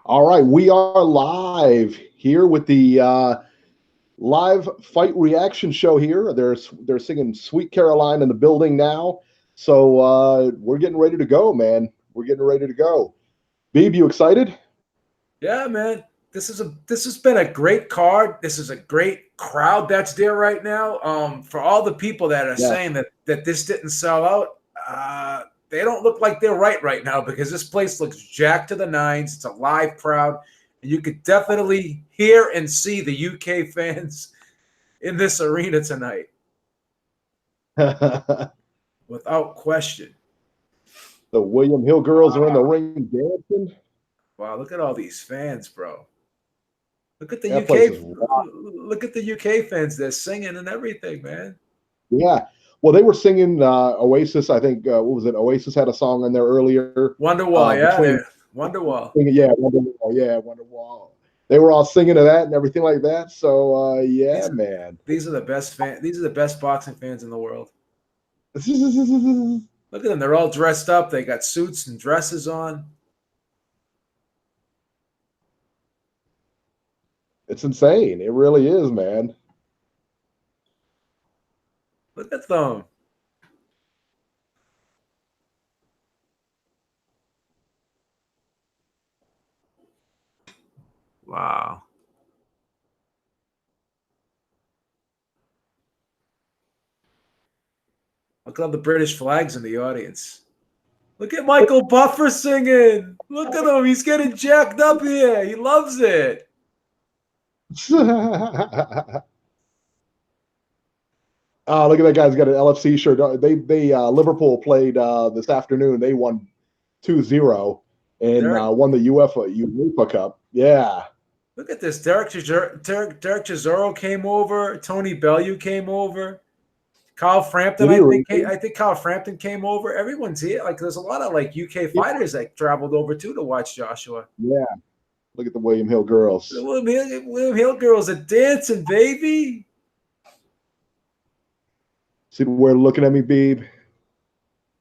All right, we are live here with the live fight reaction show here. They're singing "Sweet Caroline" in the building now, so we're getting ready to go, man. We're getting ready to go. Beeb, you excited? Yeah, man. This has been a great card. This is a great crowd that's there right now. For all the people that are Yeah. saying that this didn't sell out, they don't look like they're right now because this place looks jacked to the nines. It's a live crowd, and you could definitely hear and see the UK fans in this arena tonight, The without question. William Hill girls are in the ring dancing. Wow, look at all these fans, bro. Look at the That place UK. is wild. Look at the UK fans. They're singing and everything, man. Yeah. Well, they were singing Oasis. I think what was it? Oasis had a song in there earlier. Wonderwall, yeah, Between Wonderwall. yeah, Wonderwall, yeah, Wonderwall. They were all singing to that and everything like that. So yeah, These man. these are the best fan. These are the best boxing fans in the world. Look at them. They're all dressed up. They got suits and dresses on. It's insane. It really is, man. Look at them. Wow. Look at all the British flags in the audience. Look at Michael Buffer singing. Look at him. He's getting jacked up here. He loves it. Look at that guy's got an LFC shirt. They Liverpool played this afternoon. They won 2-0 and Derek, won the UEFA Cup. Yeah. look at this. Derek Chisora came over. Tony Bellew came over. Kyle Frampton, Did he I think. really? I think Kyle Frampton came over. Everyone's here. Like, there's a lot of like UK Yeah. fighters that traveled over too to watch Joshua. Yeah. Look at the William Hill girls. The William Hill girls are dancing, baby. See the word looking at me, Beeb?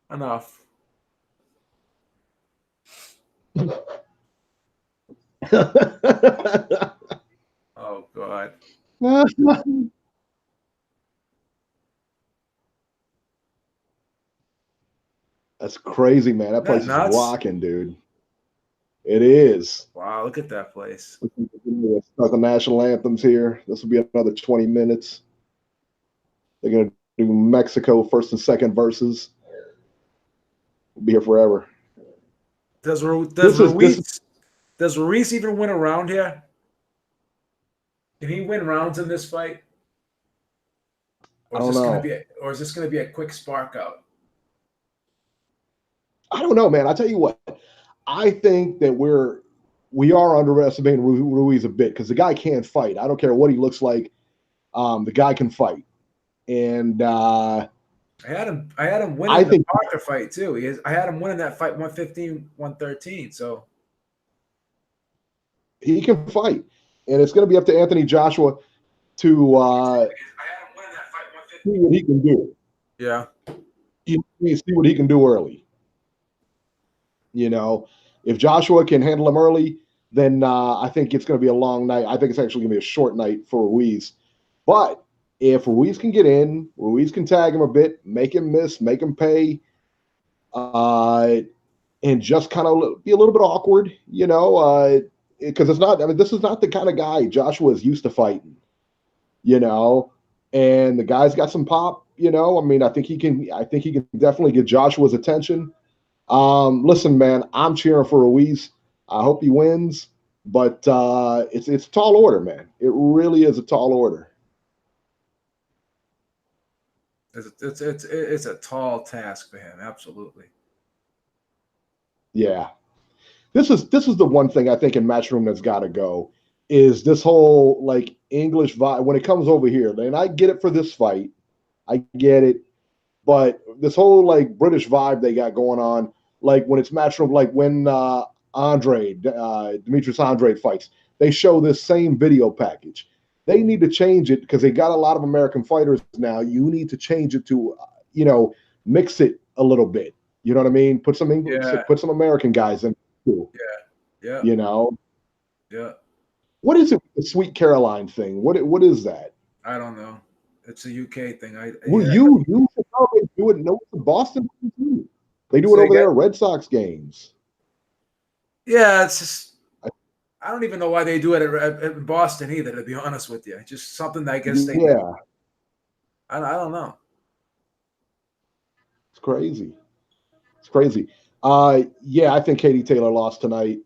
Enough. Oh God. That's crazy, man. That Isn't that place is nuts? rocking, dude. It is. Wow, look at that place. Start the national anthems here. This will be another 20 minutes. They're gonna do Mexico first and second verses. We'll be here forever. Does This is Ruiz even win a round here? Can he win rounds in this fight? I don't know. Or is this gonna be a quick spark out? I don't know, man. I tell you what, I think that we are underestimating Ruiz a bit because the guy can fight. I don't care what he looks like. The guy can fight, and I had him I winning the think Parker fight too. I had him winning that fight 115, 113. So he can fight, and it's going to be up to Anthony Joshua to I had him winning that fight see what he can do. 150. Yeah. See what he can do early. You know, if Joshua can handle him early, then I think it's going to be a long night. I think it's actually going to be a short night for Ruiz. But if Ruiz can get in, Ruiz can tag him a bit, make him miss, make him pay, uh, and just kind of be a little bit awkward, you know, because it's not. I mean, this is not the kind of guy Joshua is used to fighting, you know. And the guy's got some pop, you know. I mean, I think he can. I think he can definitely get Joshua's attention. Listen, man, I'm cheering for Ruiz. I hope he wins, but it's a tall order, man. It really is a tall order. It's a tall task for him. Absolutely. Yeah, this is the one thing I think in Matchroom that's got to go is this whole like English vibe when it comes over here. And I get it for this fight, I get it, but this whole like British vibe they got going on, like when it's Matchroom, like when Demetrius Andre fights, they show this same video package. They need to change it because they got a lot of American fighters now. You need to change it to, you know, mix it a little bit. You know what I mean? Put some English, Yeah. put some American guys in too. Yeah. You know, Yeah. What is it with the Sweet Caroline thing? What is that? I don't know. It's a UK thing. Well, you should know they do it. No, it's in Boston too. They do it say over again. there at Red Sox games. Yeah, it's just I don't even know why they do it in Boston either. To be honest with you, just something that I guess they do. Yeah, I don't know. it's crazy. It's crazy. Yeah, I think Katie Taylor lost tonight.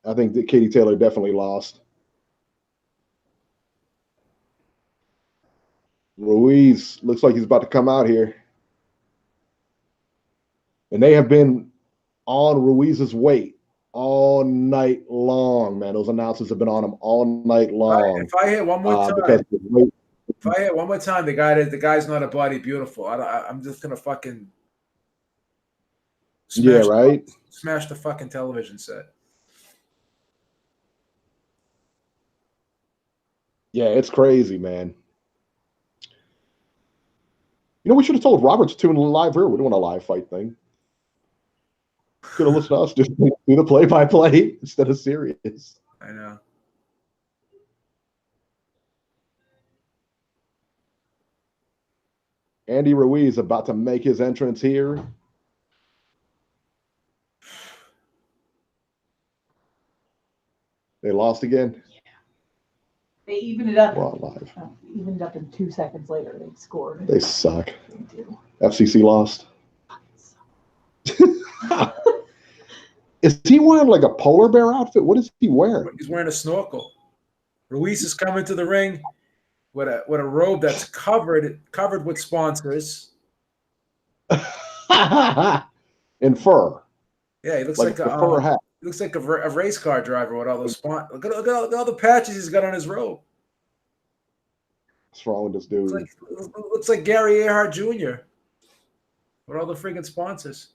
I think that Katie Taylor definitely lost. Ruiz looks like he's about to come out here. And they have been on Ruiz's weight all night long, man. Those announcers have been on him all night long. If I hit one more time, because if I hit one more time, the guy's not a body beautiful. I'm just gonna fucking yeah, right. Smash the fucking television set. Yeah, it's crazy, man. You know, we should have told Robert to tune in live here. We're doing a live fight thing. Could have listened to us just do the play-by-play instead of serious. I know. Andy Ruiz about to make his entrance here. They lost again? Yeah. They evened it up. We're on live. Evened up in 2 seconds later. They scored. They suck. They do. FCC lost. Is he wearing like a polar bear outfit? What is he wearing? He's wearing a snorkel. Ruiz is coming to the ring with a robe that's covered with sponsors. In fur. Yeah, he looks like a fur hat. He looks like a race car driver with all those sponsors. Look at all the patches he's got on his robe. What's wrong with this dude? Looks like Gary Earhart Jr. with all the freaking sponsors.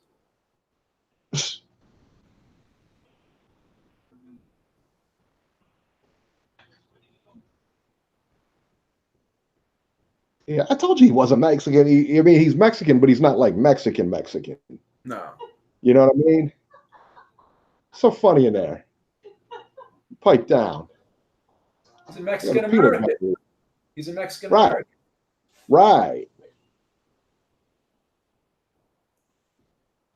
Yeah, I told you he wasn't Mexican. I mean, he's Mexican, but he's not like Mexican. No. You know what I mean? So funny in there. Pipe down. He's a Mexican American. He's a Mexican American. Right.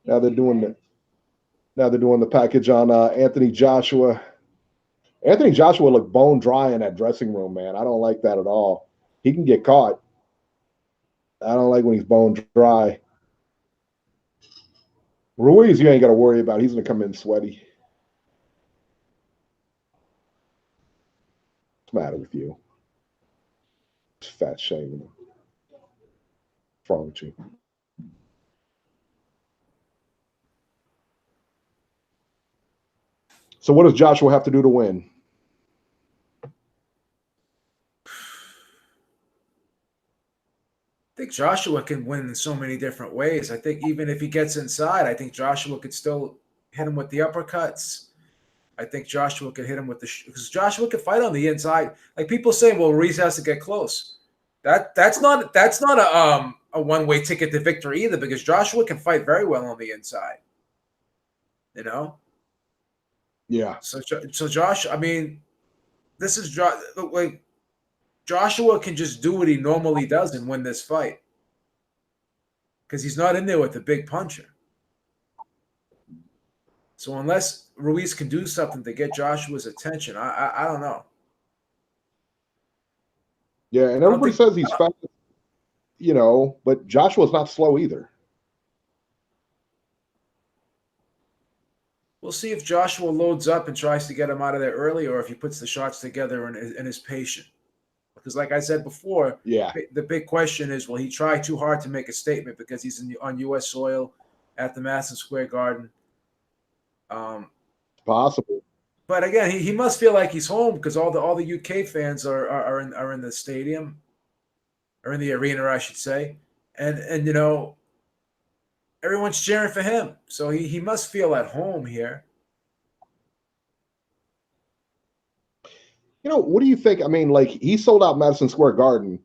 Now they're doing the package on Anthony Joshua. Anthony Joshua looked bone dry in that dressing room, man. I don't like that at all. He can get caught. I don't like when he's bone dry. Ruiz, you ain't got to worry about. He's going to come in sweaty. What's the matter with you? Fat shaming. What's wrong with you? So what does Joshua have to do to win? I think Joshua can win in so many different ways. I think even if he gets inside, I think Joshua could still hit him with the uppercuts. I think Joshua could hit him with because Joshua could fight on the inside. Like people say, well, Ruiz has to get close. That's not a one-way ticket to victory either, because Joshua can fight very well on the inside. You know? Yeah. So Josh, I mean, this is like Joshua can just do what he normally does and win this fight because he's not in there with the big puncher. So unless Ruiz can do something to get Joshua's attention, I don't know. Yeah, and everybody says he's fast, you know, but Joshua's not slow either. We'll see if Joshua loads up and tries to get him out of there early, or if he puts the shots together and is patient. Because, like I said before, yeah, the big question is, will he try too hard to make a statement because he's on U.S. soil at the Madison Square Garden? Possible. But again, he must feel like he's home because all the UK fans are in the stadium, or in the arena, I should say, and you know, everyone's cheering for him, so he must feel at home here. You know, what do you think? I mean, like, he sold out Madison Square Garden.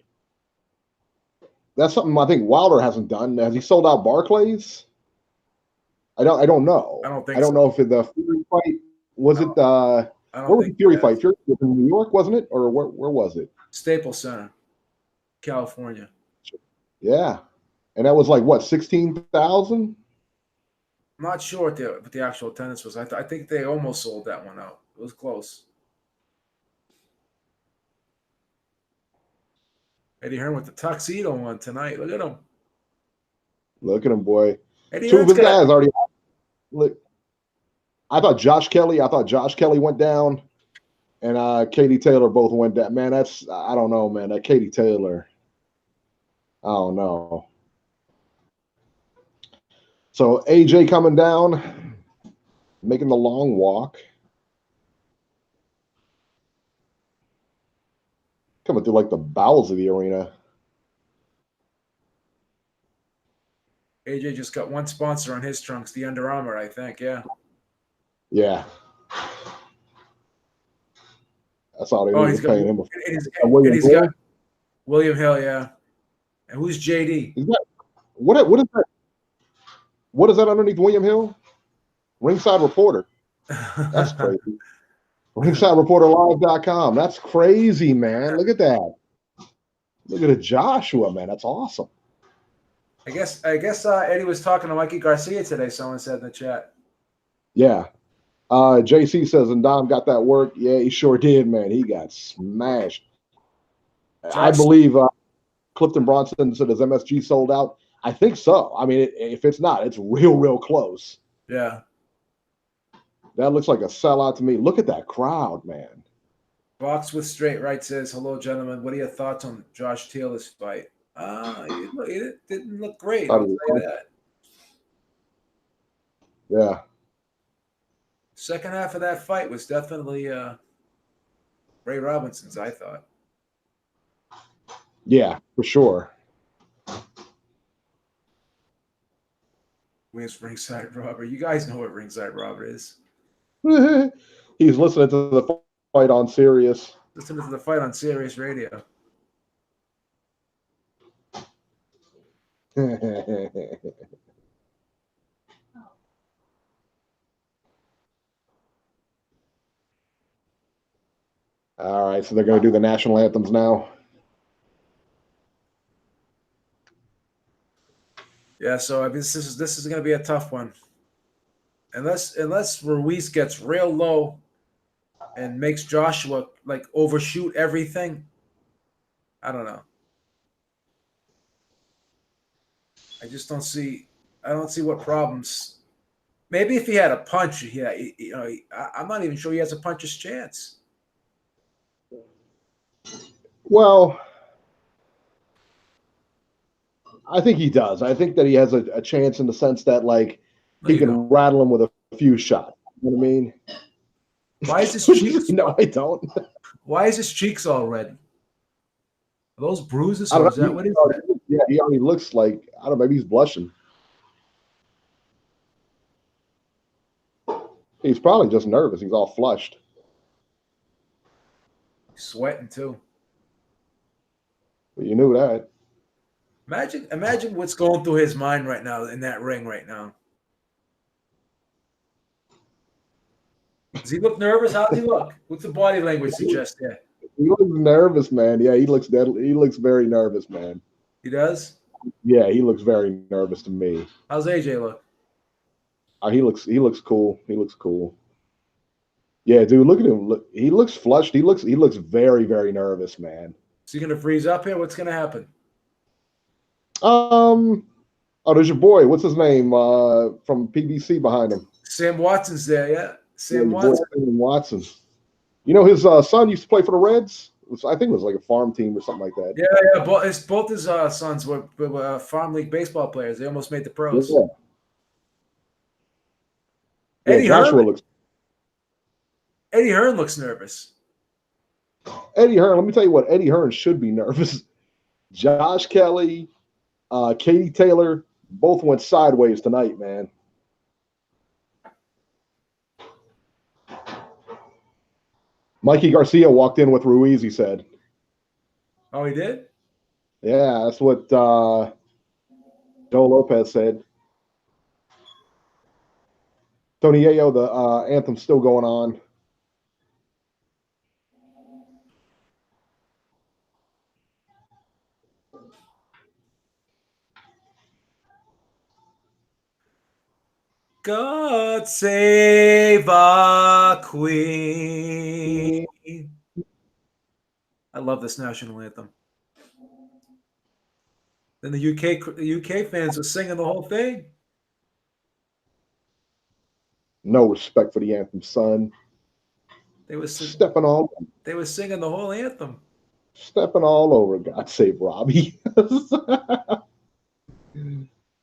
That's something I think Wilder hasn't done. Has he sold out Barclays? I don't know. I don't think I don't so. know if the Fury fight was it. I I don't Where was the think Fury it fight? has. Fury was in New York, wasn't it? Or where was it? Staples Center, California. Yeah. And that was like what, 16,000? I'm not sure what the actual attendance was. I think they almost sold that one out. It was close. Eddie Hearn with the tuxedo on tonight. Look at him. Look at him, boy. Eddie Two of Hearn's his got guys already. Look, I thought Josh Kelly went down, and Katie Taylor both went down. Man, I don't know, man. That Katie Taylor. I don't know. So AJ coming down, making the long walk. Coming through like the bowels of the arena. AJ just got one sponsor on his trunks, the Under Armour, I think. Yeah. Yeah. That's all they Oh, need he's to got pay him. and he's got William Hill, yeah. And who's JD? What is that? What is that underneath William Hill? Ringside Reporter. That's crazy. RingsideReporterLive.com. That's crazy, man. Look at that. Look at Joshua, man. That's awesome. I guess Eddie was talking to Mikey Garcia today. Someone said in the chat. Yeah. JC says, and Dom got that work. Yeah, he sure did, man. He got smashed. I believe Clifton Bronson said his MSG sold out. I think so. I mean, if it's not, it's real close. Yeah. That looks like a sellout to me. Look at that crowd, man. Box with straight right says, hello, gentlemen. What are your thoughts on Josh Taylor's fight? It didn't look great. I'll tell you that. Yeah. Second half of that fight was definitely Ray Robinson's, I thought. Yeah, for sure. Where's Ringside Robert? You guys know what Ringside Robert is. He's listening to the fight on Sirius. Listening to the fight on Sirius Radio. All right, so they're going to do the national anthems now. Yeah, so I mean, this is going to be a tough one. Unless Ruiz gets real low and makes Joshua like overshoot everything, I don't know. I just don't see. I don't see what problems. Maybe if he had a punch, I'm not even sure he has a puncher's chance. Well, I think he does. I think that he has a chance in the sense that, like, he can rattle him with a few shots. You know what I mean? Why is his cheeks? No, I don't. Why is his cheeks all red? Are those bruises? I don't Or is know. that what is that? Yeah, he already looks like, I don't know, maybe he's blushing. He's probably just nervous. He's all flushed. He's sweating too. Well, you knew that. Imagine what's going through his mind right now in that ring right now. Does he look nervous? How does he look? What's the body language suggest there? He looks nervous, man. Yeah, he looks deadly. He looks very nervous, man. He does? Yeah, he looks very nervous to me. How's AJ look? He looks cool. He looks cool. Yeah, dude, look at him. Look, he looks flushed. He looks very nervous, man. Is he gonna freeze up here? What's gonna happen? Oh, there's your boy. What's his name? From PBC behind him. Sam Watson's there, yeah. Sam Watson. You know, his son used to play for the Reds. I think it was like a farm team or something like that. Yeah. Both his sons were farm league baseball players. They almost made the pros. Yeah. Eddie Hearn looks nervous. Eddie Hearn, let me tell you what, Eddie Hearn should be nervous. Josh Kelly, Katie Taylor, both went sideways tonight, man. Mikey Garcia walked in with Ruiz, he said. Oh, he did? Yeah, that's what Joe Lopez said. Tony Yayo, the anthem's still going on. God save our queen. I love this national anthem. Then the UK fans were singing the whole thing. No respect for the anthem, son. They were Stepping all singing the whole anthem. over. God save Robbie.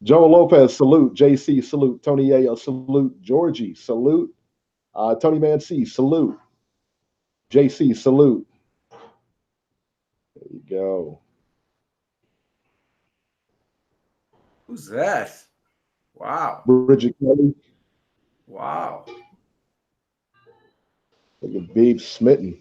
Joe Lopez, salute. JC, salute. Tony Yayo, salute. Georgie, salute. Tony Mancy, salute. JC, salute. There you go. Who's that? Wow. Bridget Kelly. Wow. Look at Babe Smitten.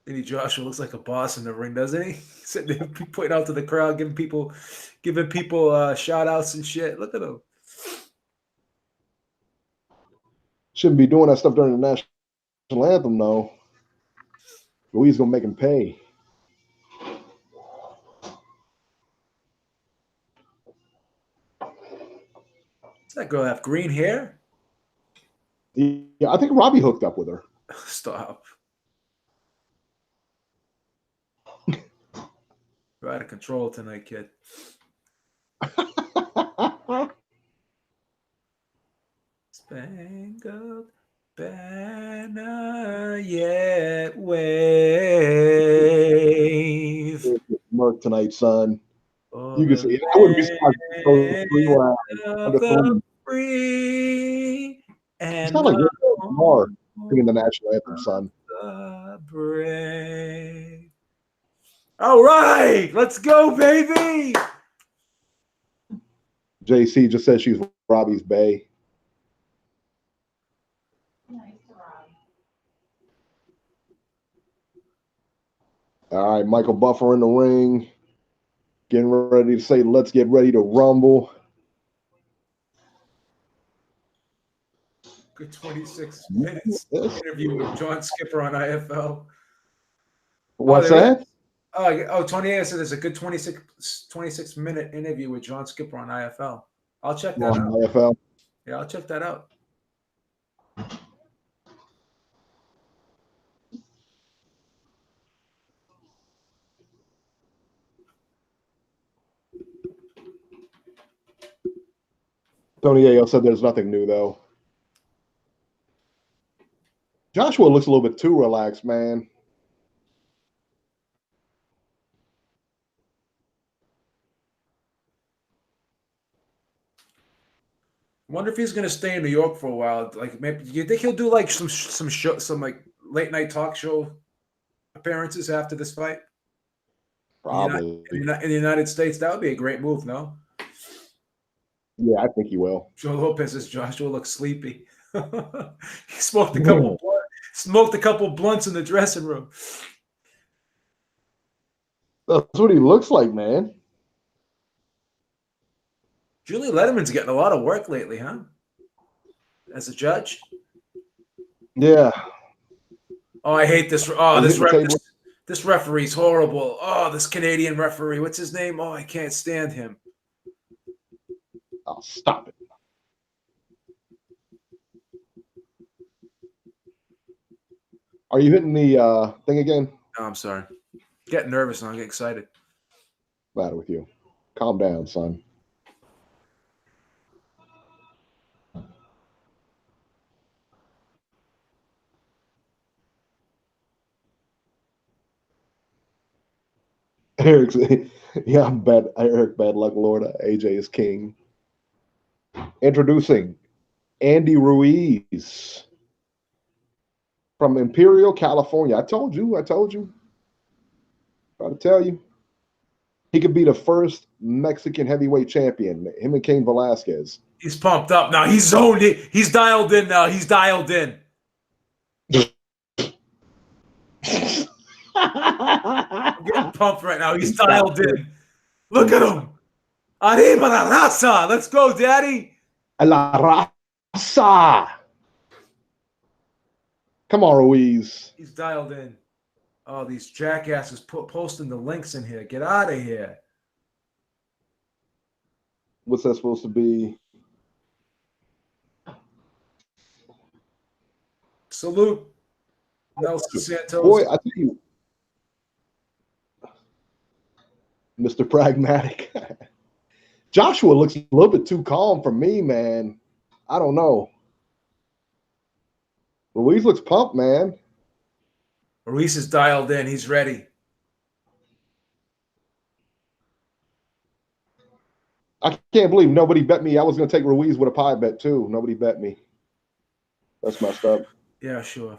Maybe Joshua looks like a boss in the ring, doesn't he? Sitting there pointing out to the crowd, giving people shout outs and shit. Look at him. Shouldn't be doing that stuff during the national anthem, though. Ruiz gonna make him pay. Does that girl have green hair? Yeah, I think Robbie hooked up with her. Stop. You're out of control tonight, kid. Spangled banner yet wave. Mark tonight, son. Oh, You can see I wouldn't be surprised if the free and it's not like Lamar singing the national anthem, son. the brave. All right, let's go, baby. JC just said she's Robbie's bae. All right, Michael Buffer in the ring. Getting ready to say, let's get ready to rumble. Good 26 minutes interview with John Skipper on IFL. What's that? Oh, 28 said there's a good 26-minute interview with John Skipper on IFL. I'll check that out. IFL. Yeah, I'll check that out. Tony Ayo said there's nothing new, though. Joshua looks a little bit too relaxed, man. Wonder if he's gonna stay in New York for a while. Like, maybe you think he'll do like some show, some like late night talk show appearances after this fight? Probably. In the United States, that would be a great move. No? Yeah, I think he will. Joe Lopez says Joshua looks sleepy. He smoked a couple blunts in the dressing room. That's what he looks like, man. Julie Letterman's getting a lot of work lately, huh? As a judge. Yeah. Oh, I hate this. Oh, this referee's horrible. Oh, this Canadian referee. What's his name? Oh, I can't stand him. Oh, stop it. Are you hitting the thing again? No, I'm sorry. Getting nervous and I get excited. Matter with you. Calm down, son. Eric's, yeah, I'm bad. Eric, bad luck, Lord. AJ is king. Introducing Andy Ruiz from Imperial, California. I told you. Try to tell you. He could be the first Mexican heavyweight champion. Him and Cain Velasquez. He's pumped up now. He's zoned in. He's dialed in now. He's dialed in. I'm getting pumped right now. He's dialed in. Look at him. Arriba la raza. Let's go, Daddy. La raza. Come on, Ruiz. He's dialed in. Oh, these jackasses posting the links in here. Get out of here. What's that supposed to be? Salute, Nelson Santos. Boy, I tell you, Mr. Pragmatic. Joshua looks a little bit too calm for me, man. I don't know. Ruiz looks pumped, man. Ruiz is dialed in. He's ready. I can't believe nobody bet me. I was going to take Ruiz with a pie bet, too. Nobody bet me. That's messed up. Yeah, sure.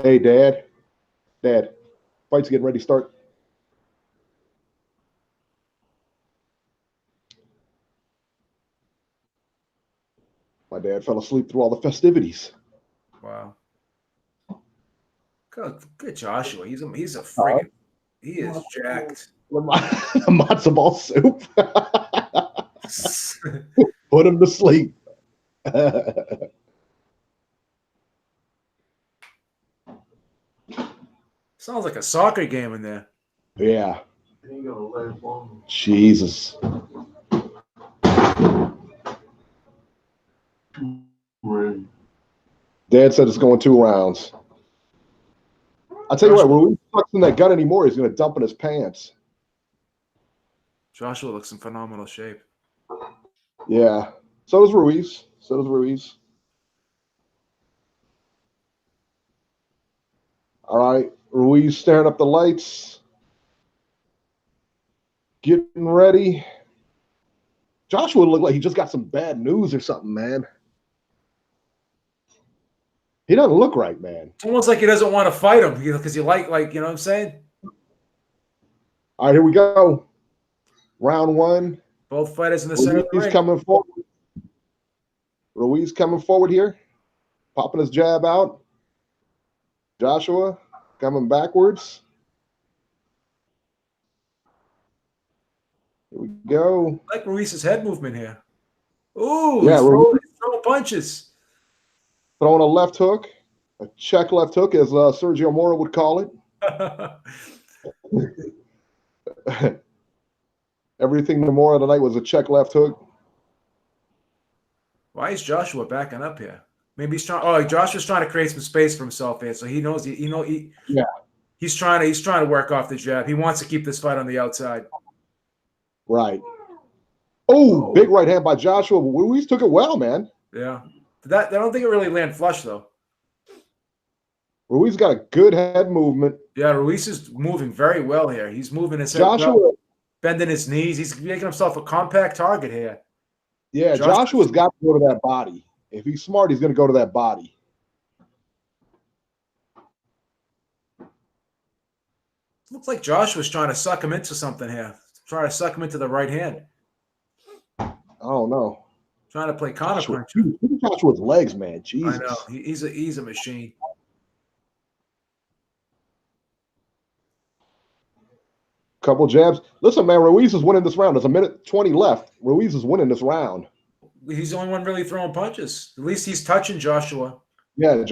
Hey, Dad. Dad, fight's getting ready to start. My dad fell asleep through all the festivities. Wow. Good Joshua. He's a friggin' he is jacked. The matzo ball soup. Put him to sleep. Sounds like a soccer game in there. Yeah. Jesus. Dad said it's going 2 rounds. I'll tell you what, when he tucks in that gun anymore, he's going to dump in his pants. Joshua looks in phenomenal shape. Yeah. So does Ruiz. So does Ruiz. All right. Ruiz staring up the lights. Getting ready. Joshua looked like he just got some bad news or something, man. He doesn't look right, man. It's almost like he doesn't want to fight him because you like, you know what I'm saying? All right, here we go. Round 1. Both fighters in the center of the ring. Coming forward. Ruiz coming forward here. Popping his jab out. Joshua coming backwards. Here we go. I like Ruiz's head movement here. Ooh, yeah, he's throwing punches. Throwing a left hook, a check left hook, as Sergio Mora would call it. Everything to Mora tonight was a check left hook. Why is Joshua backing up here? Maybe he's trying. Oh, Joshua's trying to create some space for himself here, so he knows. Yeah. He's trying to work off the jab. He wants to keep this fight on the outside. Right. Oh, big right hand by Joshua. Ruiz took it well, man. Yeah. I don't think it really landed flush, though. Ruiz got a good head movement. Yeah, Ruiz is moving very well here. He's moving his head Joshua, bending his knees. He's making himself a compact target here. Yeah, Joshua's got to go to that body. If he's smart, he's going to go to that body. Looks like Joshua's trying to suck him into something here. Trying to suck him into the right hand. I don't know. Trying to play counter punch. Joshua's legs, man. Jesus. I know. He's a machine. Couple jabs. Listen, man, Ruiz is winning this round. There's 1:20 left. Ruiz is winning this round. He's the only one really throwing punches. At least he's touching Joshua. Yeah, that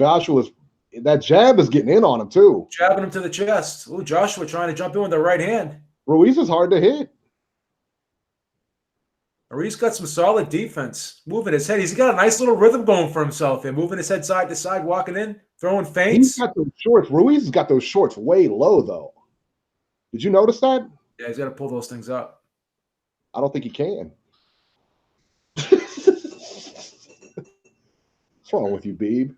jab is getting in on him, too. Jabbing him to the chest. Ooh, Joshua trying to jump in with the right hand. Ruiz is hard to hit. Ruiz got some solid defense. Moving his head. He's got a nice little rhythm going for himself here. Moving his head side to side, walking in, throwing feints. He's got those shorts. Ruiz has got those shorts way low, though. Did you notice that? Yeah, he's got to pull those things up. I don't think he can. What's wrong with you, Beeb?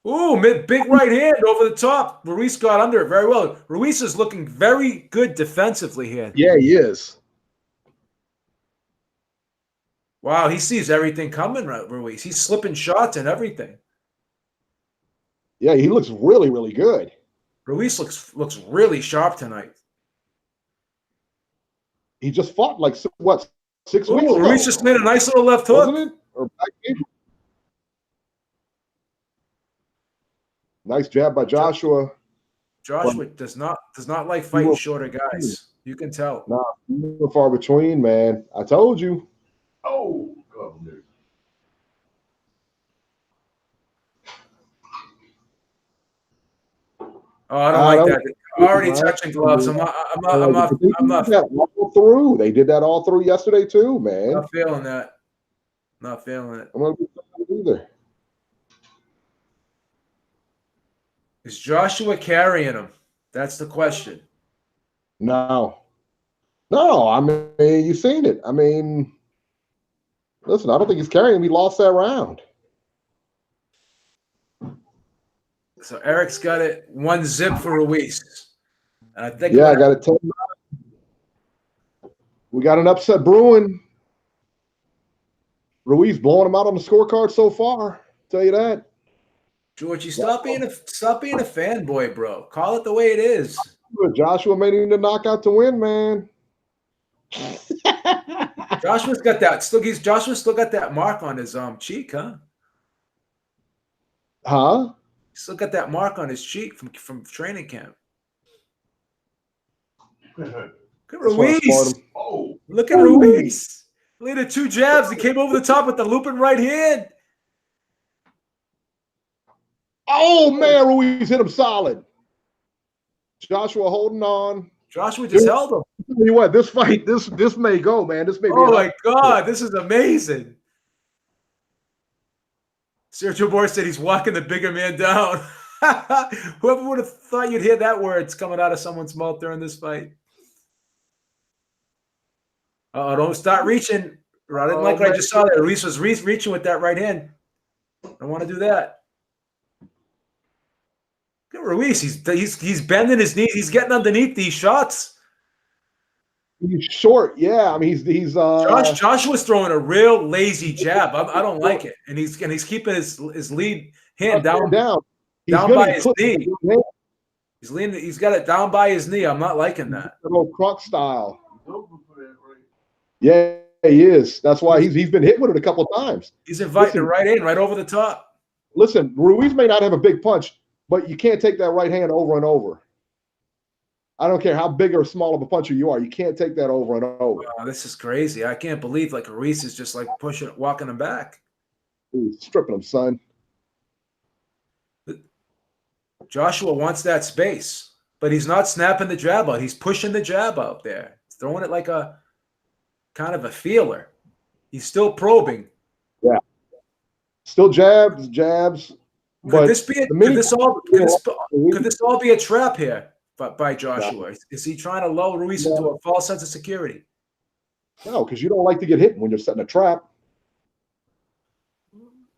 Ooh, big right hand over the top. Ruiz got under it very well. Ruiz is looking very good defensively here. Yeah, he is. Wow, he sees everything coming, Ruiz. He's slipping shots and everything. Yeah, he looks really, really good. Ruiz looks really sharp tonight. He just fought like, what, 6 weeks ago? Ruiz just made a nice little left hook. Wasn't it? Or back hand? Nice jab by Joshua. Joshua does not like fighting shorter guys. You can tell. Nah, few and far between, man. I told you. Oh, God, dude. Oh, I don't like that. Already Right. touching gloves. I'm not All through. They did that all through yesterday too, man. feeling that. Not feeling it. I'm not either. Is Joshua carrying him? That's the question. No. I mean, you've seen it. I mean, listen, I don't think he's carrying him. He lost that round. So Eric's got it 1-0 for Ruiz. And I think I got it 10. We got an upset brewing. Ruiz blowing him out on the scorecard so far. Tell you that. Georgie, stop being a fanboy, bro. Call it the way it is. Joshua may need a knockout to win, man. Joshua's got that. Joshua still got that mark on his cheek, huh? Huh? Still got that mark on his cheek from training camp. Look at Ruiz. Oh, Look at Ruiz. Look at the 2 jabs. He came over the top with the looping right hand. Oh man, Ruiz hit him solid. Joshua holding on. Joshua just held him. Tell you what, this fight, this may go, man. This may be. Oh my God, this is amazing. Sergio Boy said he's walking the bigger man down. Whoever would have thought you'd hear that words coming out of someone's mouth during this fight? Oh, don't start reaching. I didn't like what I just saw there. Ruiz was reaching with that right hand. I don't want to do that. Look at Ruiz. He's bending his knee. He's getting underneath these shots. He's short, yeah. I mean, he's Joshua's throwing a real lazy jab. I don't like it, and he's keeping his lead hand down by his knee. He's leaning. He's got it down by his knee. I'm not liking that. A little crunk style. Yeah, he is. That's why he's been hit with it a couple of times. He's inviting it right in, right over the top. Listen, Ruiz may not have a big punch, but you can't take that right hand over and over. I don't care how big or small of a puncher you are. You can't take that over and over. Wow, this is crazy. I can't believe like Ruiz is just like walking him back. He's stripping him, son. Joshua wants that space, but he's not snapping the jab out. He's pushing the jab out there. He's throwing it like a kind of a feeler. He's still probing. Yeah. Still jabs. Could this all be a trap here by Joshua? Yeah. Is he trying to lull Ruiz into a false sense of security? No, because you don't like to get hit when you're setting a trap.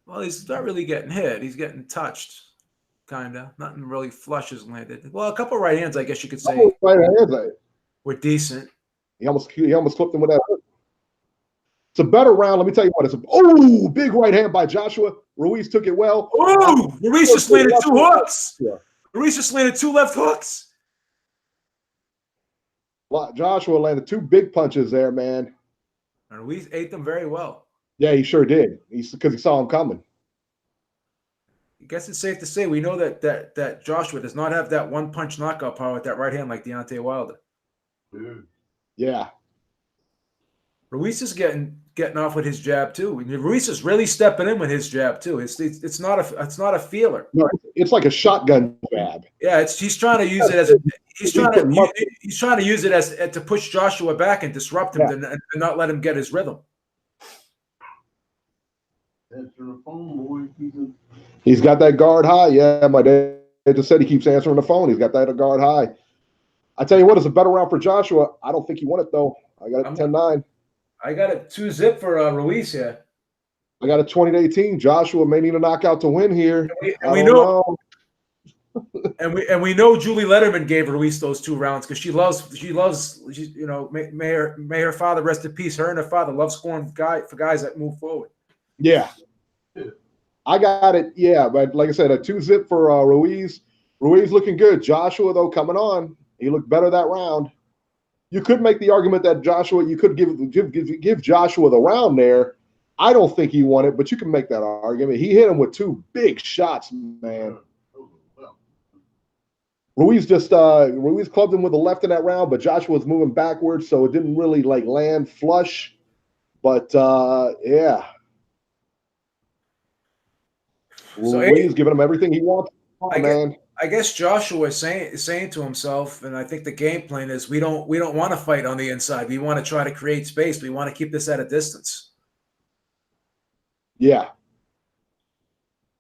Well, he's not really getting hit. He's getting touched, kind of. Nothing really flushes landed. Well, a couple right hands, I guess you could say, were decent. He almost clipped him with that hook. It's a better round. Let me tell you what. It's big right hand by Joshua. Ruiz took it well. Oh, Ruiz just landed 2 hooks. Yeah. Ruiz just landed 2 left hooks. Joshua landed 2 big punches there, man. And Ruiz ate them very well. Yeah, he sure did. Because he saw him coming. I guess it's safe to say we know that Joshua does not have that one-punch knockout power with that right hand like Deontay Wilder. Dude. Yeah. Ruiz is getting off with his jab too. Ruiz is really stepping in with his jab too. It's not a feeler. No, it's like a shotgun jab. Yeah, he's trying to use it as he's trying to use it as to push Joshua back and disrupt him and not let him get his rhythm. He's got that guard high. Yeah, my dad just said he keeps answering the phone. He's got that guard high. I tell you what, it's a better round for Joshua. I don't think he won it though. I got it 10-9. I got it 2-0 for Ruiz here. I got it 20-18. Joshua may need a knockout to win here. And we know Julie Letterman gave Ruiz those 2 rounds because she loves may her father rest in peace. Her and her father love scoring for guys that move forward. Yeah. I got it. Yeah, but like I said, a 2-0 for Ruiz. Ruiz looking good. Joshua though coming on. He looked better that round. You could make the argument that Joshua, you could give Joshua the round there. I don't think he won it, but you can make that argument. He hit him with 2 big shots, man. Ruiz clubbed him with the left in that round, but Joshua was moving backwards, so it didn't really like land flush. But yeah, So Ruiz giving him everything he wants. I guess Joshua is saying to himself, and I think the game plan is we don't want to fight on the inside. We want to try to create space. We want to keep this at a distance. Yeah.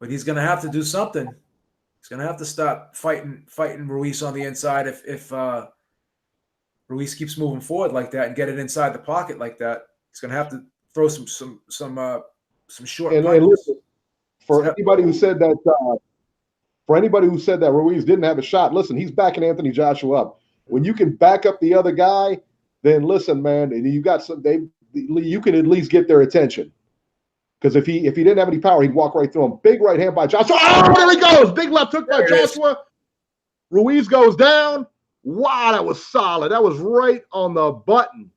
But he's going to have to do something. He's going to have to stop fighting Ruiz on the inside if Ruiz keeps moving forward like that and get it inside the pocket like that. He's going to have to throw some short punches. And listen, for anybody who said that Ruiz didn't have a shot, listen, he's backing Anthony Joshua up. When you can back up the other guy, then listen, man, and you got you can at least get their attention. Because if he didn't have any power, he'd walk right through him. Big right hand by Joshua. Oh, there he goes. Big left hook by Joshua. Ruiz goes down. Wow, that was solid. That was right on the button.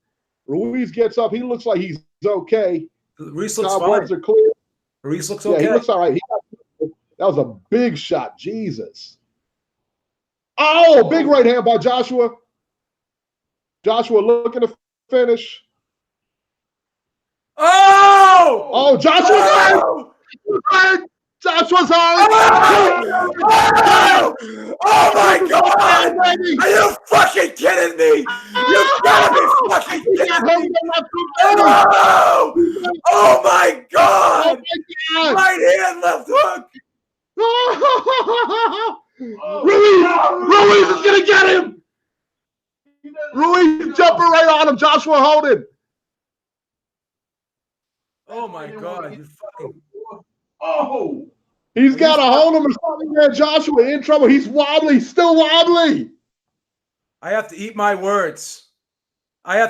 Ruiz gets up. He looks like he's okay. Ruiz looks fine. Are clear. Ruiz looks okay. Yeah, he looks all right. That was a big shot. Jesus. Oh, big right hand by Joshua. Joshua looking to finish. Oh, Joshua's hurt. Joshua's hurt. Oh my God! Are you fucking kidding me? You gotta be fucking kidding me! Oh my God! Right hand, left hook. Ruiz is gonna get him. Ruiz jumping right on him. Joshua holding. Oh my God! You fucking. Oh! He's got to hold him or something there. Joshua in trouble. He's wobbly, still wobbly. I have to eat my words. I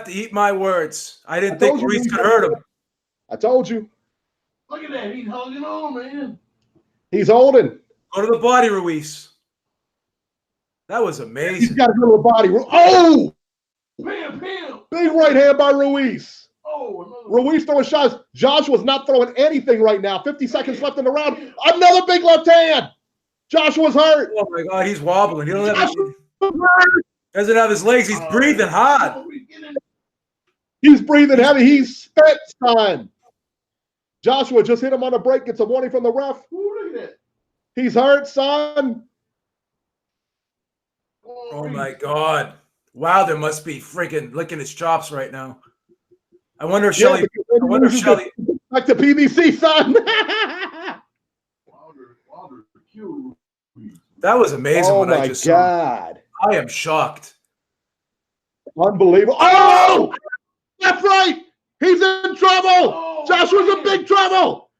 didn't think Ruiz could hurt him. I told you. Look at that. He's holding on, man. He's holding. Go to the body, Ruiz. That was amazing. He's got a little body. Oh! Bam. Big right hand by Ruiz. Oh, Ruiz throwing shots. Joshua's not throwing anything right now. 50 seconds left in the round. Another big left hand. Joshua's hurt. Oh my God, he's wobbling. He doesn't have his legs. He's breathing hard. He's breathing heavy. He's spent, son. Joshua just hit him on the break. Gets a warning from the ref. Ooh, look at that. He's hurt, son. Oh my God. Wilder must be freaking licking his chops right now. I wonder if Shelly. Back to PBC, son. That was amazing. Oh what I just God. Saw. I am shocked. Unbelievable. Oh! That's right. He's in trouble. Oh, Joshua's in big trouble.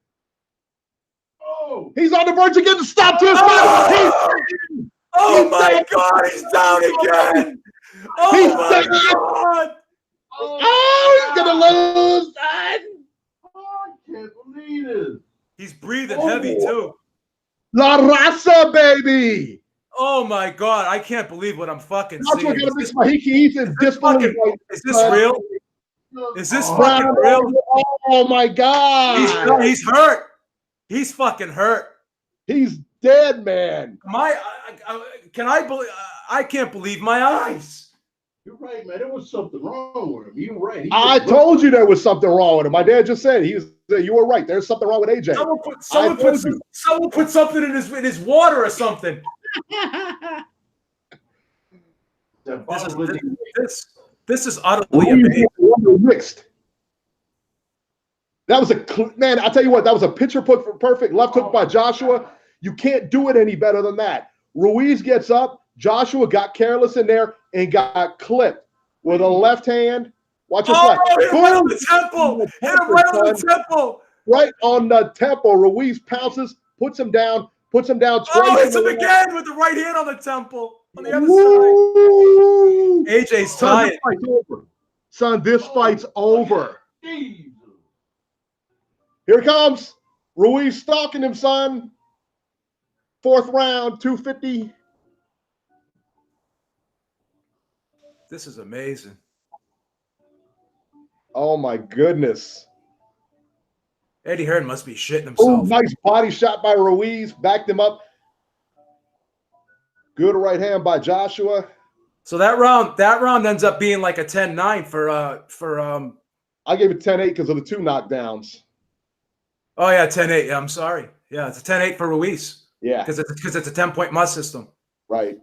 Oh! He's on the verge of getting stopped too. Oh my God, he's down again. Oh my God. Oh, he's gonna lose, son. Oh, I can't believe it. He's breathing heavy too. La Raza, baby. Oh my God, I can't believe what I'm fucking seeing. Is this real? Is this fucking real? Oh my God. He's hurt. He's fucking hurt. He's dead, man. Can I believe? I can't believe my eyes. You're right, man. There was something wrong with him. You're right. I told you there was something wrong with him. My dad just said you were right. There's something wrong with AJ. Someone put something in his water or something. This is utterly amazing. Mixed. That was man. I tell you what, that was a picture perfect left hook by Joshua. You can't do it any better than that. Ruiz gets up. Joshua got careless in there and got clipped with a left hand. Watch this left. Hit him right on the temple. Hit him right on the temple. Right on the temple. Ruiz pounces, puts him down. Hits him again with the right hand on the temple. On the other side. AJ's tired. Son, this fight's over. Here it comes. Ruiz stalking him, son. Fourth round, 250. This is amazing. Oh my goodness. Eddie Hearn must be shitting himself. Ooh, nice body shot by Ruiz. Backed him up. Good right hand by Joshua. So that round ends up being like a 10-9 for I gave it 10-8 because of the 2 knockdowns. Oh yeah, 10-8. Yeah, I'm sorry. Yeah, it's a 10-8 for Ruiz. Yeah. Because it's a 10-point must system. Right.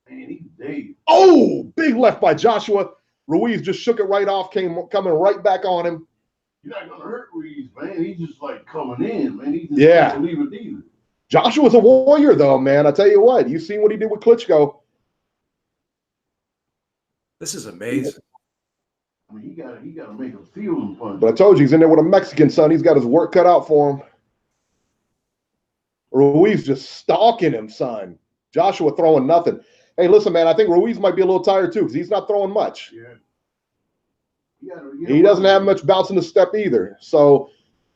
Man, he's dead. Oh, big left by Joshua. Ruiz just shook it right off, coming right back on him. You're not gonna hurt Ruiz, man. He's just like coming in, man. He just Yeah. leave it either. Joshua's a warrior, though, man. I tell you what, you seen what he did with Klitschko. This is amazing. I mean, he gotta make him feel him punch. But I told you, he's in there with a Mexican, son. He's got his work cut out for him. Ruiz just stalking him, son. Joshua throwing nothing. Hey, listen, man, I think Ruiz might be a little tired, too, because he's not throwing much. Yeah. He doesn't have much bounce in the step either. So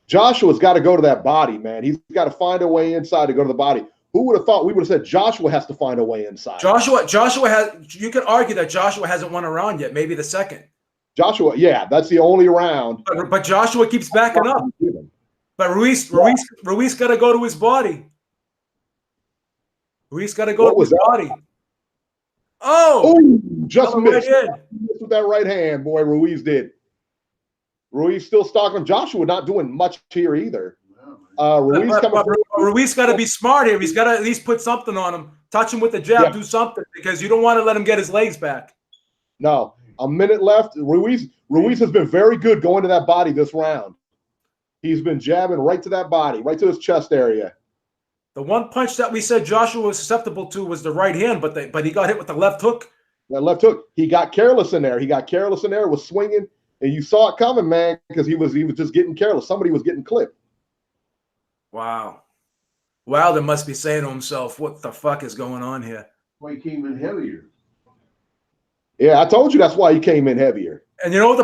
Joshua's got to go to that body, man. He's got to find a way inside to go to the body. Who would have thought we would have said Joshua has to find a way inside? Joshua has. You could argue that Joshua hasn't won a round yet, maybe the second. Joshua, yeah, that's the only round. But Joshua keeps backing up. But Ruiz got to go to his body. Ruiz got to go to his body. Oh, just missed. Right Missed with that right hand, boy. Ruiz did. Ruiz still stalking him. Joshua not doing much here either. Ruiz got to be smart here. He's got to at least put something on him. Touch him with the jab. Do something because you don't want to let him get his legs back. No. A minute left. Ruiz has been very good going to that body this round. He's been jabbing right to that body, right to his chest area. The one punch that we said Joshua was susceptible to was the right hand, but he got hit with the left hook. That left hook. He got careless in there. Was swinging, and you saw it coming, man, because he was just getting careless. Somebody was getting clipped. Wow. Wilder must be saying to himself, what the fuck is going on here? Why he came in heavier. Yeah, I told you that's why he came in heavier. And you know what's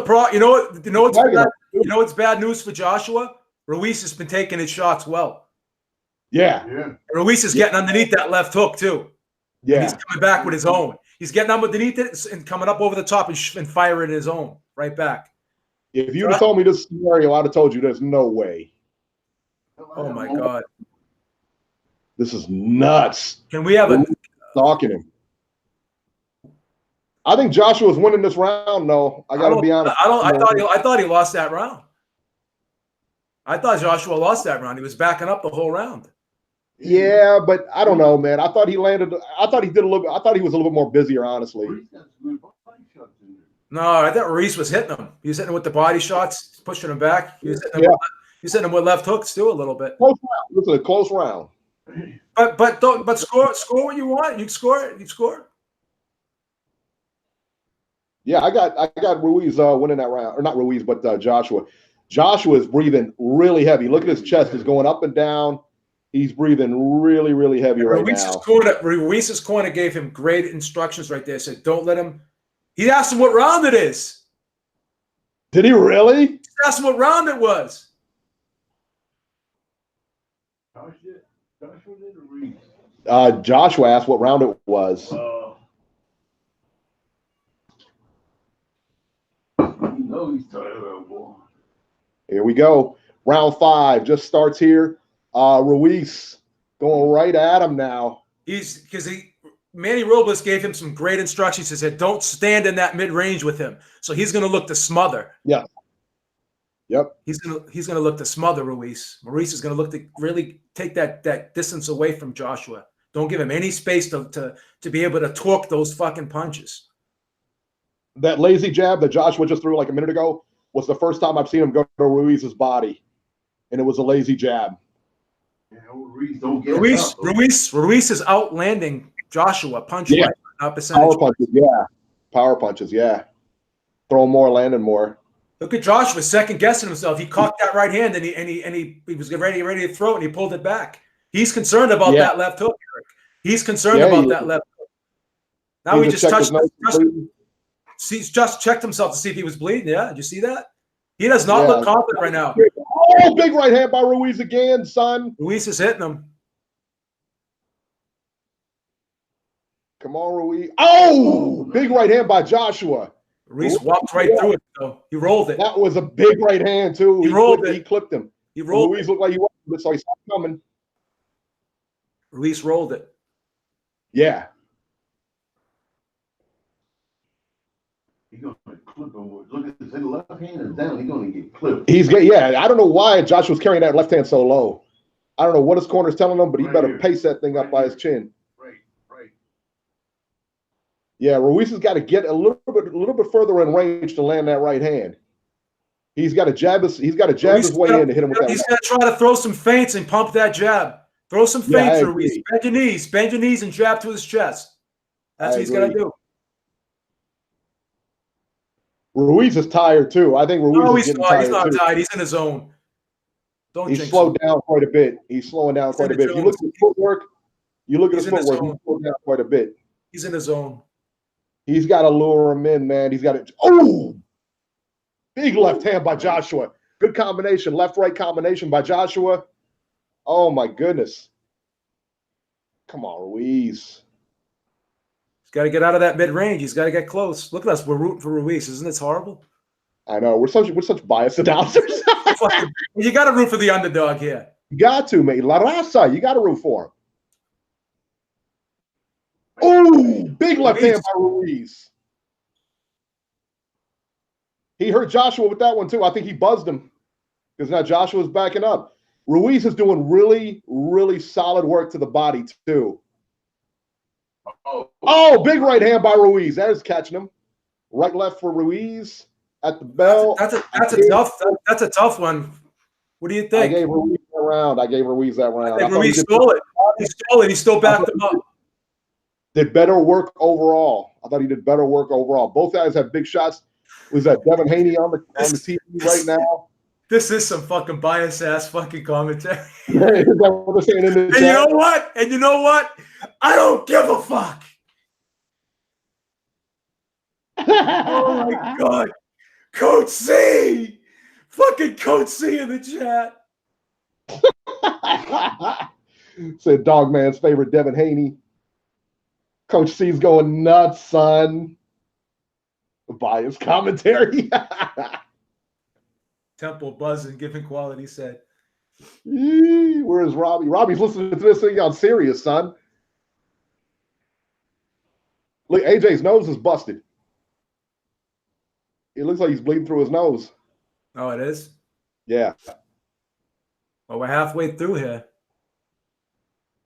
bad news for Joshua? Ruiz has been taking his shots well. Yeah. Ruiz is getting underneath that left hook too. Yeah. And he's coming back with his own. He's getting underneath it and coming up over the top and firing his own right back. If you'd have told me this scenario, I'd have told you there's no way. Oh my God. This is nuts. Can we have stalking him? I think Joshua's winning this round, though. I gotta be honest. I thought he lost that round. I thought Joshua lost that round. He was backing up the whole round. Yeah, but I don't know, man. I thought he landed. I thought he did a little bit. I thought he was a little bit more busier, honestly. No, I thought Ruiz was hitting him. He was hitting him with the body shots, pushing him back. He was hitting him with left hooks too a little bit. Close round. This is a close round. But score what you want. You score. Yeah, I got Ruiz winning that round, or not Ruiz, but Joshua. Joshua is breathing really heavy. Look at his chest; is going up and down. He's breathing really, really heavy right now. Ruiz's corner gave him great instructions right there. Said, "Don't let him." He asked him what round it is. Did he really? He asked him what round it was. Joshua asked what round it was. He's tired, boy. Here we go. Round 5 just starts here. Ruiz going right at him now. Manny Robles gave him some great instructions. He said, "Don't stand in that mid range with him." So he's going to look to smother. Yeah. Yep. He's going to look to smother Ruiz. Ruiz is going to look to really take that distance away from Joshua. Don't give him any space to be able to torque those fucking punches. That lazy jab that Joshua just threw like a minute ago was the first time I've seen him go to Ruiz's body, and it was a lazy jab. Yeah, Ruiz don't get Ruiz is outlanding Joshua punch wise, not percentage. Power punches, yeah. Throwing more, landing more. Look at Joshua second guessing himself. He cocked that right hand and he was ready to throw it and he pulled it back. He's concerned about that left hook, Eric. He's concerned about that left hook. Now he just touched. He's just checked himself to see if he was bleeding. Yeah, did you see that? He does not look confident right now. Oh, big right hand by Ruiz again, son. Ruiz is hitting him. Come on, Ruiz. Oh, big right hand by Joshua. Ruiz walked right through it, though. He rolled it. That was a big right hand, too. He rolled it. He clipped him. He rolled Ruiz looked like he was, so he stopped coming. Ruiz rolled it. Yeah. He's gonna clip him. Look at his left hand is down. He's gonna get clipped. Yeah, I don't know why Joshua's carrying that left hand so low. I don't know what his corner's telling him, but he Right better here. pace that thing up Right by here. his chin. Right. Yeah, Ruiz has got to get a little bit further in range to land that right hand. He's got to jab his way in to hit him with that. He's got to try to throw some feints and pump that jab. Throw some feints, Ruiz. Bend your knees, and jab to his chest. That's what he's got to do. Ruiz is tired too. I think Ruiz is getting tired. He's not too. tired. He's in his zone. He's slowed down quite a bit. He's slowing down quite a bit. If you look at his footwork, he's slowed down quite a bit. He's in his zone. He's got to lure him in, man. He's got to. Oh, big left hand by Joshua. Good combination, left-right combination by Joshua. Oh my goodness! Come on, Ruiz. He's got to get out of that mid-range. He's got to get close. Look at us. We're rooting for Ruiz. Isn't this horrible? I know. We're such biased announcers. You got to root for the underdog here. You got to, mate. La Raza, you got to root for him. Oh, big left hand by Ruiz. He hurt Joshua with that one, too. I think he buzzed him because now Joshua's backing up. Ruiz is doing really, really solid work to the body, too. Oh, big right hand by Ruiz. That is catching him. Right, left for Ruiz at the bell. That's a tough one. What do you think? I gave Ruiz that round. I think Ruiz stole it. He stole it. He still backed him up. Did better work overall. I thought he did better work overall. Both guys have big shots. Was that Devin Haney on the TV right now? This is some fucking bias ass fucking commentary. Is that what they're saying in the chat? You know what? I don't give a fuck. Oh my god. Coach C! Fucking Coach C in the chat. Said Dogman's favorite Devin Haney. Coach C's going nuts, son. Bias commentary. Temple buzzing, giving quality said. Where's Robbie? Robbie's listening to this thing on Sirius, son. Look, AJ's nose is busted. It looks like he's bleeding through his nose. Oh, it is? Yeah. Well, we're halfway through here.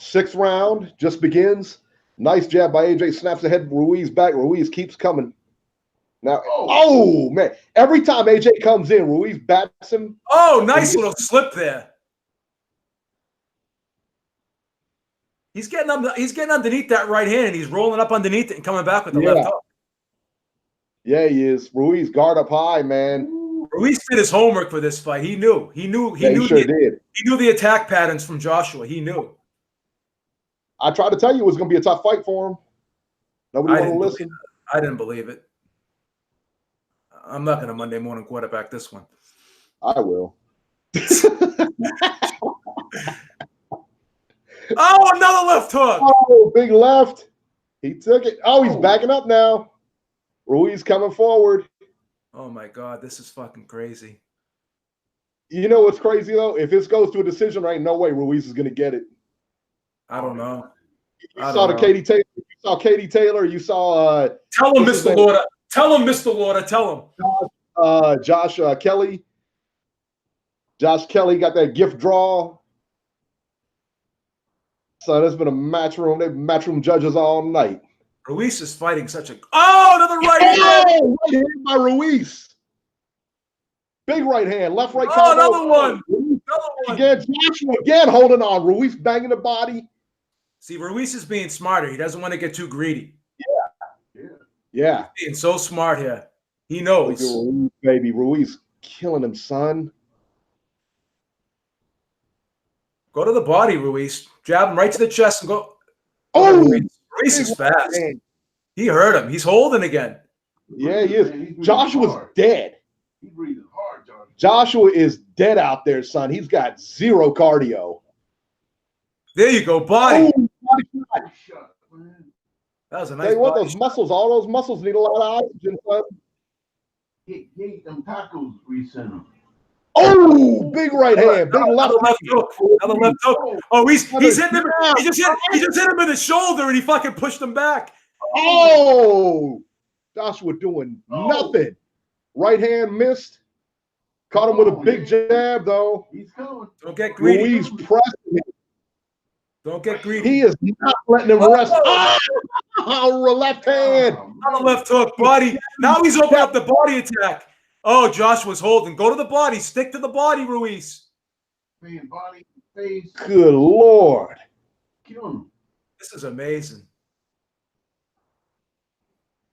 6th round just begins. Nice jab by AJ. Snaps ahead. Ruiz back. Ruiz keeps coming. Now, oh man! Every time AJ comes in, Ruiz bats him. Oh, nice little slip there. He's getting underneath that right hand, and he's rolling up underneath it and coming back with the left hook. Yeah, he is. Ruiz guard up high, man. Ruiz did his homework for this fight. He knew. He knew the attack patterns from Joshua. He knew. I tried to tell you it was going to be a tough fight for him. Nobody wanted to listen. I didn't believe it. I'm not going to Monday morning quarterback this one. I will. Oh, another left hook. Oh, big left. He took it. Oh, he's backing up now. Ruiz coming forward. Oh, my God. This is fucking crazy. You know what's crazy, though? If this goes to a decision, there ain't no way Ruiz is going to get it. I don't know. You saw Katie Taylor. You saw Katie Taylor. You saw. Tell him, Mr. Lauder. Tell him, Mr. Lauder. Tell him. Josh Kelly. Josh Kelly got that gift draw. So there's been a matchroom. They've matchroom judges all night. Ruiz is fighting such a. Oh, another right hand. Right hand by Ruiz. Big right hand. Left, right. Oh, another one. Again, Joshua again holding on. Ruiz banging the body. See, Ruiz is being smarter. He doesn't want to get too greedy. Yeah. He's being so smart here. He knows. Ruiz, baby. Ruiz killing him, son. Go to the body, Ruiz. Jab him right to the chest and go. Oh, Ruiz is fast. Man. He hurt him. He's holding again. Yeah, he is. Joshua's dead. He's breathing hard, Joshua is dead out there, son. He's got zero cardio. There you go, body. Oh, that was a nice. What those muscles? All those muscles need a lot of oxygen. Son. He ate them tacos we sent him. Oh, big right hand, big left hook. Another left hook. Oh, he's hitting him. He just hit him in the shoulder, and he fucking pushed him back. Oh, Joshua doing nothing. Right hand missed. Caught him with a big jab, though. He's coming. Don't get greedy. Ruiz pressing him. Don't get greedy. He is not letting him rest. Oh, left hand. On the left hook, body. Now he's opening up the body attack. Oh, Joshua's holding. Go to the body. Stick to the body, Ruiz. Man, body, face. Good Lord. Kill him. This is amazing.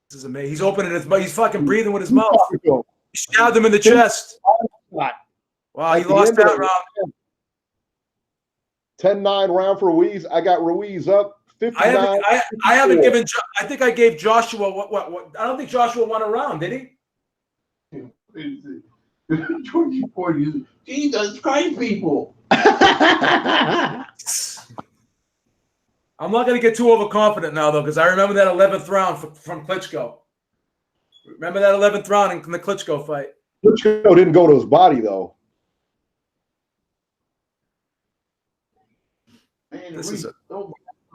This is amazing. He's opening his mouth. He's fucking breathing with his mouth. He stabbed him in the chest. Wow, he lost that round. 10-9 round for Ruiz. I got Ruiz up 59. I haven't given. I think I gave Joshua what? I don't think Joshua won a round, did he? Georgie pointed. Jesus Christ, people. I'm not going to get too overconfident now, though, because I remember that 11th round from Klitschko. Remember that 11th round in the Klitschko fight? Klitschko didn't go to his body, though. Man, This is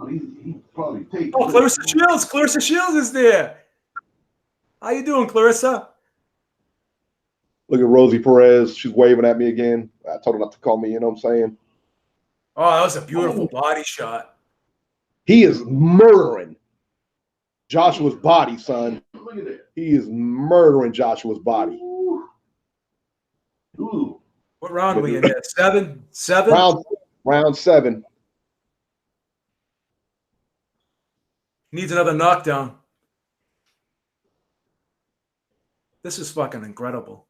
he probably take. Oh, Clarissa Shields. Clarissa Shields is there. How you doing, Clarissa? Look at Rosie Perez. She's waving at me again. I told her not to call me, you know what I'm saying? Oh, that was a beautiful body shot. He is murdering Joshua's body, son. Look at that. He is murdering Joshua's body. Ooh. What round are we in there? Seven? Round 7. Needs another knockdown. This is fucking incredible.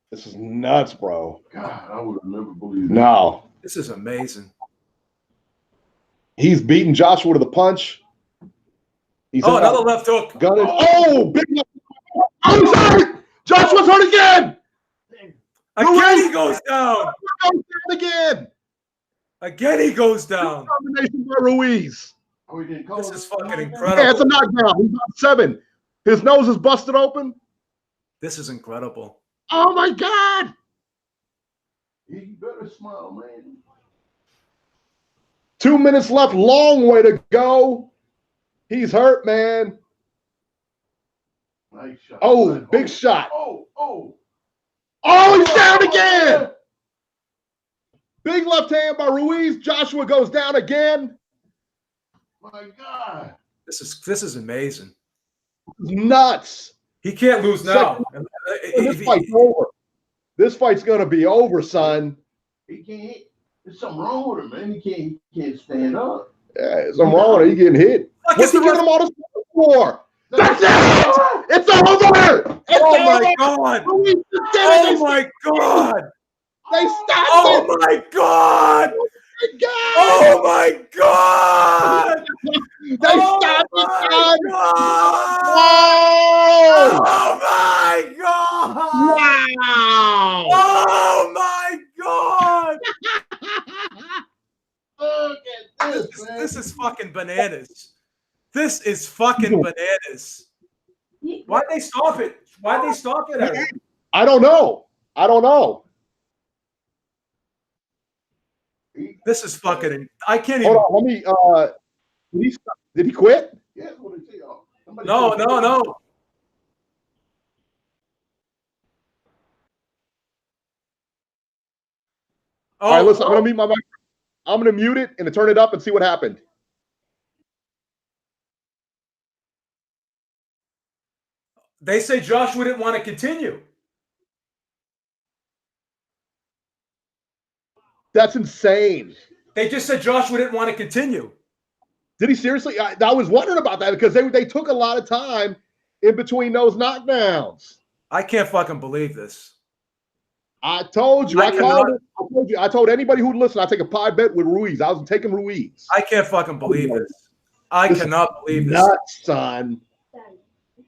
This is nuts, bro. God, I would have never believed it. No. This is amazing. He's beating Joshua to the punch. He's another left hook. Gunning. Oh, big left. Oh, he's hurt. Joshua's hurt again. Again he goes down. Again. Again he goes down. Combination by Ruiz. This is fucking incredible. Yeah, it's a knockdown. He's on 7. His nose is busted open. This is incredible. Oh, my God. You better smile, man. 2 minutes left. Long way to go. He's hurt, man. Nice shot. Oh, big shot. Oh, he's down again. Big left hand by Ruiz. Joshua goes down again. My God. This is amazing. Nuts. He can't lose now. This fight's over. This fight's going to be over, son. He can't. There's something wrong with him, man. He can't stand up. Yeah, there's something wrong with him. He's getting hit. What's he giving him all this for? That's it! It's over! My God! Oh, my God! They stopped it! Oh, my God! Oh, my God! They stopped it, son! Oh, my God! Wow! Oh, my God! Look at this, man. This is fucking bananas. This is fucking bananas. Why'd they stop it? Why'd they stop it, Eric? I don't know. This is fucking. I can't even. Hold on. Let me. Did he quit? Yeah, that's what they say. No. All right, listen. I'm gonna mute my mic. I'm gonna mute it and turn it up and see what happened. They say Joshua didn't want to continue. That's insane. They just said Joshua didn't want to continue. Did he seriously? I was wondering about that because they took a lot of time in between those knockdowns. I can't fucking believe this. I told you. I told anybody who'd listen. I take a pie bet with Ruiz. I was taking Ruiz. I can't fucking believe this. I cannot believe this. Nuts, son.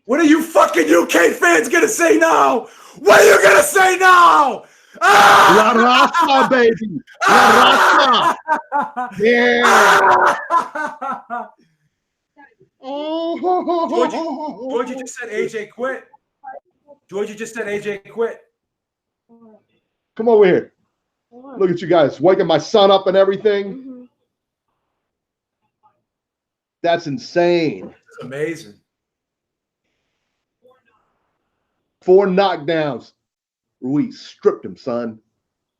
What are you fucking UK fans gonna say now? What are you gonna say now? La Raza, baby. La Raza. Yeah. Georgie just said AJ quit. Georgie just said AJ quit. Come over here. Look at you guys waking my son up and everything. That's insane. It's amazing. 4 knockdowns. Ruiz stripped him, son.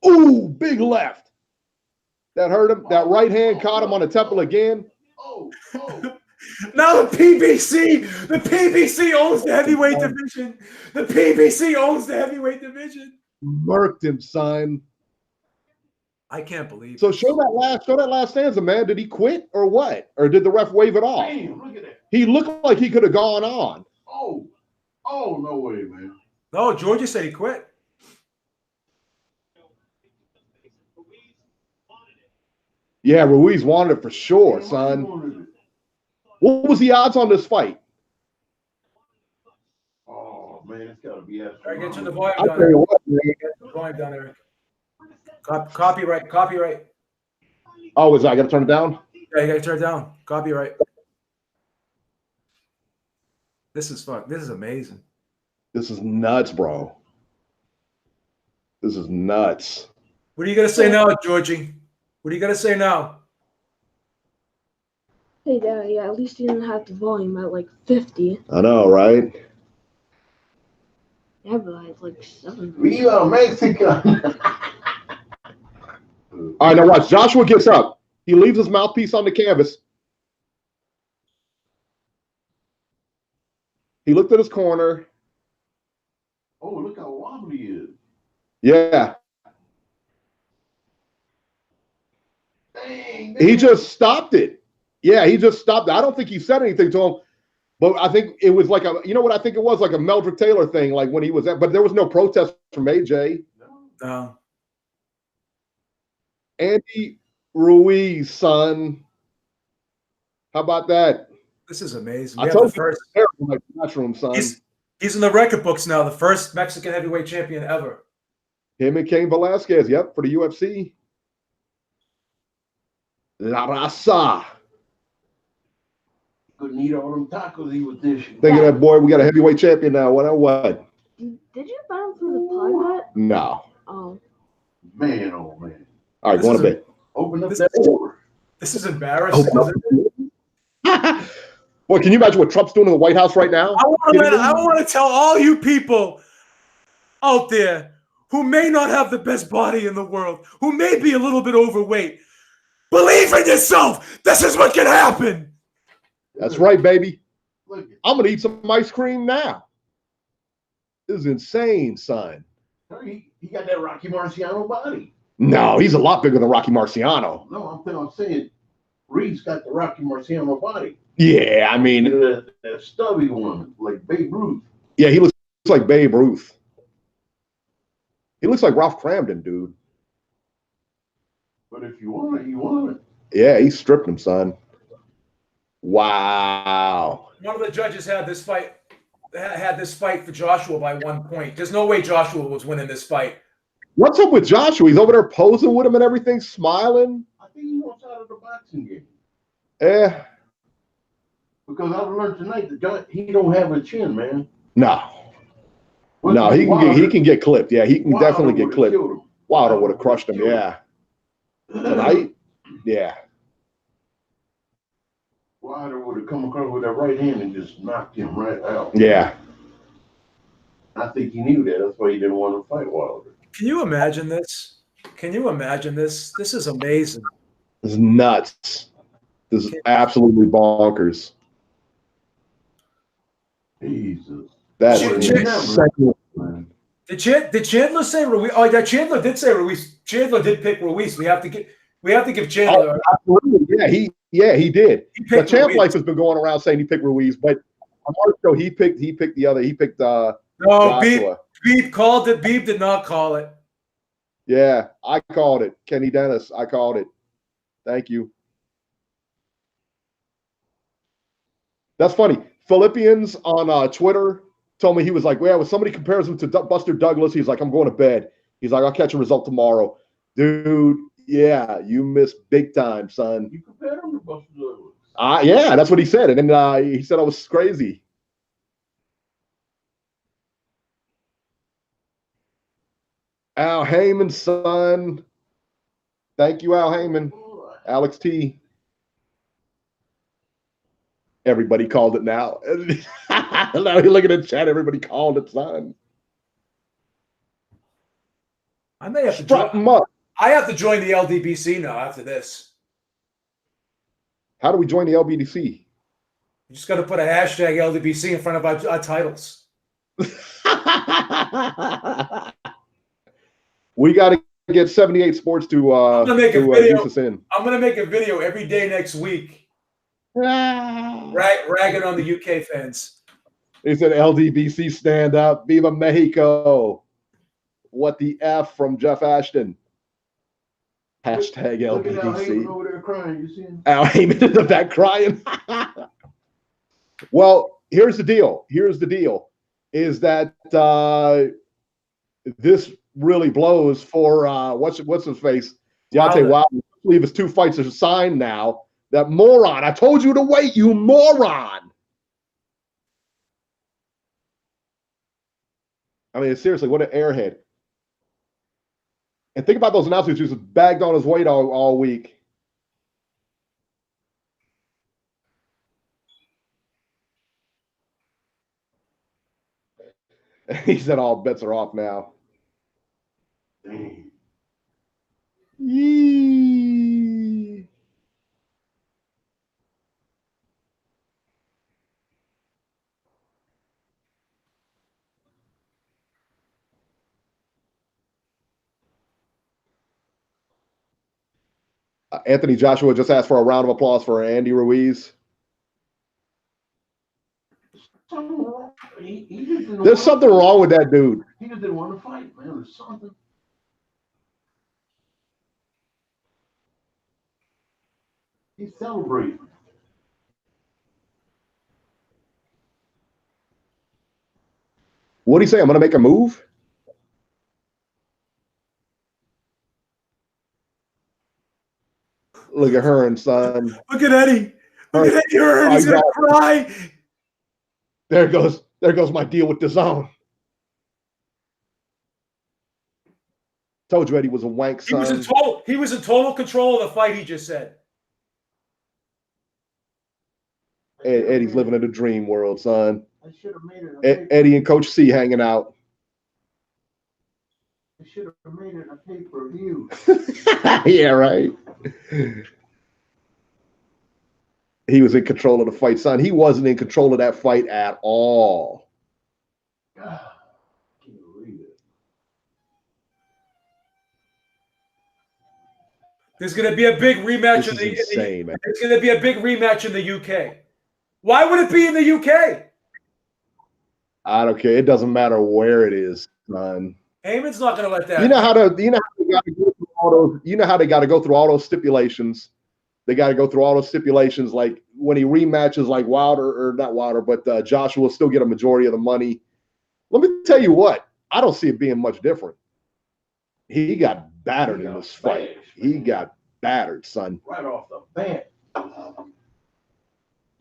Ooh, big left. That hurt him. That right hand caught him on the temple again. Oh. Now the PBC owns the heavyweight division. The PBC owns the heavyweight division. Murked him, son. I can't believe. So show that last stanza, man. Did he quit or what? Or did the ref wave it off? Damn, look at that. He looked like he could have gone on. Oh, no way, man. No, Georgia said he quit. Yeah, Ruiz wanted it for sure, Man, son. What was the odds on this fight? Oh, man, it's got to be All right, get to the volume I'll down tell there. you what, man. Get the volume down there. Copyright. Oh, I got to turn it down? Yeah, you got to turn it down. Copyright. This is fun. This is amazing. This is nuts, bro. This is nuts. What are you going to say now, Georgie? What are you going to say now? Hey, Dad, yeah, at least you didn't have the volume at like 50. I know, right? Yeah, but I had like 7. Viva Mexico. All right, now watch. Joshua gets up. He leaves his mouthpiece on the canvas. He looked at his corner. Oh, look how wobbly he is. Yeah. Dang. He just stopped it. Yeah, he just stopped it. I don't think he said anything to him, but I think it was like you know what I think it was? Like a Meldrick Taylor thing, like when he was at, but there was no protest from AJ. No. Andy Ruiz, son. How about that? This is amazing. I We have told the first. you, like mushroom, son. He's in the record books now. The first Mexican heavyweight champion ever. Him and Cain Velasquez, yep, for the UFC. La Raza. Couldn't eat all them tacos he was dishing. Think of that, boy. We got a heavyweight champion now. What? Did you bet him for the pod bet? No. Oh. Man, oh, man. All right, This going is to bed. Open up This that is- door. This is embarrassing. Isn't it? Boy, can you imagine what Trump's doing in the White House right now? I want to tell all you people out there who may not have the best body in the world, who may be a little bit overweight, believe in yourself. This is what can happen. That's right, baby. Look, I'm going to eat some ice cream now. This is insane, son. he got that Rocky Marciano body. No, he's a lot bigger than Rocky Marciano. No, I'm saying Reed's got the Rocky Marciano body. Yeah, I mean, That stubby one, like Babe Ruth. yeah, he looks like Babe Ruth. He looks like Ralph Cramden, dude. But if you want it, you want it. Yeah, he stripped him, son. Wow. One of the judges had this fight for Joshua by 1 point. There's no way Joshua was winning this fight. What's up with Joshua? He's over there posing with him and everything, smiling. I think he wants out of the boxing game. Eh, Because I've learned tonight that he don't have a chin, man. no. No, he can get clipped. Yeah, he can Wilder definitely get would've clipped. killed him. Wilder would have crushed him. Yeah. Tonight? Yeah. Wilder would have come across with that right hand and just knocked him right out. Yeah. I think he knew that. That's why he didn't want to fight Wilder. Can you imagine this? Can you imagine this? This is amazing. This is nuts. This is absolutely bonkers. Jesus. That's Shit. insane. Did Chandler say Ruiz? Oh, yeah, Chandler did say Ruiz. Chandler did pick Ruiz. We have to give Chandler. Oh, absolutely. Yeah, he did. He The picked Champ Ruiz. Life has been going around saying he picked Ruiz, but on our show he picked the other. He picked No, Joshua. Beeb called it. Beeb did not call it. Yeah, I called it. Kenny Dennis, I called it. Thank you. That's funny. Philippians on Twitter told me, he was like, well, when somebody compares him to Buster Douglas, he's like, I'm going to bed. He's like, I'll catch a result tomorrow. Dude, yeah, you missed big time, son. You compared him to Buster Douglas. Yeah, that's what he said. And then he said I was crazy. Al Heyman, son. Thank you, Al Heyman. Alex T. Everybody called it now. Now you look at the chat, everybody called it, son. I may have to Strap join. him up. I have to join the LDBC now after this. How do we join the LBDC? You just got to put a hashtag LDBC in front of our titles. We got to get 78 Sports to use us in. I'm gonna make a video every day next week, ragging on the UK fans. They said LDBC stand up, Viva Mexico. What the F from Jeff Ashton? Hashtag Look at Al Heyman LBDC. over there crying. You see him? Al Heyman in the back crying. Well, here's the deal. Is that this really blows for what's his face? Deontay Wilder. I believe his 2 fights are signed now. That moron. I told you to wait, you moron. I mean, seriously, what an airhead. And think about those announcers who just bagged on his weight all week. He said all bets are off now. Dang. Yee. Anthony Joshua just asked for a round of applause for Andy Ruiz. There's something wrong with that dude. He just didn't want to fight, man. There's something. He's celebrating. What'd he say? I'm going to make a move? Look at Hearn, son. Look at Eddie. Look at Eddie Hearn. He's gonna cry. There goes my deal with the zone. Told you Eddie was a wank, son. He was in total control of the fight, he just said. Eddie's living in a dream world, son. I should have made it. Eddie and Coach C hanging out. I should have made it a pay-per-view. Yeah, right. He was in control of the fight, son. He wasn't in control of that fight at all. God, can't believe it. There's going to be a big rematch This is insane, man. There's going to be a big rematch in the UK. Why would it be in the UK? I don't care. It doesn't matter where it is, son. Heyman's not going to let that. You know how they got to go through all those. You know how they got to go through all those stipulations. They got to go through all those stipulations. Like when he rematches, like Wilder or not Wilder, but Joshua will still get a majority of the money. Let me tell you what. I don't see it being much different. He got battered in this fight. He got battered, son. Right off the bat.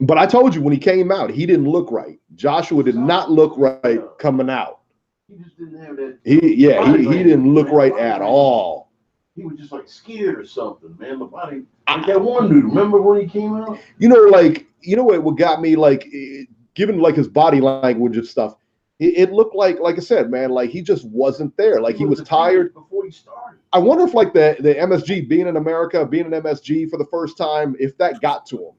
But I told you when he came out, he didn't look right. Joshua did not look right coming out. He just didn't have that. He didn't look right at all. He was just like scared or something, man. The body, like that one dude. Remember when he came out? What got me, like, given like his body language and stuff, it looked like I said, man, like he just wasn't there. Like he was tired before he started. I wonder if like the MSG being in America, being an MSG for the first time, if that got to him.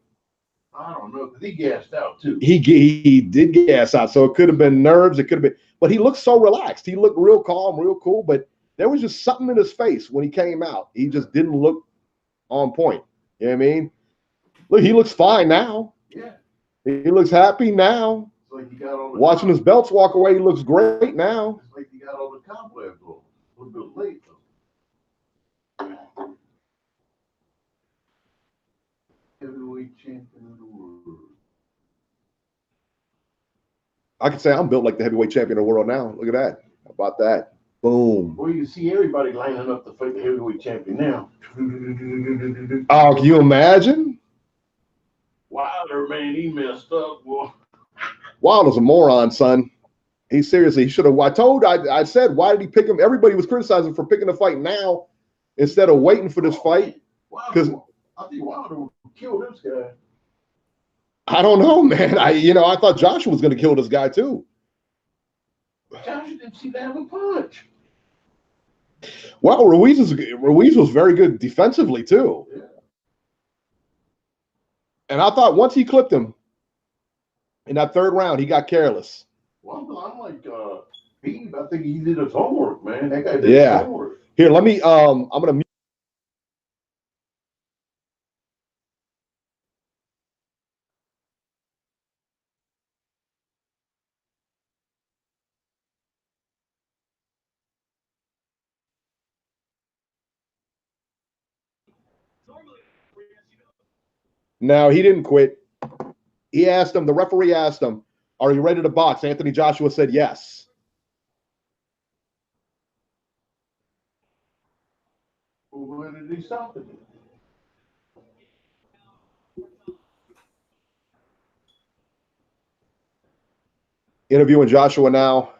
I don't know, because he gassed out too. He did gas out, so it could have been nerves. It could have been, but he looked so relaxed. He looked real calm, real cool. But there was just something in his face when he came out. He just didn't look on point. You know what I mean? Look, he looks fine now. Yeah. He looks happy now. It's like he got all the Watching his belts walk away, he looks great now. It's like he got all the cobwebs off. A little bit late though. Heavyweight champion of the world. I could say I'm built like the heavyweight champion of the world now. Look at that. How about that? Boom. Well, you see everybody lining up to fight the heavyweight champion now. Oh, can you imagine? Wilder, man, he messed up, boy. Wilder's a moron, son. He should have. I said, why did he pick him? Everybody was criticizing for picking the fight now instead of waiting for this fight. Because I think Wilder would kill this guy. I don't know, man. I thought Joshua was going to kill this guy too. Joshua didn't seem to have a punch. Well, Ruiz was very good defensively too. Yeah. And I thought once he clipped him in that third round, he got careless. Well, I'm like, Pete, I think he did his homework, man. That guy did his homework. Here, let me. I'm gonna mute. No, he didn't quit. He asked him. The referee asked him, "Are you ready to box?" Anthony Joshua said yes. Well, where did he stop it? Interviewing Joshua now.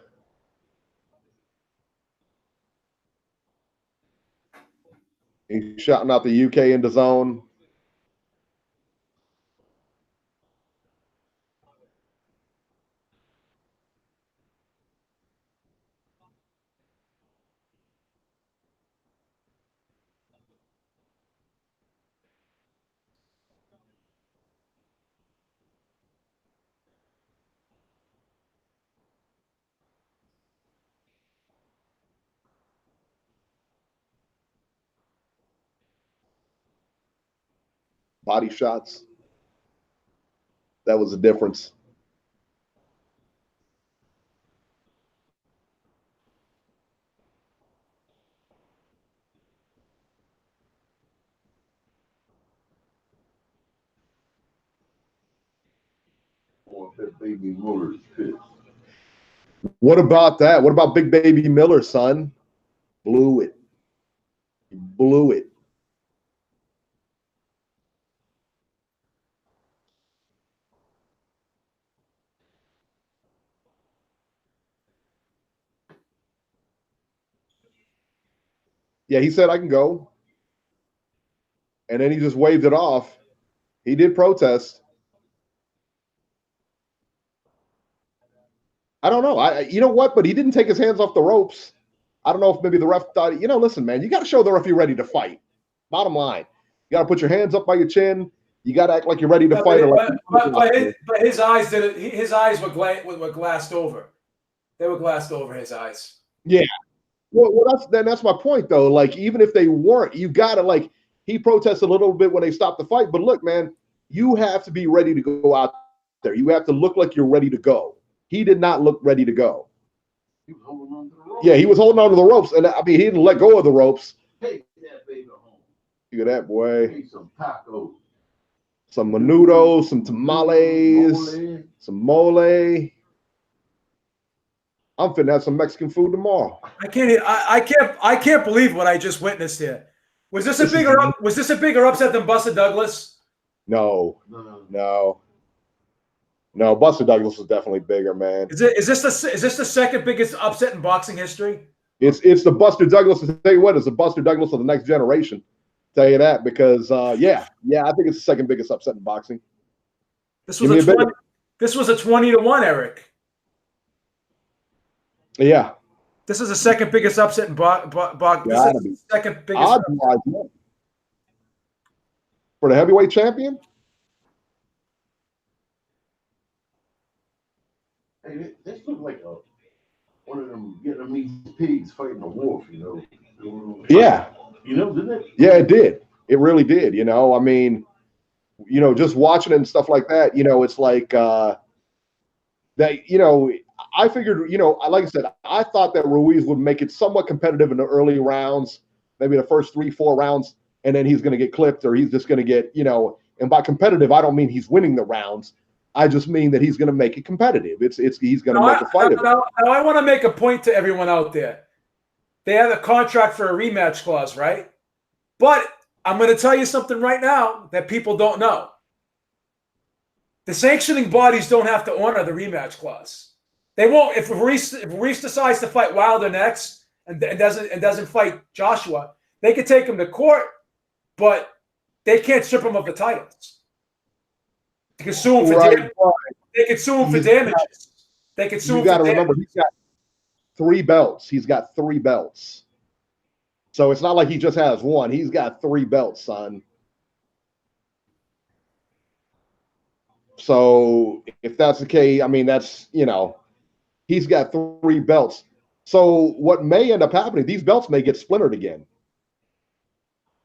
He's shouting out the UK in the zone. Body shots. That was the difference. Oh, that baby Muller's pissed. What about that? What about Big Baby Miller, son? Blew it. He blew it. Yeah, he said, I can go. And then he just waved it off. He did protest. I don't know. You know what? But he didn't take his hands off the ropes. I don't know if maybe the ref thought, listen, man, you got to show the ref you're ready to fight. Bottom line. You got to put your hands up by your chin. You got to act like you're ready to fight. But his eyes did it. His eyes were glassed over. They were glassed over his eyes. Yeah. Well, that's my point, though. Like, even if they weren't, you got to, he protested a little bit when they stopped the fight. But look, man, you have to be ready to go out there. You have to look like you're ready to go. He did not look ready to go. He was holding on to the ropes. Yeah, he was holding on to the ropes. And, he didn't let go of the ropes. Take that baby home. Look at that, boy. Take some tacos. Some menudo, some tamales, some mole. I'm finna have some Mexican food tomorrow. I can't believe what I just witnessed here. Was this a bigger upset than Buster Douglas? No. Buster Douglas was definitely bigger, man. Is this the second biggest upset in boxing history? It's the Buster Douglas. To tell you what, it's the Buster Douglas of the next generation. Tell you that because I think it's the second biggest upset in boxing. This was a 20-1, Eric. Yeah. This is the second biggest upset in boxing. This is the second biggest upset. For the heavyweight champion? Hey, this looked like one of them Vietnamese pigs fighting a wolf, Yeah. Didn't it? Yeah, it did. It really did. Just watching it and stuff like that, it's like that, I figured, like I said, I thought that Ruiz would make it somewhat competitive in the early rounds, maybe the first 3-4 rounds, and then he's going to get clipped or he's just going to get, and by competitive, I don't mean he's winning the rounds. I just mean that he's going to make it competitive. He's going to make a fight of it. Now, I want to make a point to everyone out there. They have a contract for a rematch clause, right? But I'm going to tell you something right now that people don't know. The sanctioning bodies don't have to honor the rematch clause. They won't. If Ruiz decides to fight Wilder next and doesn't fight Joshua, they could take him to court, but they can't strip him of the titles. They could sue him for damages. They could sue him for damages. They could sue him for damages. Remember, he's got 3 belts. He's got 3 belts. So it's not like he just has one. He's got 3 belts, son. So if that's the case, I mean, that's, he's got 3 belts. So what may end up happening, these belts may get splintered again.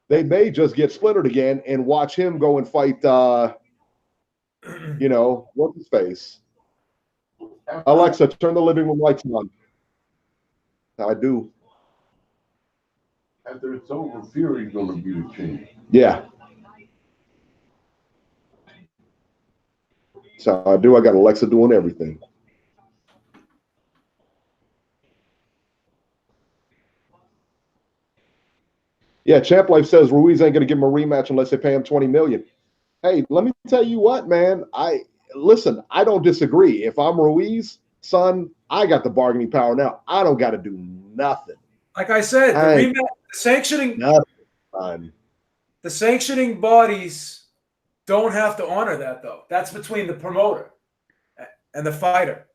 They may just get splintered again and watch him go and fight, what's his face? Alexa, turn the living room lights on. I do. After it's over, Fury's going to be the champ. Yeah. So I do. I got Alexa doing everything. Yeah, Champ Life says Ruiz ain't going to give him a rematch unless they pay him $20 million. Hey, let me tell you what, man. I don't disagree. If I'm Ruiz, son, I got the bargaining power now. I don't got to do nothing. Like I said, the sanctioning bodies don't have to honor that, though. That's between the promoter and the fighter.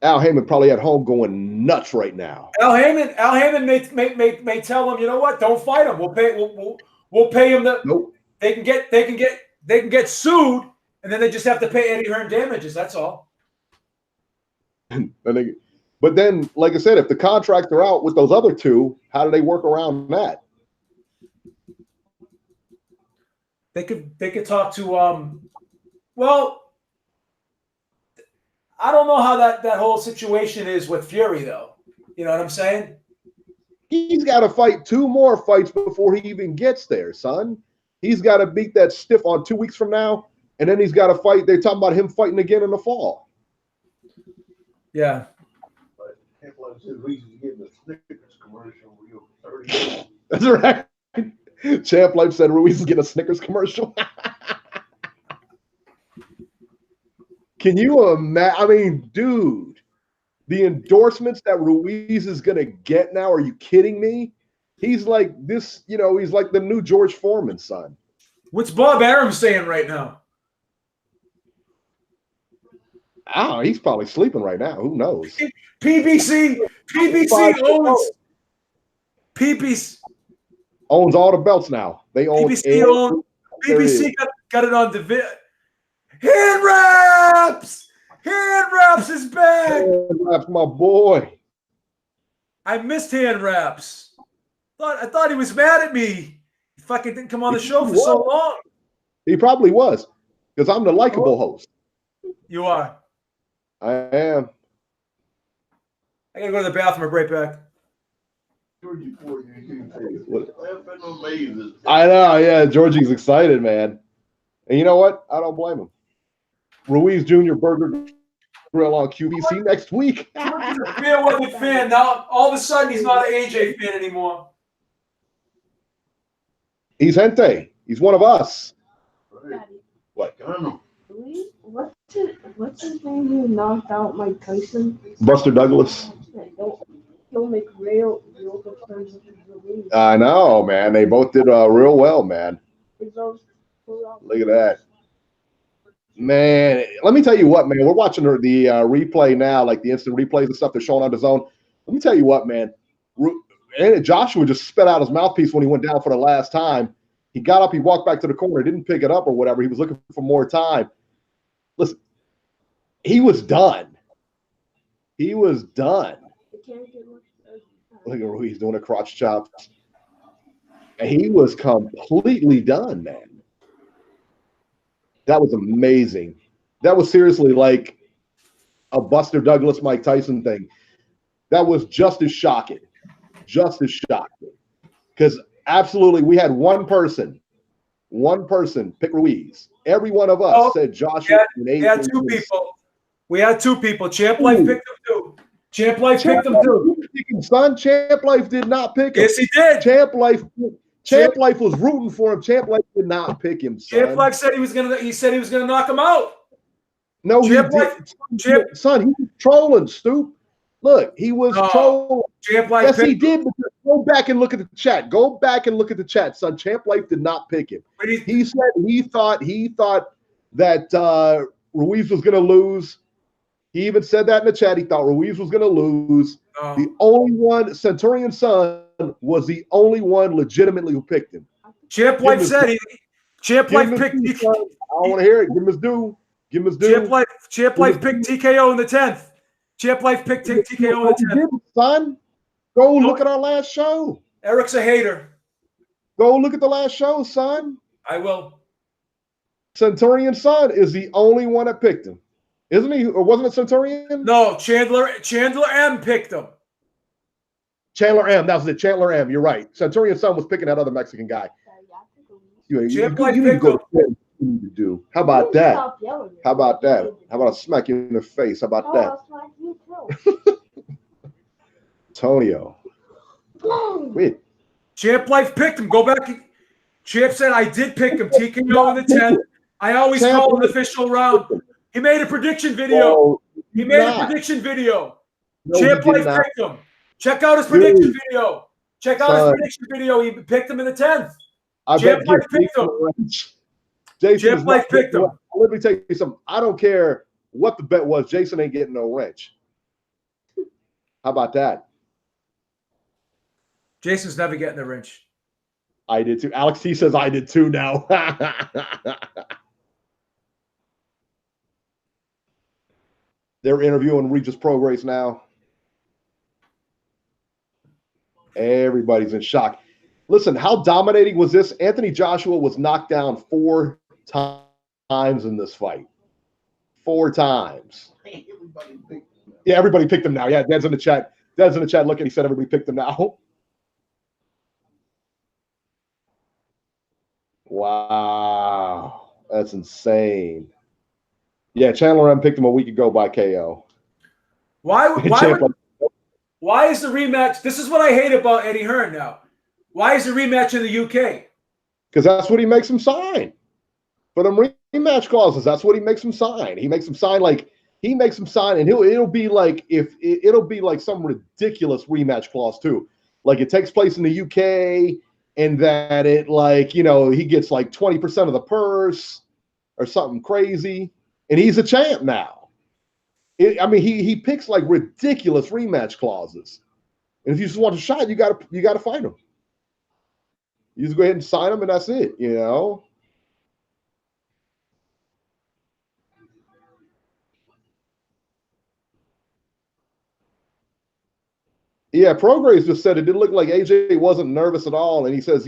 Al Heyman probably at home going nuts right now. Al Heyman may tell him, you know what? Don't fight him. We'll pay him the. Nope. They can get sued, and then they just have to pay Eddie Hearn damages. That's all. But then, like I said, if the contracts are out with those other 2, how do they work around that? They could talk to well, I don't know how that whole situation is with Fury, though. You know what I'm saying? He's got to fight 2 more fights before he even gets there, son. He's got to beat that stiff on 2 weeks from now, and then he's got to fight. They're talking about him fighting again in the fall. Yeah. But like I said, Ruiz is getting a Snickers commercial real 30. That's right. Champ Life said Ruiz is getting a Snickers commercial. Can you imagine? I mean, dude, the endorsements that Ruiz is going to get now, are you kidding me? He's like this, he's like the new George Foreman, son. What's Bob Arum saying right now? Oh, he's probably sleeping right now. Who knows? PBC owns all the belts now. They own PBC got it on the Hand Raps is back. Hand Raps, my boy. I missed Hand Raps. I thought he was mad at me. He fucking didn't come on the show for so long. He probably was, because I'm the likable host. You are. I am. I gotta go to the bathroom. I'll be right back. I know, yeah. Georgie's excited, man. And you know what? I don't blame him. Ruiz Jr. Burger Grill on QVC next week. He's a fair-weather fan. Now, all of a sudden, he's not an AJ fan anymore. He's Gente. He's one of us. Daddy. What? What's his name who knocked out Mike Tyson? Buster Douglas. Don't make real good friends with Ruiz. I know, man. They both did real well, man. Look at that. Man, let me tell you what, man. We're watching the replay now, like the instant replays and stuff they're showing on the zone. Let me tell you what, man. And Joshua just spit out his mouthpiece when he went down for the last time. He got up, he walked back to the corner, didn't pick it up or whatever. He was looking for more time. Listen, he was done. He was done. Look at Ruiz doing a crotch chop. And he was completely done, man. That was amazing. That was seriously like a Buster Douglas, Mike Tyson thing. That was just as shocking. Just as shocking. Because absolutely, we had one person pick Ruiz. Every one of us said Joshua. We had 2 people. We had 2 people. Champ Life picked him too. Champ Life picked him too. Son, Champ Life did not pick him. Yes, he did. Champ Life was rooting for him. Champ Life did not pick him. Son. Champ Life said he was gonna knock him out. No, Champ he did. Son, he was trolling, Stoop. Look, he was trolling. Champ Life. Yes, he did. Go back and look at the chat. Go back and look at the chat, son. Champ Life did not pick him. He said he thought that Ruiz was going to lose, He even said that in the chat. He thought Ruiz was going to lose. Oh. The only one, Centurion Son, was the only one legitimately who picked him. Champ Life said Champ Life picked. I don't want to hear it. Give him his due. Give him his due. Champ Life picked TKO in the 10th. Champ Life picked TKO in the 10th. Son, go look at our last show. Eric's a hater. Go look at the last show, son. I will. Centurion Son is the only one that picked him. Isn't he? Or wasn't it Centurion? No, Chandler M picked him. Chandler M. That was it. Chandler M. You're right. Centurion Son was picking that other Mexican guy. You need to go to bed. You need to do. How about that? How about that? How about a smack you in the face? How about that? Antonio. Wait. Champ Life picked him. Go back. Champ said I did pick him. TKO in the 10th. I always call an official round. He made a prediction video. He made a prediction video. Champ Life picked him. Check out his prediction video. Check out his prediction video. He picked him in the 10th. Champ Life picked him. Champ Life picked him. Let me tell you something. I don't care what the bet was. Jason ain't getting no wrench. How about that? Jason's never getting a wrench. I did too. Alex T says I did too now. They're interviewing Regis Prograis now. Everybody's in shock. Listen, how dominating was this? Anthony Joshua was knocked down 4 times in this fight. 4 times. Yeah, everybody picked him now. Yeah, Dad's in the chat. Dad's in the chat looking. He said everybody picked him now. Wow. That's insane. Yeah, Chandler M picked him a week ago by KO. Why is the rematch? This is what I hate about Eddie Hearn now. Why is the rematch in the UK? Because that's what he makes him sign. For them rematch clauses, that's what he makes him sign. He makes him sign and it'll be like some ridiculous rematch clause too. Like it takes place in the UK and that he gets like 20% of the purse or something crazy. And he's a champ now. He picks like ridiculous rematch clauses. And if you just want a shot, you gotta fight him. You just go ahead and sign him, and that's it. Yeah, Prograis just said it didn't look like AJ wasn't nervous at all. And he says,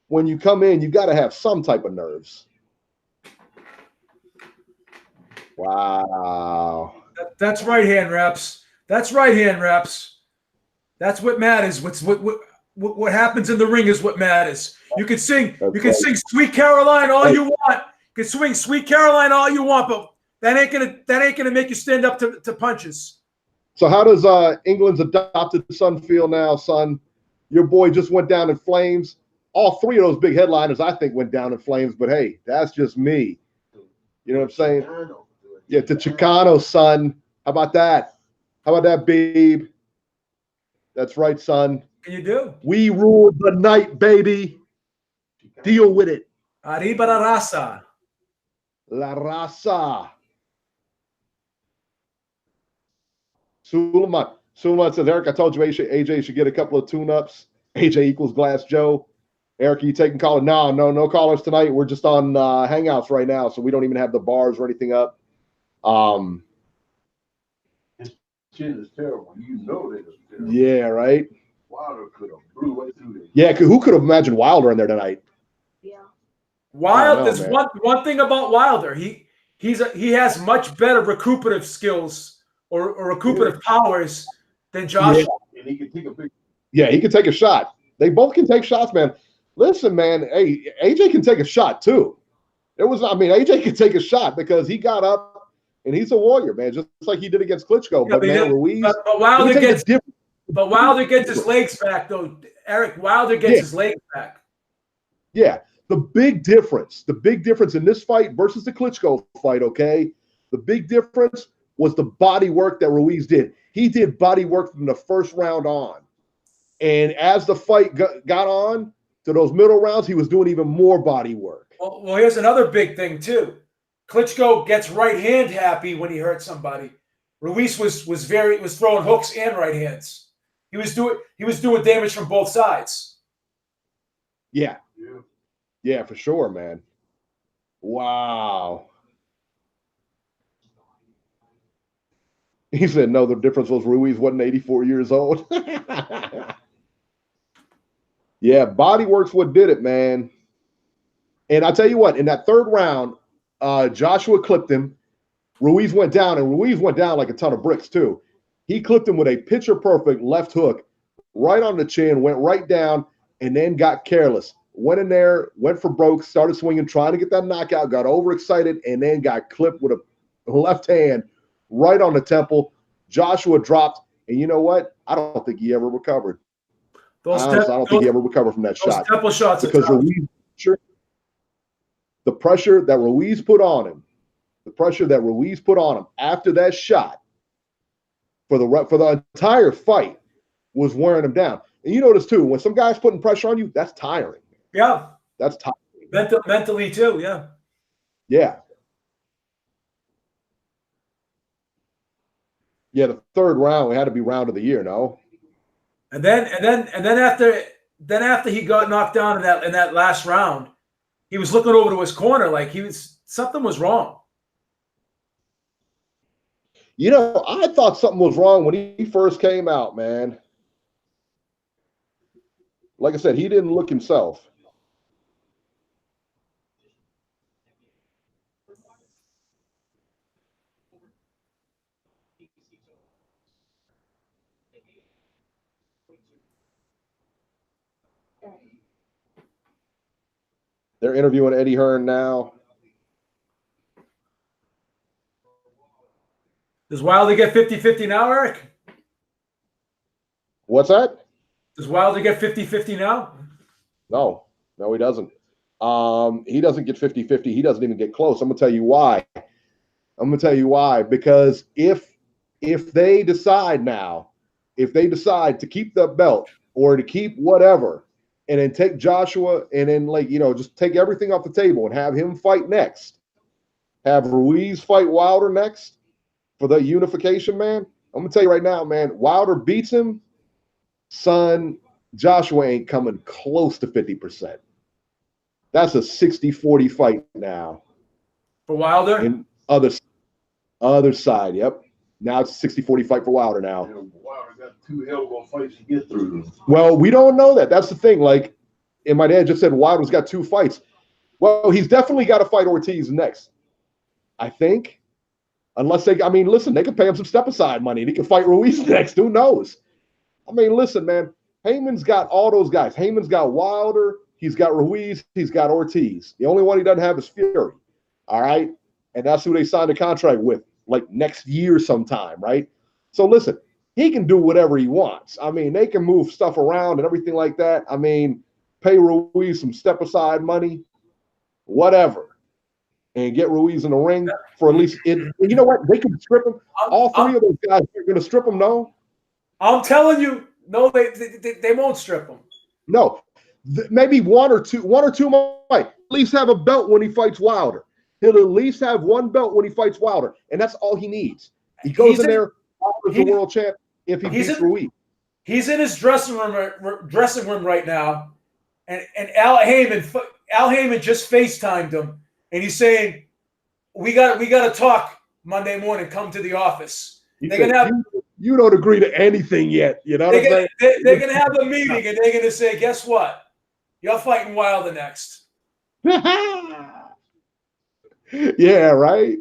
when you come in, you got to have some type of nerves. Wow. That's right hand reps. That's right hand reps. That's what matters. What happens in the ring is what matters. You can sing. You can sing "Sweet Caroline" all you want. You can swing "Sweet Caroline" all you want, but that ain't gonna make you stand up to punches. So how does England's adopted son feel now, son? Your boy just went down in flames. All 3 of those big headliners, I think, went down in flames. But hey, that's just me. You know what I'm saying? Yeah, to Chicano, son. How about that? How about that, babe? That's right, son. You do. We rule the night, baby. Deal with it. Arriba la raza. La raza. Suleiman says, Eric, I told you AJ should get a couple of tune-ups. AJ equals Glass Joe. Eric, are you taking callers? No callers tonight. We're just on Hangouts right now, so we don't even have the bars or anything up. This shit is terrible. You know that it's terrible. Yeah, right? Wilder could have blew right through this. Yeah, who could have imagined Wilder in there tonight? Yeah. There's one thing about Wilder. He has much better recuperative skills or recuperative powers than Joshua. Yeah. And he can take a big. Yeah, he can take a shot. They both can take shots, man. Listen, man. Hey, AJ can take a shot too. AJ can take a shot because he got up and he's a warrior, man, just like he did against Klitschko. Yeah, but man, Ruiz. But Wilder gets his legs back, though. Eric, Wilder gets his legs back. Yeah, the big difference in this fight versus the Klitschko fight, okay? The big difference was the body work that Ruiz did. He did body work from the first round on. And as the fight got on to those middle rounds, he was doing even more body work. Well, here's another big thing, too. Klitschko gets right hand happy when he hurts somebody. Ruiz was throwing hooks and right hands. He was doing damage from both sides. Yeah. Yeah, for sure, man. Wow. He said, no, the difference was Ruiz wasn't 84 years old. Yeah, body work's what did it, man. And I tell you what, in that third round, Joshua clipped him. Ruiz went down, and Ruiz went down like a ton of bricks, too. He clipped him with a picture-perfect left hook right on the chin, went right down, and then got careless. Went in there, went for broke, started swinging, trying to get that knockout, got overexcited, and then got clipped with a left hand right on the temple. Joshua dropped, and you know what? I don't think he ever recovered. I don't think he ever recovered from that shot. Temple shots because Ruiz, the pressure that Ruiz put on him, after that shot for the entire fight was wearing him down. And you notice too, when some guy's putting pressure on you, that's tiring. Yeah, that's tiring. Mentally too. Yeah. Yeah. Yeah, the third round had to be round of the year, no? And then after he got knocked down in that last round, he was looking over to his corner like something was wrong. You know, I thought something was wrong when he first came out, man. Like I said, he didn't look himself. They're interviewing Eddie Hearn now. Does Wilder get 50-50 now, Eric? What's that? Does Wilder get 50-50 now? No, he doesn't. He doesn't get 50-50. He doesn't even get close. I'm going to tell you why. Because if they decide to keep the belt or to keep whatever, and then take Joshua and then just take everything off the table and have him fight next, have Ruiz fight Wilder next for the unification, man, I'm going to tell you right now, man, Wilder beats him, son, Joshua ain't coming close to 50%. That's a 60-40 fight now. For Wilder? And other side, yep. Now it's a 60-40 fight for Wilder now. Yeah, Wilder got 2 hell of a fights to get through. Well, we don't know that. That's the thing. And my dad just said Wilder's got 2 fights. Well, he's definitely got to fight Ortiz next, I think. Unless they could pay him some step-aside money and he can fight Ruiz next. Who knows? I mean, listen, man. Heyman's got all those guys. Heyman's got Wilder. He's got Ruiz. He's got Ortiz. The only one he doesn't have is Fury. All right? And that's who they signed a contract with, next year sometime, right? So, listen, he can do whatever he wants. I mean, they can move stuff around and everything like that. I mean, pay Ruiz some step-aside money, whatever, and get Ruiz in the ring for at least it. You know what? They can strip him. All 3 of those guys are going to strip him, no? I'm telling you, no, they won't strip him. No. Maybe one or two might at least have a belt when he fights Wilder. He'll at least have 1 belt when he fights Wilder, and that's all he needs. He goes in there, Wilder's the world champ if he beats Ruiz. He's in his dressing room right now, and Al Heyman just FaceTimed him, and he's saying, "We got to talk Monday morning. Come to the office." You don't agree to anything yet. You know what I'm saying? They're going to have a meeting, and they're going to say, "Guess what? You're fighting Wilder next." Yeah, right?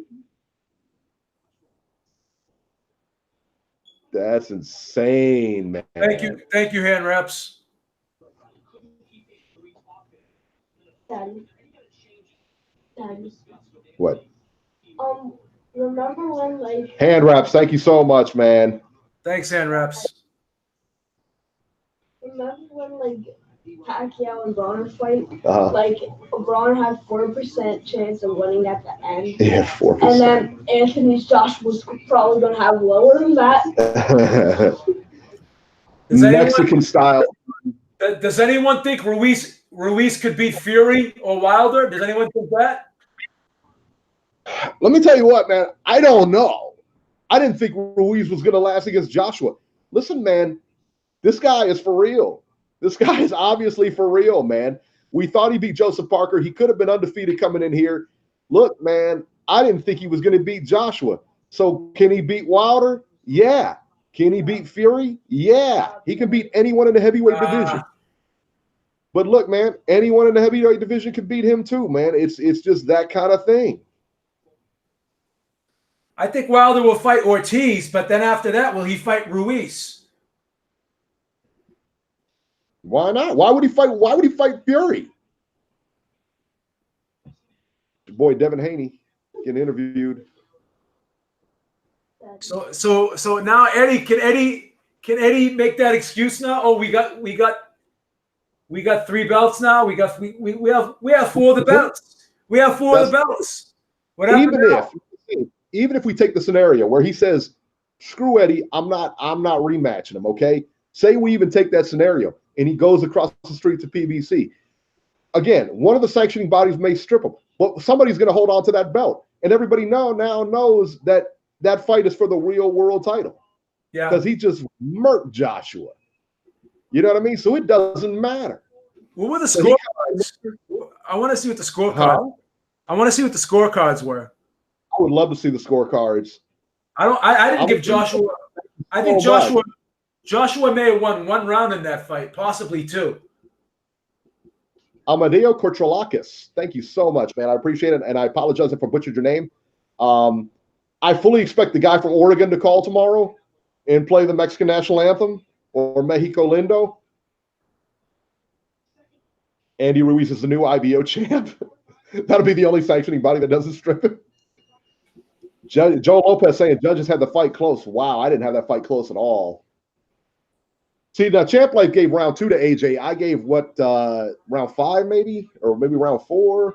That's insane, man. Thank you, hand reps. Daddy. What? Remember when hand wraps? Thank you so much, man. Thanks, hand wraps. Remember when Pacquiao and Bronner fight? Uh-huh. Bronner had 4% chance of winning at the end. Yeah, 4%. And then Anthony's Josh was probably going to have lower than that. Mexican style. Does anyone think Ruiz could beat Fury or Wilder? Does anyone think that? let me tell you what, man. I don't know. I didn't think Ruiz was going to last against Joshua. Listen, man, this guy is for real. This guy is obviously for real, man. We thought he beat Joseph Parker. He could have been undefeated coming in here. Look, man, I didn't think he was going to beat Joshua. So can he beat Wilder? Yeah. Can he beat Fury? Yeah. He can beat anyone in the heavyweight division. But look, man, anyone in the heavyweight division can beat him too, man. It's just that kind of thing. I think Wilder will fight Ortiz, but then after that, will he fight Ruiz? Why not? Why would he fight? Why would he fight Fury? Your boy Devin Haney getting interviewed. So now Eddie can Eddie make that excuse now? Oh, we got 3 belts now. We have 4 of the belts. We have 4 of the belts. What Even if we take the scenario where he says, "Screw Eddie, I'm not rematching him." Okay, say we even take that scenario and he goes across the street to PBC. Again, one of the sanctioning bodies may strip him, but somebody's going to hold on to that belt, and everybody now knows that that fight is for the real world title. Yeah, because he just murked Joshua. You know what I mean? So it doesn't matter. What were the scorecards? I want to see what the scorecards. I want to see what the scorecards were. I would love to see the scorecards. I didn't give Joshua. I think Joshua may have won 1 round in that fight, possibly 2. Amadeo Korchalakis, thank you so much, man. I appreciate it, and I apologize if I butchered your name. I fully expect the guy from Oregon to call tomorrow and play the Mexican national anthem or Mexico Lindo. Andy Ruiz is the new IBO champ. That'll be the only sanctioning body that doesn't strip him. Joe Lopez saying judges had the fight close. Wow, I didn't have that fight close at all. See, now Champ Life gave round 2 to AJ. I gave round 5 maybe, or maybe round 4.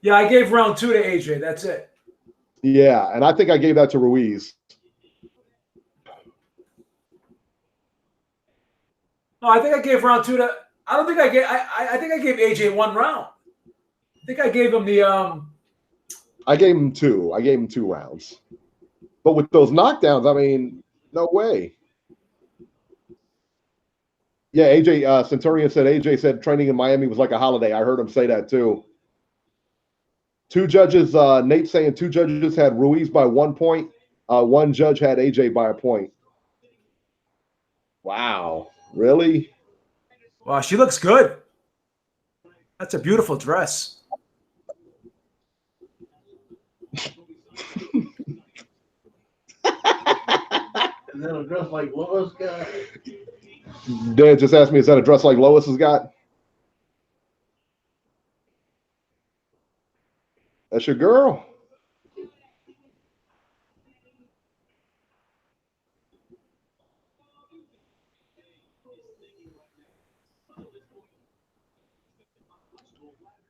Yeah, I gave round 2 to AJ. That's it. Yeah, and I think I gave that to Ruiz. No, I think I gave round 2 to. I don't think I gave. I think I gave AJ 1 round. I think I gave him the. I gave him 2. I gave him 2 rounds. But with those knockdowns, I mean, no way. Yeah, AJ Centurion said AJ said training in Miami was like a holiday. I heard him say that too. 2 judges, Nate saying 2 judges had Ruiz by 1 point. 1 judge had AJ by a point. Wow, really? Wow, she looks good. That's a beautiful dress. Is that a dress like Lois got? Dan just asked me, is that a dress like Lois has got? That's your girl.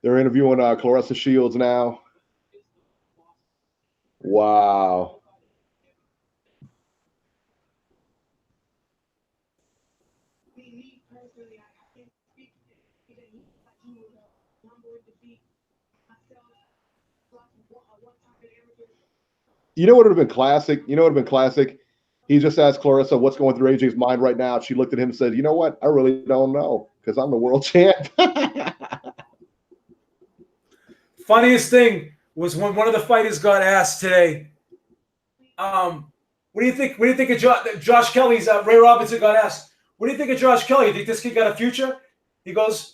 They're interviewing Claressa Shields now. Wow. You know what would have been classic? You know what would have been classic? He just asked Claressa what's going through AJ's mind right now. She looked at him and said, you know what? I really don't know because I'm the world champ. Funniest thing was when one of the fighters got asked today, what do you think? What do you think of Josh Kelly's? Ray Robinson got asked, what do you think of Josh Kelly? You think this kid got a future? He goes,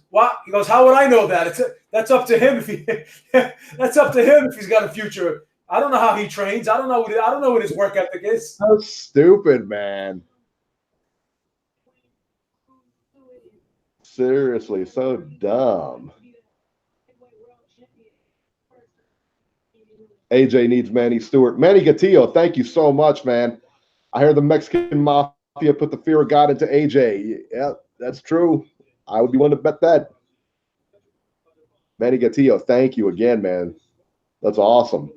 what? He goes, how would I know that? That's up to him if he that's up to him if he's got a future. I don't know how he trains. I don't know what his work ethic is. So stupid, man. Seriously, so dumb. AJ needs Manny Stewart. Manny Gatillo, thank you so much, man. I hear the Mexican Mafia put the fear of God into AJ. Yeah, that's true. I would be willing to bet that. Manny Gatillo, thank you again, man. That's awesome.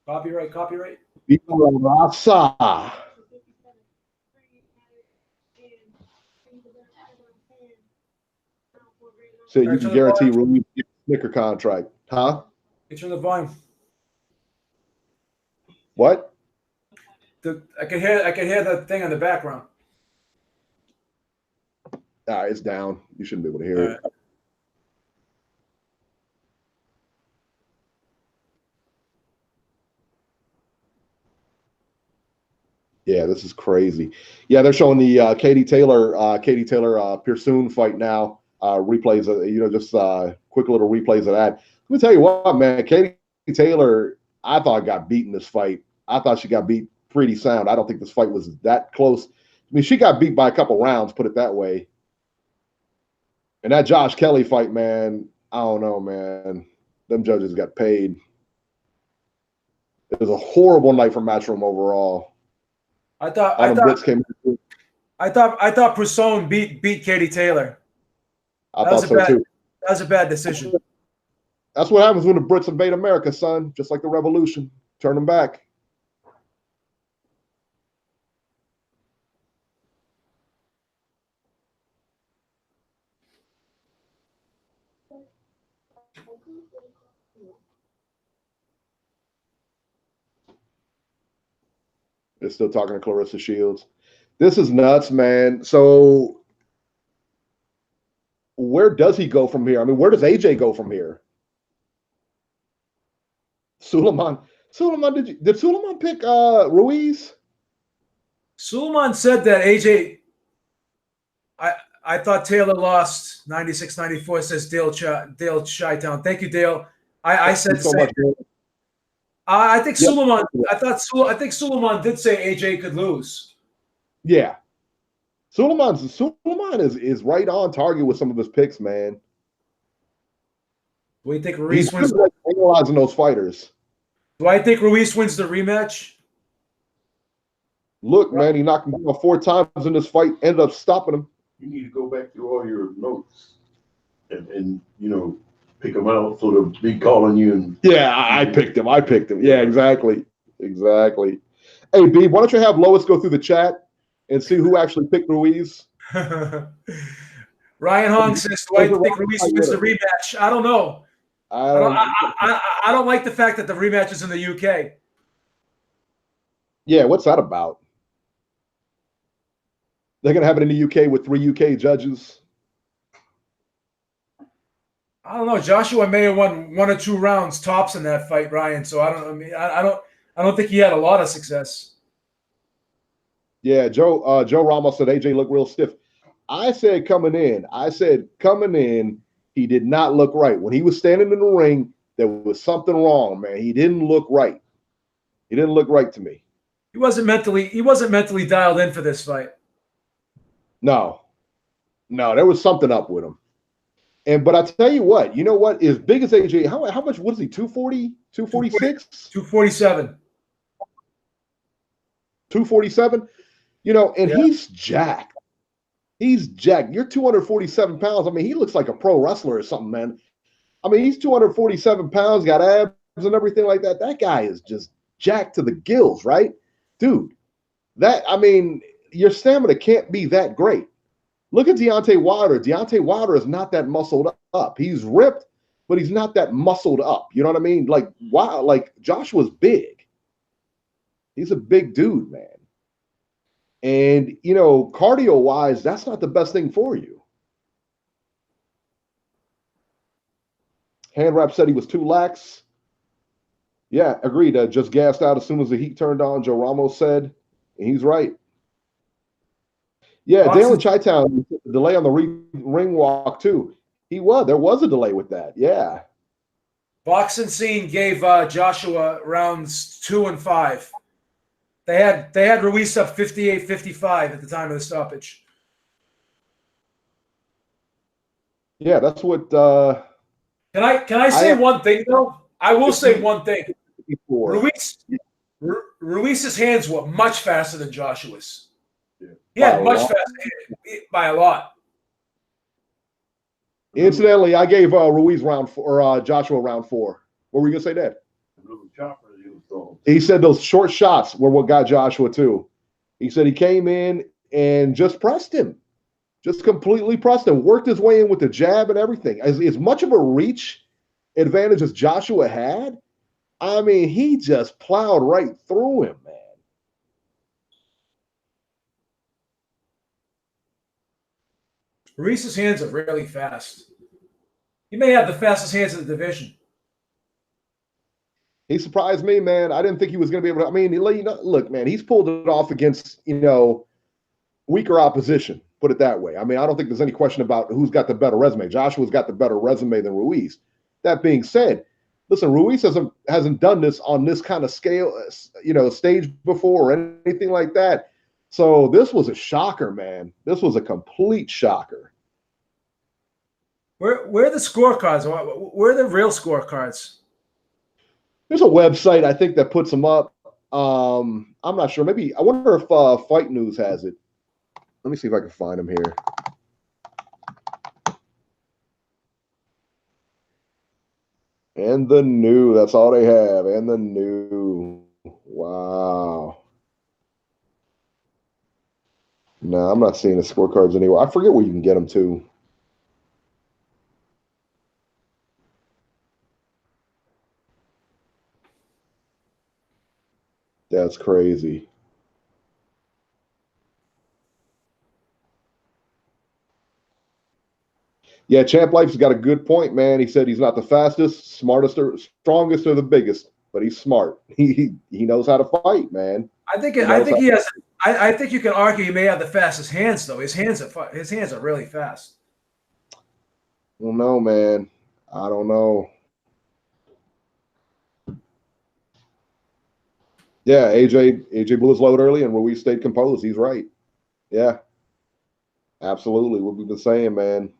Copyright. Viva la raza. Said All you right, can turn the guarantee volume. Ruiz a snicker contract. Huh? Turn the volume. What? I can hear the thing in the background. It's down. You shouldn't be able to hear All it. right. Yeah, this is crazy. Yeah, they're showing the Katie Taylor Pearsoon fight now. Replays, just quick little replays of that. Let me tell you what, man. Katie Taylor, I thought got beat in this fight. I thought she got beat pretty sound. I don't think this fight was that close. I mean, she got beat by a couple rounds, put it that way. And that Josh Kelly fight, man, I don't know, man. Them judges got paid. It was a horrible night for Matchroom overall. I thought Persoon beat Katie Taylor. I thought so too. That was a bad decision. That's what happens when the Brits invade America, son. Just like the revolution. Turn them back. They're still talking to Clarissa Shields. This is nuts, man. So where does he go from here? I mean, where does AJ go from here? Suleiman, did Suleiman pick Ruiz? Suleiman said that AJ. I thought Taylor lost 96-94. Says Dale Chi-Town. Thank you, Dale. I said so much. I think Suleiman. I think Suleiman did say AJ could lose. Yeah, Suleiman is right on target with some of his picks, man. Do you think Ruiz He's wins? like analyzing those fighters. Do I think Ruiz wins the rematch? Look, man, he knocked him down 4 times in this fight. Ended up stopping him. You need to go back through all your notes and pick them out so they'll be calling you. And Yeah, I picked him. Yeah, exactly. Hey, B, why don't you have Lois go through the chat and see who actually picked Ruiz? Ryan Hong says, "Do I think Ruiz wins the rematch?" I don't know. I don't like the fact that the rematch is in the UK. Yeah, what's that about? They're gonna have it in the UK with 3 UK judges. I don't know. Joshua may have won 1 or 2 rounds tops in that fight, Ryan. So I don't think he had a lot of success. Yeah, Joe Ramos said AJ looked real stiff. I said coming in, he did not look right. When he was standing in the ring, there was something wrong, man. He didn't look right. He didn't look right to me. He wasn't mentally dialed in for this fight. No, there was something up with him. But I tell you what, as big as AJ, how much was he? 240, 246? 247. 247? He's jacked. He's jacked. You're 247 pounds. I mean, he looks like a pro wrestler or something, man. I mean, he's 247 pounds, got abs and everything like that. That guy is just jacked to the gills, right? Dude, your stamina can't be that great. Look at Deontay Wilder. Deontay Wilder is not that muscled up. He's ripped, but he's not that muscled up. You know what I mean? Like Joshua's big. He's a big dude, man. And, cardio-wise, that's not the best thing for you. Hand Wrap said he was too lax. Yeah, agreed. Just gassed out as soon as the heat turned on, Joe Ramos said. And he's right. Yeah, Dale Chi-Town, delay on the ring walk, too. There was a delay with that, yeah. Boxing Scene gave Joshua rounds 2 and 5. They had Ruiz up 58-55 at the time of the stoppage. Yeah, that's what. Can I say one thing though? I will say one thing. Ruiz's hands were much faster than Joshua's. He had much faster by a lot. Incidentally, I gave Ruiz round 4 or Joshua round 4. What were you gonna say, Dad? He said those short shots were what got Joshua too. He said he came in and just pressed him. Just completely pressed him, worked his way in with the jab and everything. As much of a reach advantage as Joshua had, I mean, he just plowed right through him, man. Ruiz's hands are really fast. He may have the fastest hands in the division. He surprised me, man. I didn't think he was going to be able to. I mean, look, man, he's pulled it off against, weaker opposition, put it that way. I mean, I don't think there's any question about who's got the better resume. Joshua's got the better resume than Ruiz. That being said, listen, Ruiz hasn't done this on this kind of scale, stage before or anything like that. So this was a shocker, man. This was a complete shocker. Where are the scorecards? Where are the real scorecards? There's a website, I think, that puts them up. I'm not sure. Maybe I wonder if Fight News has it. Let me see if I can find them here. And the new, that's all they have. And the new. Wow. No, I'm not seeing the scorecards anywhere. I forget where you can get them to. That's crazy. Yeah, Champ Life's got a good point, man. He said he's not the fastest, smartest, or strongest, or the biggest, but he's smart. He knows how to fight, man. I think he has. I think you can argue he may have the fastest hands, though. His hands are really fast. Well, no, man. I don't know. Yeah, AJ blew his load early, and Ruiz stayed composed. He's right. Yeah, absolutely. What we've been saying, man.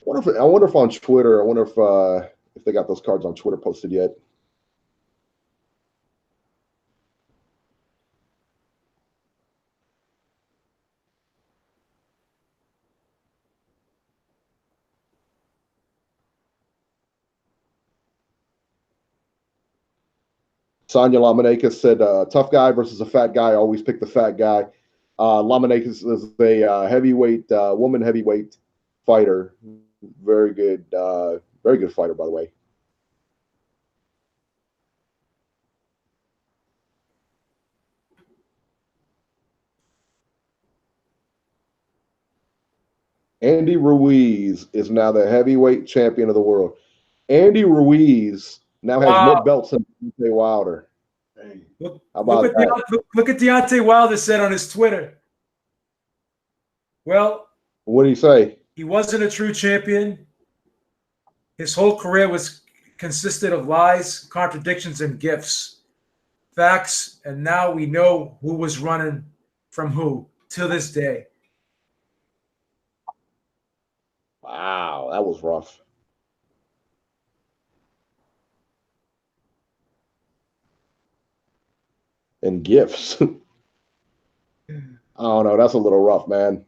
I wonder if on Twitter. I wonder if they got those cards on Twitter posted yet. Sonia Lamanakis said, tough guy versus a fat guy. Always pick the fat guy. Lamanakis is a heavyweight, woman heavyweight fighter. Very good fighter, by the way. Andy Ruiz is now the heavyweight champion of the world. Andy Ruiz now has more belts than Deontay Wilder. Hey. Look at Deontay Wilder said on his Twitter. Well, what did he say? He wasn't a true champion. His whole career consisted of lies, contradictions, and gifts. Facts, and now we know who was running from who to this day. Wow, that was rough. And gifts. I don't know. That's a little rough, man.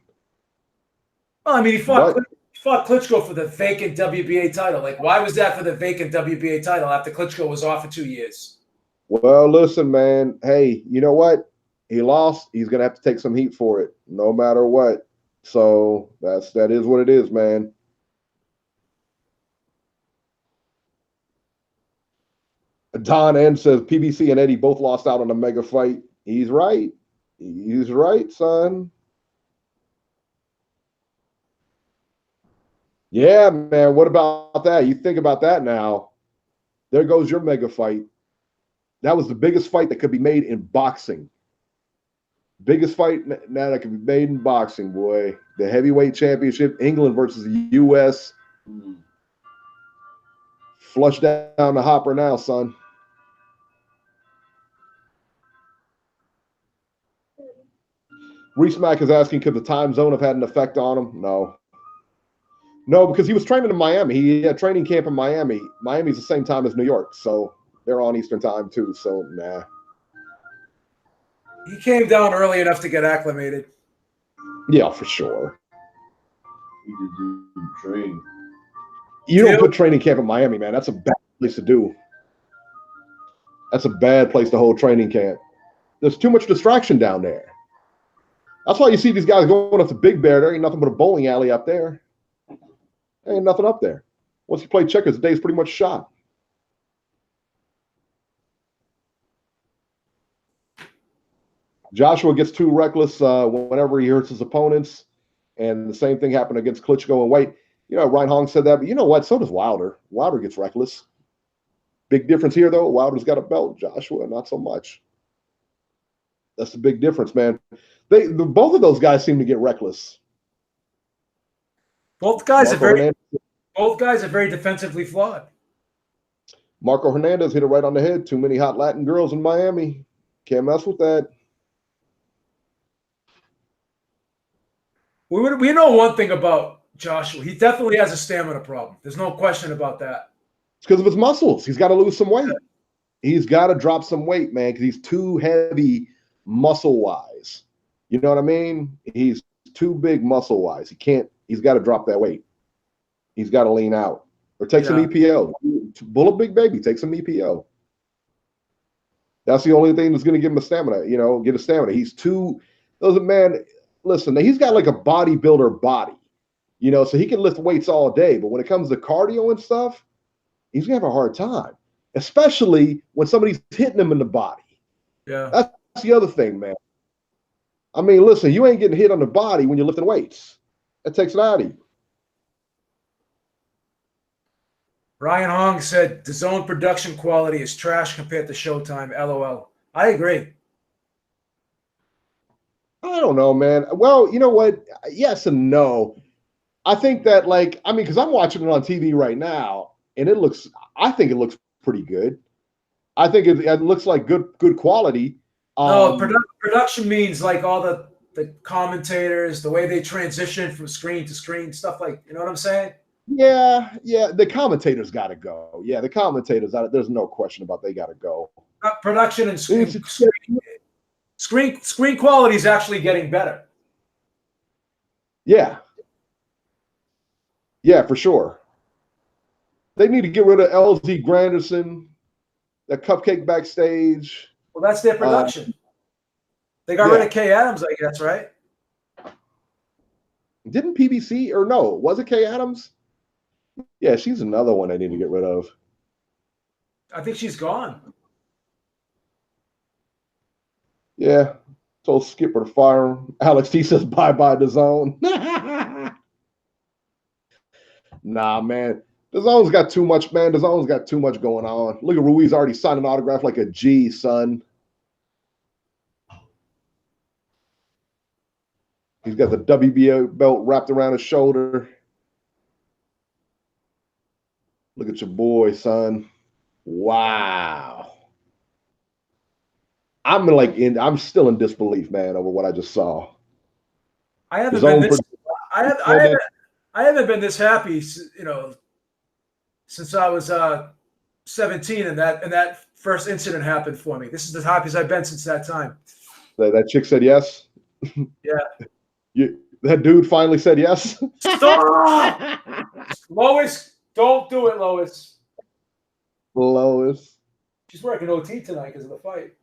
Well, I mean, he fought Klitschko for the vacant WBA title. Like, why was that for the vacant WBA title after Klitschko was off for 2 years? Well, listen, man. Hey, you know what? He lost. He's gonna have to take some heat for it, no matter what. So that is what it is, man. Don N says PBC and Eddie both lost out on a mega fight. He's right. He's right, son. Yeah, man. What about that? You think about that now. There goes your mega fight. That was the biggest fight that could be made in boxing. Biggest fight now that could be made in boxing, boy. The heavyweight championship, England versus the U.S. Flush down the hopper now, son. Reese Mack is asking, could the time zone have had an effect on him? No. No, because he was training in Miami. He had training camp in Miami. Miami's the same time as New York, so they're on Eastern time too, so nah. He came down early enough to get acclimated. Yeah, for sure. He didn't train. You don't put training camp in Miami, man. That's a bad place to do. That's a bad place to hold training camp. There's too much distraction down there. That's why you see these guys going up to Big Bear. There ain't nothing but a bowling alley up there. There ain't nothing up there. Once you play checkers, the day's pretty much shot. Joshua gets too reckless whenever he hurts his opponents. And the same thing happened against Klitschko and White. You know, Ryan Hong said that, but you know what? So does Wilder. Wilder gets reckless. Big difference here, though. Wilder's got a belt. Joshua, not so much. That's the big difference, man. Both of those guys seem to get reckless. Both guys are very defensively flawed. Marco Hernandez hit it right on the head. Too many hot Latin girls in Miami. Can't mess with that. We know one thing about Joshua. He definitely has a stamina problem. There's no question about that. It's because of his muscles. He's got to lose some weight. He's got to drop some weight, man, because he's too heavy muscle-wise. You know what I mean? He's too big muscle-wise. He's got to drop that weight. He's got to lean out. Or take some EPO. Bullet big baby, take some EPO. That's the only thing that's going to give him a stamina, get a stamina. Man, listen, he's got like a bodybuilder body, so he can lift weights all day. But when it comes to cardio and stuff, he's going to have a hard time, especially when somebody's hitting him in the body. Yeah. That's the other thing, man. I mean, listen, you ain't getting hit on the body when you're lifting weights. That takes it out of you. Ryan Hong said the zone production quality is trash compared to Showtime. LOL. I agree. I don't know, man. Well, you know what? Yes and no. I think that, because I'm watching it on TV right now, and I think it looks pretty good. I think it looks like good quality. No, production means like all the commentators, the way they transition from screen to screen, stuff like, you know what I'm saying? Yeah. The commentators got to go. Yeah, the commentators, there's no question about they got to go. Production and screen quality is actually getting better. Yeah. Yeah, for sure. They need to get rid of LZ Granderson, that cupcake backstage. Well, that's their production. They got rid of Kay Adams, I guess, right? Didn't PBC, or no, was it Kay Adams? Yeah, she's another one I need to get rid of. I think she's gone. Yeah. Told Skipper to fire him. Alex T says bye-bye to Zone. Nah, man. The Zone's got too much, man. The Zone's got too much going on. Look at Ruiz already signed an autograph like a G, son. He's got the WBO belt wrapped around his shoulder. Look at your boy, son. Wow. I'm still in disbelief, man, over what I just saw. I haven't been this happy, since I was 17 and that first incident happened for me. This is the happiest I've been since that time. That chick said yes? Yeah. That dude finally said yes? Stop! Lois, don't do it, Lois. Lois. She's working OT tonight because of the fight.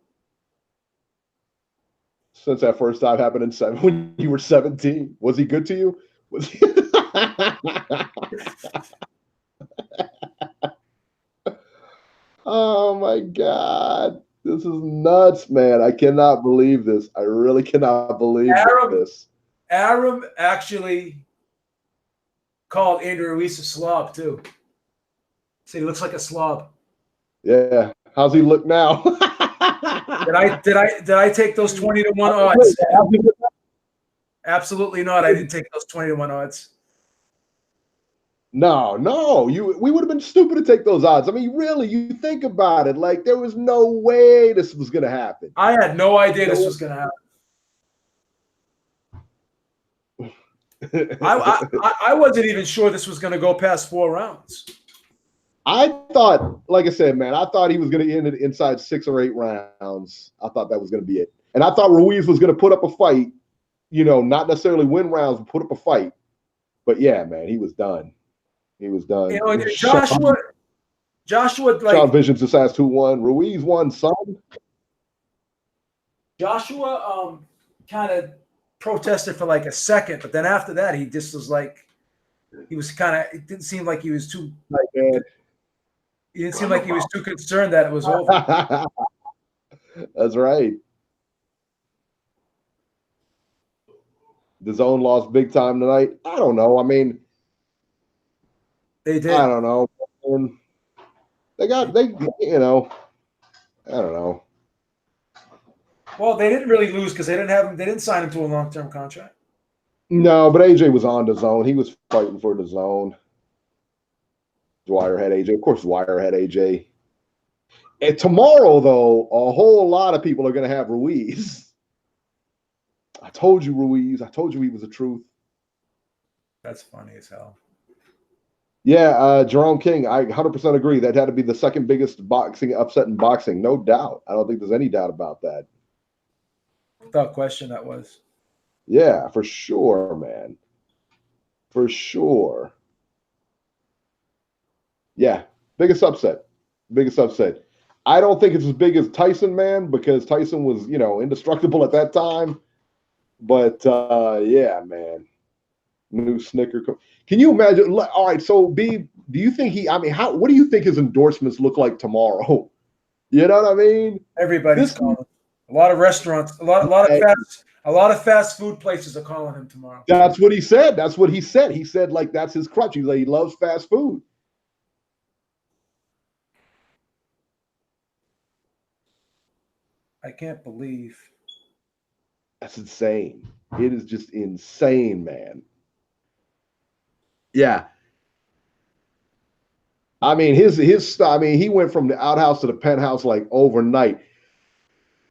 Since that first time happened when you were 17. Was he good to you? Was he? Oh my God. This is nuts, man. I cannot believe this. I really cannot believe this. Aram actually called Andrew Ruiz a slob too. Said he looks like a slob. Yeah. How's he look now? Did I take those 20-1 odds? Absolutely not. I didn't take those 20-1 odds. No. We would have been stupid to take those odds. I mean, really, you think about it. Like, there was no way this was going to happen. I had no idea this was going to happen. I wasn't even sure this was going to go past 4 rounds. I thought, like I said, man, I thought he was going to end it inside 6 or 8 rounds. I thought that was going to be it. And I thought Ruiz was going to put up a fight, not necessarily win rounds, but put up a fight. But yeah, man, he was done. He was done. Joshua, Sean Visions just asked who won. Ruiz won, son. Joshua kind of protested for like a second, but then after that, he just was like, he was kind of. It didn't seem like he was too. man. He didn't seem like he was too concerned that it was over. That's right. The Zone lost big time tonight. I don't know. I mean, They did. I don't know. They I don't know. Well, they didn't really lose because they didn't have him. They didn't sign him to a long-term contract. No, but AJ was on the Zone. He was fighting for the Zone. Dwyer had AJ. Of course, Dwyer had AJ. And tomorrow, though, a whole lot of people are going to have Ruiz. I told you, Ruiz. I told you he was the truth. That's funny as hell. Yeah, Jerome King, I 100% agree. That had to be the second biggest boxing upset in boxing, no doubt. I don't think there's any doubt about that. Without question, that was. Yeah, for sure, man. For sure. Yeah, biggest upset. Biggest upset. I don't think it's as big as Tyson, man, because Tyson was, indestructible at that time. But, yeah, man. New Snicker. Can you imagine? All right, so B, do you think what do you think his endorsements look like tomorrow? You know what I mean? Everybody's calling. A lot of restaurants, a lot of fast food places are calling him tomorrow. That's what he said. That's what he said. He said like that's his crutch. He's like he loves fast food. I can't believe. That's insane. It is just insane, man. Yeah. I mean, he went from the outhouse to the penthouse like overnight.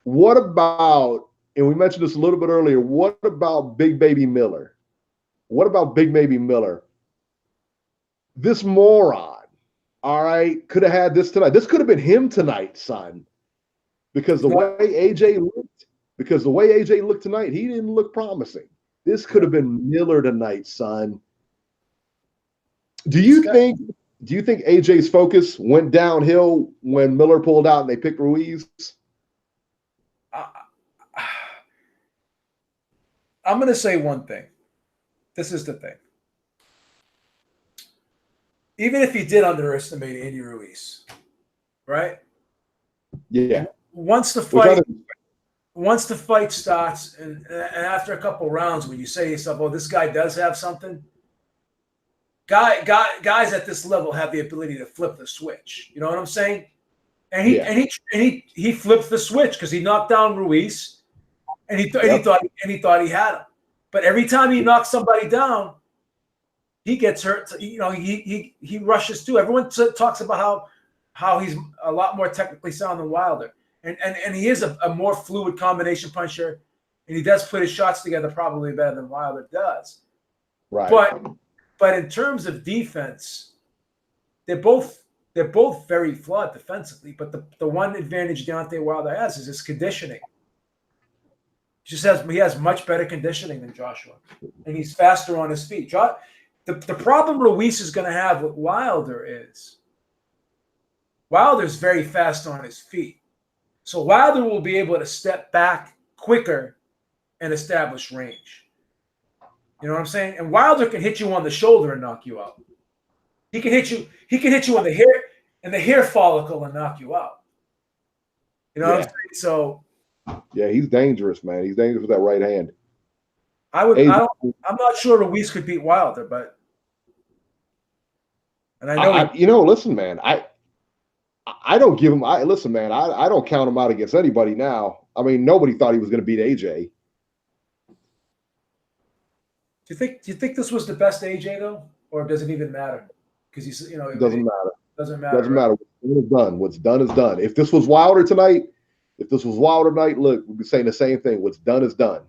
What about, and we mentioned this a little bit earlier, what about Big Baby Miller? What about Big Baby Miller? This moron, all right, could have had this tonight. This could have been him tonight, son. Because the way AJ looked tonight, he didn't look promising. This could have been Miller tonight, son. Do you think AJ's focus went downhill when Miller pulled out and they picked Ruiz? I'm going to say one thing. This is the thing. Even if he did underestimate Andy Ruiz, right? Yeah. Once the fight starts, and after a couple rounds, when you say to yourself, "Oh, this guy does have something," guys at this level have the ability to flip the switch. You know what I'm saying? And he flipped the switch because he knocked down Ruiz, and he thought he had him. But every time he knocks somebody down, he gets hurt. He rushes too. Everyone talks about how he's a lot more technically sound than Wilder. And he is a more fluid combination puncher, and he does put his shots together probably better than Wilder does. Right. But in terms of defense, they're both very flawed defensively. But the one advantage Deontay Wilder has is his conditioning. He has much better conditioning than Joshua, and he's faster on his feet. The problem Ruiz is going to have with Wilder is Wilder's very fast on his feet. So Wilder will be able to step back quicker and establish range. You know what I'm saying? And Wilder can hit you on the shoulder and knock you out. He can hit you in the hair follicle and knock you out. You know what I'm saying? So yeah, he's dangerous, man. He's dangerous with that right hand. I'm not sure Ruiz could beat Wilder, but and I know listen, man, I don't give him. Listen, man. I don't count him out against anybody now. I mean, nobody thought he was going to beat AJ. Do you think this was the best AJ though, or does it even matter? Because it doesn't matter. Doesn't matter. Doesn't matter. What's done. What's done is done. If this was Wilder tonight, look, we'd be saying the same thing. What's done is done.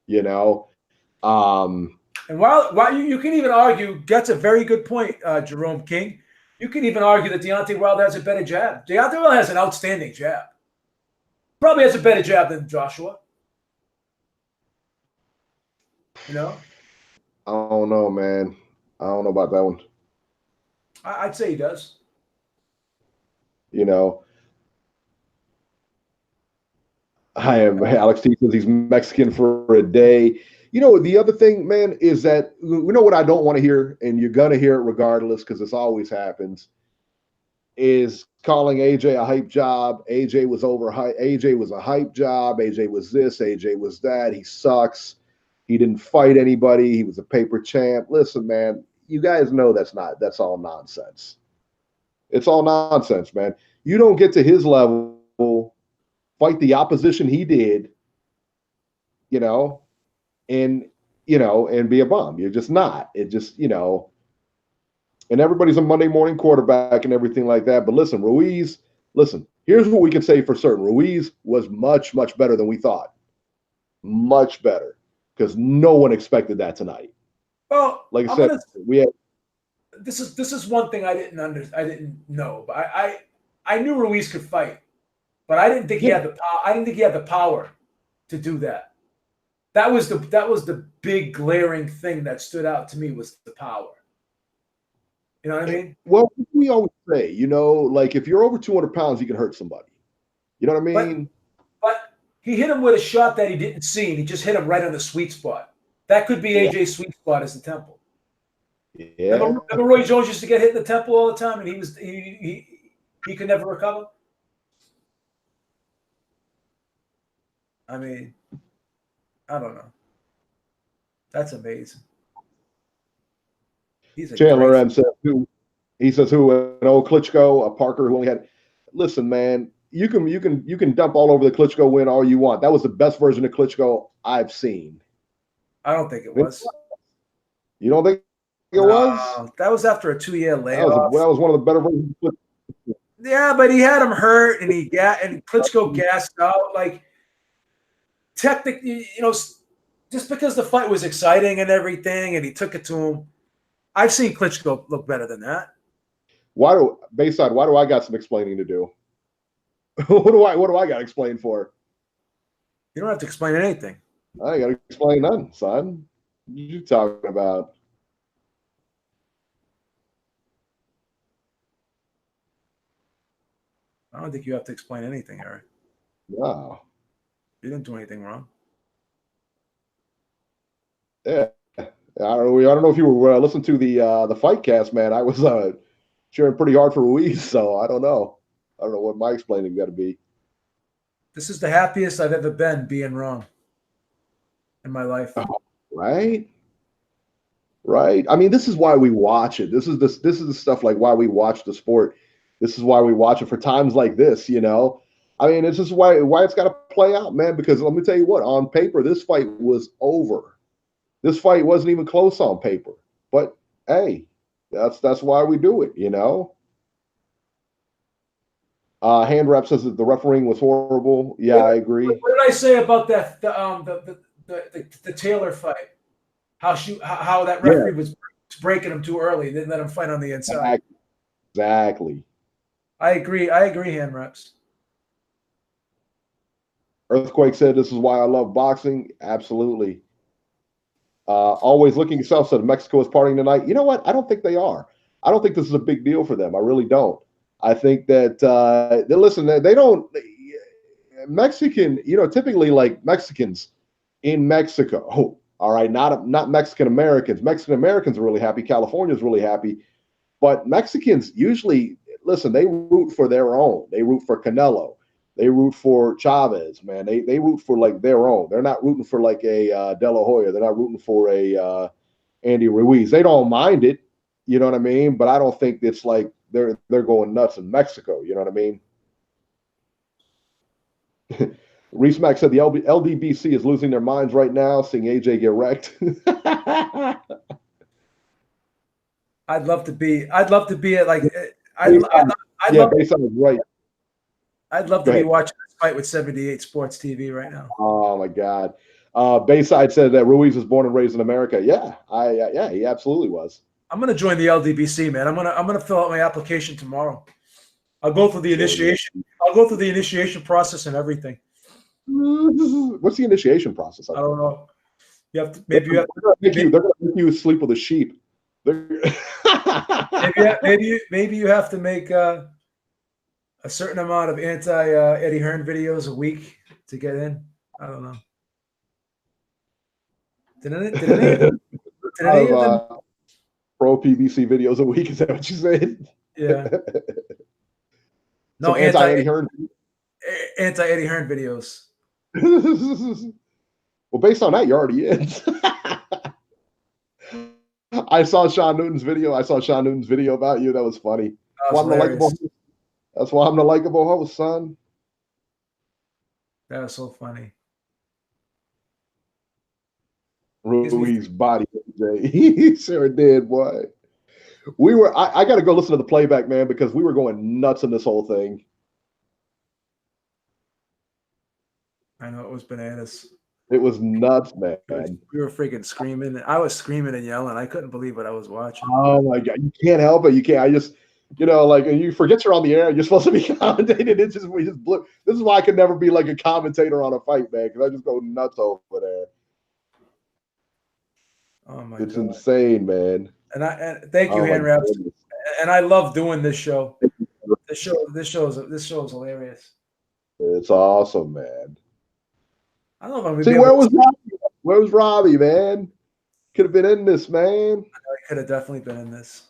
And while you can even argue, that's a very good point, Jerome King. You can even argue that Deontay Wilder has a better jab. Deontay Wilder has an outstanding jab. Probably has a better jab than Joshua. I don't know, man. I don't know about that one. I'd say he does. I am. Alex T says he's Mexican for a day. You know, the other thing, man, is that you know what I don't want to hear, and you're gonna hear it regardless because this always happens. Is calling AJ a hype job. AJ was overhyped. AJ was a hype job. AJ was this. AJ was that. He sucks. He didn't fight anybody. He was a paper champ. Listen, man, you guys know that's all nonsense. It's all nonsense, man. You don't get to his level, fight the opposition he did, you know, and and be a bum. You're just not. It just, and everybody's a Monday morning quarterback and everything like that. But listen, Ruiz, here's what we can say for certain. Ruiz was much, much better than we thought. Much better. Because no one expected that tonight. Well, like I said, we had. This is one thing I didn't know, but I knew Ruiz could fight, but I didn't think he had the power. I didn't think he had the power to do that. That was the big glaring thing that stood out to me was the power. You know what I mean? Well, we always say, like if you're over 200 pounds, you can hurt somebody. You know what I mean? But he hit him with a shot that he didn't see, and he just hit him right on the sweet spot. That could be AJ's sweet spot as the temple. Yeah. Remember Roy Jones used to get hit in the temple all the time, and he could never recover. I mean, I don't know. That's amazing. Chandler M says who? He says who? An old Klitschko, a Parker who only had. Listen, man, you can dump all over the Klitschko win all you want. That was the best version of Klitschko I've seen. I don't think it was. You don't think it was? That was after a 2-year layoff. That was one of the better versions. Yeah, but he had him hurt, and Klitschko gassed out. Like, technically, just because the fight was exciting and everything, and he took it to him, I've seen Klitschko look better than that. Why do I got some explaining to do? what do I got to explain for? You don't have to explain anything. I ain't got to explain nothing, son. What you talking about? I don't think you have to explain anything, Eric. No. You didn't do anything wrong. Yeah. I don't know if you were listening to the fight cast, man. I was cheering pretty hard for Ruiz, so I don't know. I don't know what my explaining got to be. This is the happiest I've ever been being wrong in my life. Oh, right. I mean, this is why we watch it. This is the stuff like why we watch the sport. This is why we watch it for times like this. I mean, it's just why it's got to play out, man. Because let me tell you what, on paper, this fight was over. This fight wasn't even close on paper. But hey, that's why we do it. Hand rep says that the refereeing was horrible. Yeah, I agree. What did I say about that? The Taylor fight. How that referee was breaking him too early. Didn't let him fight on the inside. Exactly. I agree. Hand reps. Earthquake said this is why I love boxing. Absolutely. Always looking yourself said Mexico is partying tonight. You know what? I don't think they are. I don't think this is a big deal for them. I really don't. I think that they don't. Mexican, typically like Mexicans in Mexico. All right, not Mexican Americans. Mexican Americans are really happy. California's really happy, but Mexicans usually they root for their own. They root for Canelo. They root for Chavez, man. They root for like their own. They're not rooting for like a De La Hoya. They're not rooting for a Andy Ruiz. They don't mind it, you know what I mean? But I don't think it's like they're going nuts in Mexico, you know what I mean? Reese Mack said the LDBC is losing their minds right now, seeing AJ get wrecked. I'd love to be at like Bayside is right. I'd love to be watching this fight with 78 Sports TV right now. Oh my God. Bayside said that Ruiz was born and raised in America. Yeah, he absolutely was. I'm gonna join the LDBC, man. I'm gonna fill out my application tomorrow. I'll go through the initiation. I'll go through the initiation process and everything. What's the initiation process? I don't know. You have to they're gonna make you sleep with a sheep. maybe you have to make a certain amount of anti Eddie Hearn videos a week to get in. I don't know. Did any of them? Pro PBC videos a week. Is that what you said? Yeah. No, Some anti-Eddie Hearn. Anti-Eddie Hearn videos. Well, based on that, you're already in. I saw Sean Newton's video. About you. That was funny. That's why I'm the likable host, son. That was so funny. Ruiz body, he sure did, boy. I got to go listen to the playback, man, because we were going nuts in this whole thing. I know, it was bananas. It was nuts, man. We were freaking screaming. I was screaming and yelling. I couldn't believe what I was watching. Oh my God, you can't help it. You can't. I just, like, you forget you're on the air. You're supposed to be commentating. We just blew. This is why I could never be like a commentator on a fight, man, because I just go nuts over there. Oh my It's God. insane, man. And thank you, hand wraps. And I love doing this show. This show is hilarious. It's awesome, man. I don't know if I'm gonna See, where was Robbie? Where was Robbie, man? Could have been in this, man. I could have definitely been in this.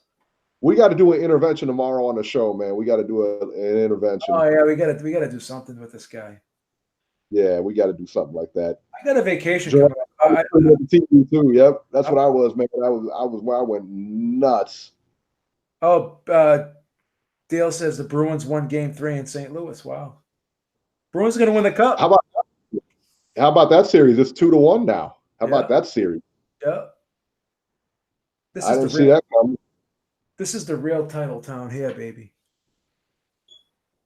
We got to do an intervention tomorrow on the show, man. We got to do an intervention. Oh yeah, we gotta do something with this guy. Yeah, we got to do something like that. I got a vacation coming up. TV too. Yep, that's what I was, man. I was where I went nuts. Oh, Dale says the Bruins won Game 3 in St. Louis. Wow, Bruins gonna win the cup. How about that series? It's 2-1 now. How about that series? Yeah. I didn't see that coming. This is the real title town here, baby.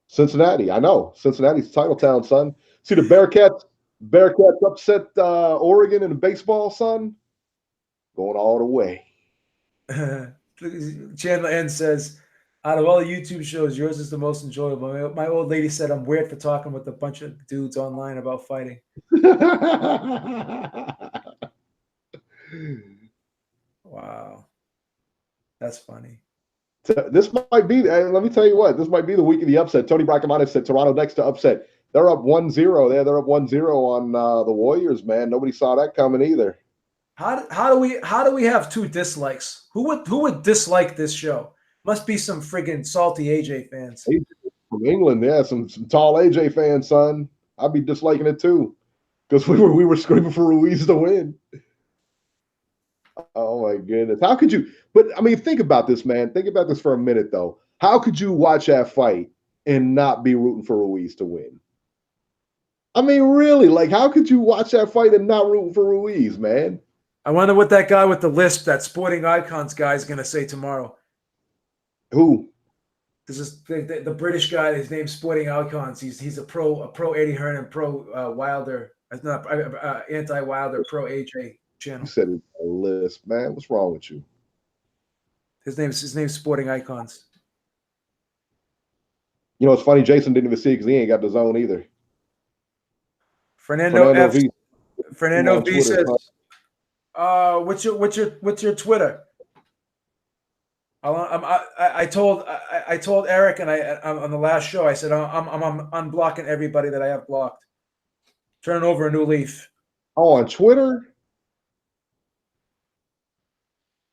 Cincinnati, I know. Cincinnati's title town, son. See the Bearcats upset Oregon in the baseball, son. Going all the way. Chandler N says, out of all the YouTube shows, yours is the most enjoyable. My old lady said I'm weird for talking with a bunch of dudes online about fighting. Wow. That's funny. This might be, let me tell you what, this might be the week of the upset. Tony Bracamonte said Toronto next to upset. They're up 1-0 there. They're up 1-0 on the Warriors, man. Nobody saw that coming either. How do we have two dislikes? Who would dislike this show? Must be some friggin' salty AJ fans. AJ from England, yeah, some tall AJ fans, son. I'd be disliking it too, because we were screaming for Ruiz to win. Oh my goodness! How could you? But I mean, think about this, man. Think about this for a minute, though. How could you watch that fight and not be rooting for Ruiz to win? I mean, really, like, how could you watch that fight and not root for Ruiz, man? I wonder what that guy with the lisp, that Sporting Icons guy, is going to say tomorrow. Who? This is the British guy. His name's Sporting Icons. He's a pro Eddie Hearn and pro Wilder. Not anti-Wilder, pro AJ channel. You said it's a list, man. What's wrong with you? His name's Sporting Icons. You know, it's funny. Jason didn't even see it because he ain't got the zone either. Fernando V says, "What's your Twitter?" I told Eric and I'm on the last show. I said I'm unblocking everybody that I have blocked. Turning over a new leaf. Oh, on Twitter.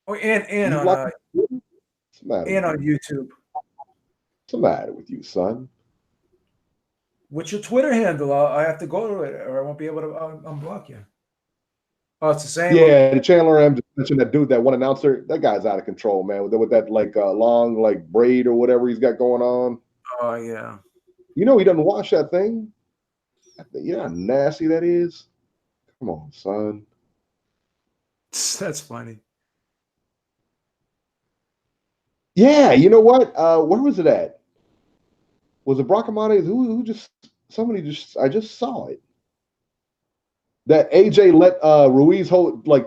Oh, and on on YouTube. What's the matter with you, son? What's your Twitter handle? I have to go to it, or I won't be able to unblock you. Oh, it's the same. Yeah, the Chandler M just mentioned that dude, that one announcer. That guy's out of control, man. With that like long like braid or whatever he's got going on. Oh yeah. You know he doesn't wash that thing. You know how nasty that is. Come on, son. That's funny. Yeah, you know what? Where was it at? Was it Bracamonte? Who just somebody just I just saw it. That AJ let Ruiz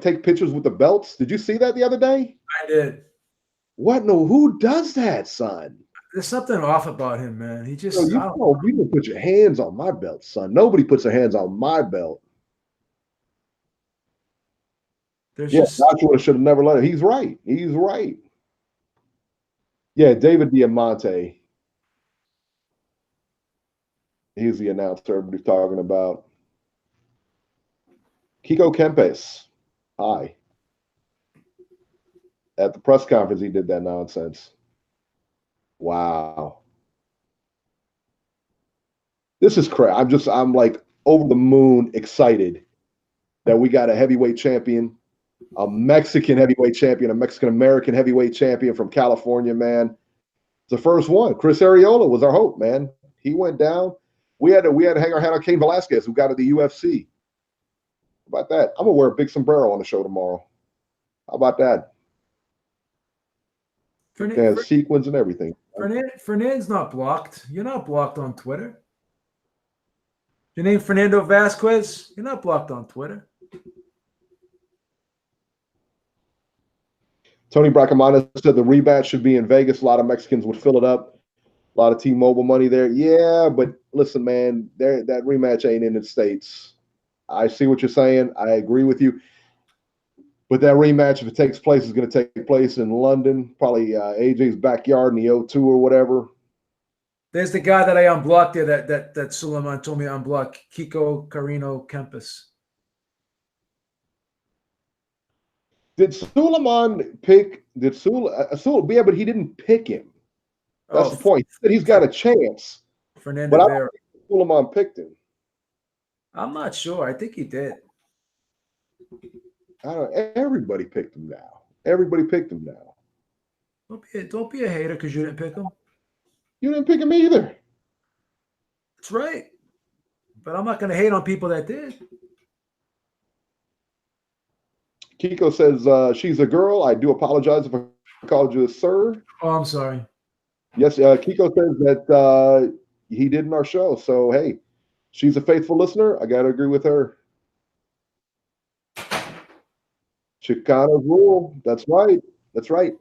take pictures with the belts. Did you see that the other day? I did. What? No, who does that, son? There's something off about him, man. He just you don't put your hands on my belt, son. Nobody puts their hands on my belt. Joshua should have never let him. He's right. He's right. Yeah, David Diamante. He's the announcer everybody's talking about. Kiko Kempes. Hi. At the press conference, he did that nonsense. Wow. This is crazy. I'm like over the moon excited that we got a heavyweight champion, a Mexican heavyweight champion, a Mexican-American heavyweight champion from California, man. It's the first one. Chris Arreola was our hope, man. He went down. We had to hang our hat on Cain Velasquez, who got to the UFC. How about that? I'm gonna wear a big sombrero on the show tomorrow. How about that? Yeah, sequins and everything. Fernand's not blocked. You're not blocked on Twitter. Your name Fernando Vasquez. You're not blocked on Twitter. Tony Bracamana said the rematch should be in Vegas. A lot of Mexicans would fill it up. A lot of T-Mobile money there. Yeah, but listen, man, that rematch ain't in the States. I see what you're saying. I agree with you. But that rematch, if it takes place, is going to take place in London, probably AJ's backyard in the O2 or whatever. There's the guy that I unblocked there that Suleiman told me to unblock, Kiko Carino Kempes. Did Suleiman pick? Did yeah, but he didn't pick him. That's the point. He said he's got a chance. Fernando but I Vera. don't think Suleiman picked him. I'm not sure. I think he did. Everybody picked him now. Everybody picked him now. Don't be a hater because you didn't pick him. You didn't pick him either. That's right. But I'm not going to hate on people that did. Kiko says she's a girl. I do apologize if I called you a sir. Oh, I'm sorry. Yes, Kiko says that he did in our show. So, hey, she's a faithful listener. I got to agree with her. Chicano's rule. That's right. That's right.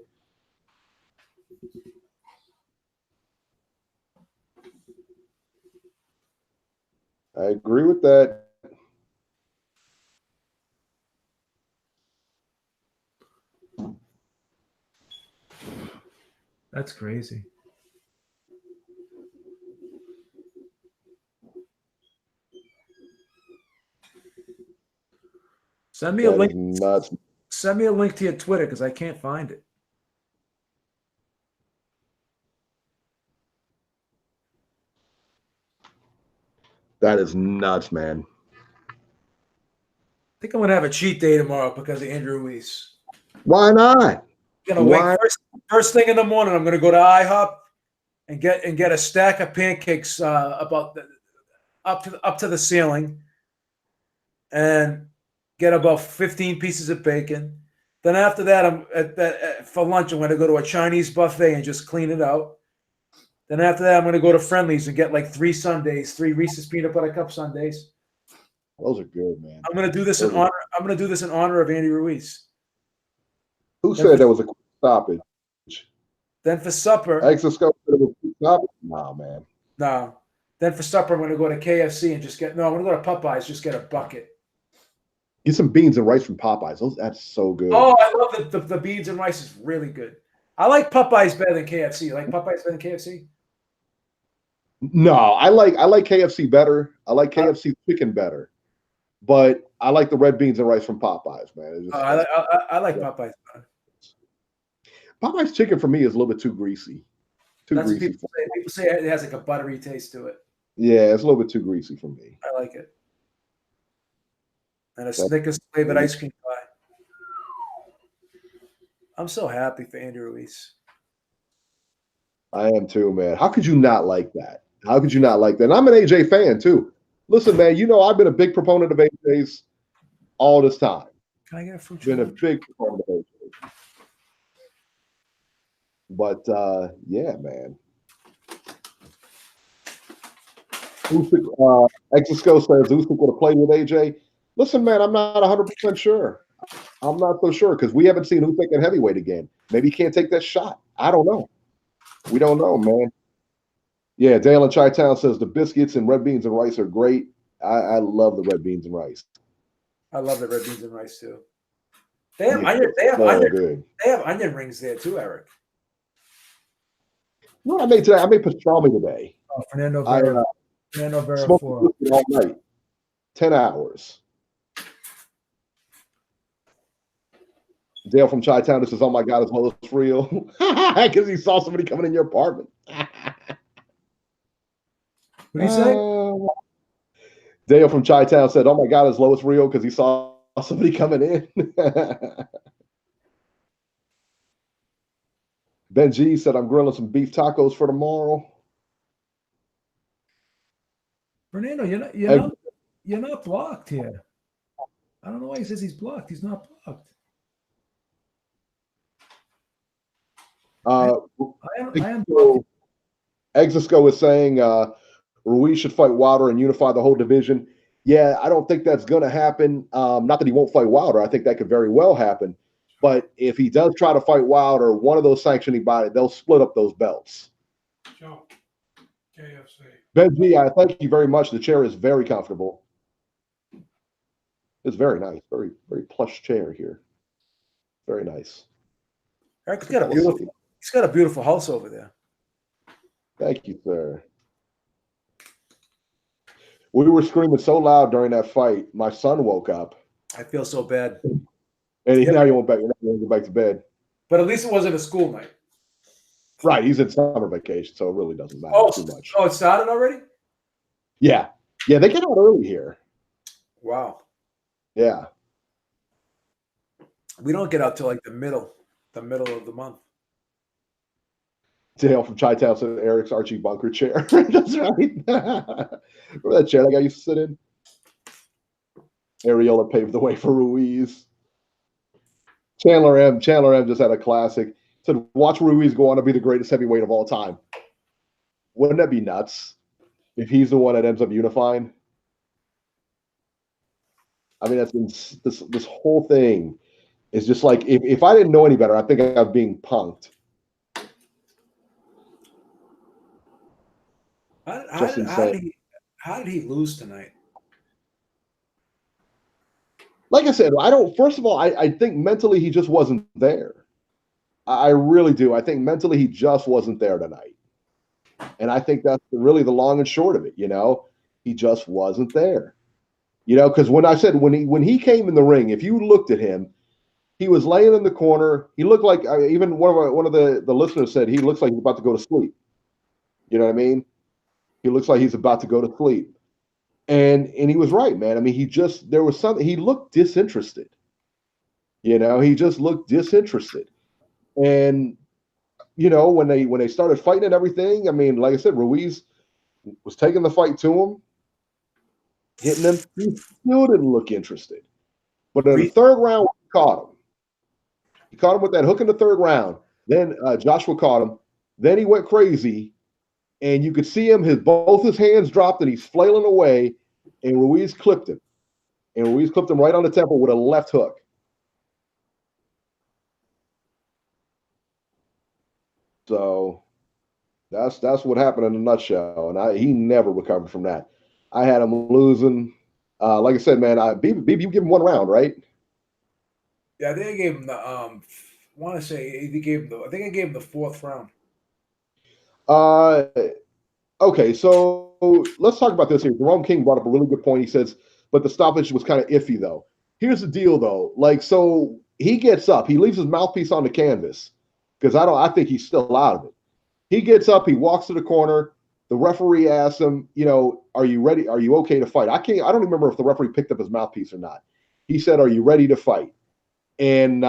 I agree with that. That's crazy. Send me a link. Nuts. Send me a link to your Twitter because I can't find it. That is nuts, man. I think I'm gonna have a cheat day tomorrow because of Andrew Ruiz. Why not? I'm gonna wake first thing in the morning. I'm gonna go to IHOP and get a stack of pancakes up to the ceiling, and get about 15 pieces of bacon. Then after that, for lunch, I'm going to go to a Chinese buffet and just clean it out. Then after that, I'm going to go to Friendly's and get like 3 sundaes, 3 Reese's peanut butter cup sundaes. Those are good, man. I'm going to do this in honor. I'm going to do this in honor of Andy Ruiz. Who said that was a quick stoppage? Then for supper, Exoscope said it was a quick stoppage. Nah, man. No. Then for supper, I'm going to go to KFC and I'm going to go to Popeyes, just get a bucket. Get some beans and rice from Popeyes. That's so good. Oh, I love the beans and rice is really good. I like Popeyes better than KFC. You like Popeyes better than KFC? No, I like KFC better. I like KFC chicken better. But I like the red beans and rice from Popeyes, man. I like Popeyes better. Popeyes chicken for me is a little bit too greasy. That's what people say. People say it has like a buttery taste to it. Yeah, it's a little bit too greasy for me. I like it. And a Snickers flavored ice cream pie. I'm so happy for Andy Ruiz. I am too, man. How could you not like that? How could you not like that? And I'm an AJ fan too. Listen, man, you know I've been a big proponent of AJ's all this time. Can I get a fruit? Been a big proponent of AJ. But yeah, man. Exosco says Usyk would have played with AJ. Listen, man, I'm not 100% sure. I'm not so sure because we haven't seen Usyk at heavyweight again. Maybe he can't take that shot. I don't know. We don't know, man. Yeah, Dale in Chi-Town says the biscuits and red beans and rice are great. I love the red beans and rice. I love the red beans and rice too. They have onion rings there too, Eric. You know what I made today? I made pastrami today. Oh, Fernando Vera. Fernando Vera Smoking 4. whiskey all night. 10 hours. Dale from Chi-Town says, "Oh my God, is Lois real?" Because he saw somebody coming in your apartment. What do you say? Dale from Chi-Town said, "Oh my God, is Lois real?" Because he saw somebody coming in. Ben G said, "I'm grilling some beef tacos for tomorrow." Fernando, you're not blocked here. I don't know why he says he's blocked. He's not blocked. I am blocked. Exisco is saying Ruiz should fight Wilder and unify the whole division. Yeah, I don't think that's going to happen. Not that he won't fight Wilder. I think that could very well happen. But if he does try to fight Wilder, one of those sanctioning bodies, they'll split up those belts. Joe, KFC. Ben G, I thank you very much. The chair is very comfortable. It's very nice. Very, very plush chair here. Very nice. Eric's got a beautiful house over there. Thank you, sir. We were screaming so loud during that fight, my son woke up. I feel so bad. And now you won't go back to bed. But at least it wasn't a school night. Right, he's in summer vacation, so it really doesn't matter too much. Oh, it started already? Yeah. Yeah, they get out early here. Wow. Yeah. We don't get out till like the middle of the month. Dale from Chi-Town said Eric's Archie Bunker chair. That's right. Remember that chair that guy used to sit in? Areola paved the way for Ruiz. Chandler M just had a classic. Said, "Watch Ruiz go on to be the greatest heavyweight of all time." Wouldn't that be nuts if he's the one that ends up unifying? I mean, that's been this whole thing is just like if I didn't know any better, I think I'm being punked. How did he lose tonight? Like I said, first of all, I think mentally he just wasn't there. I really do. I think mentally he just wasn't there tonight. And I think that's really the long and short of it, He just wasn't there. Because when he came in the ring, if you looked at him, he was laying in the corner. He looked like even one of the listeners said he looks like he's about to go to sleep. You know what I mean? He looks like he's about to go to sleep. And he was right, man. I mean, there was something, he looked disinterested. He just looked disinterested. And, when they started fighting and everything, I mean, like I said, Ruiz was taking the fight to him, hitting him. He still didn't look interested. But in the third round, he caught him. He caught him with that hook in the third round. Then Joshua caught him. Then he went crazy. And you could see him, both his hands dropped, and he's flailing away. And Ruiz clipped him. And Ruiz clipped him right on the temple with a left hook. So that's what happened in a nutshell. And he never recovered from that. I had him losing. Like I said, man, BB, you give him one round, right? Yeah, I think I gave him the I think I gave him the fourth round. Okay, so let's talk about this here. Jerome King brought up a really good point. He says, but the stoppage was kind of iffy, though. Here's the deal, though. So he gets up. He leaves his mouthpiece on the canvas because I think he's still out of it. He gets up. He walks to the corner. The referee asks him, are you ready? Are you okay to fight? I don't remember if the referee picked up his mouthpiece or not. He said, are you ready to fight? And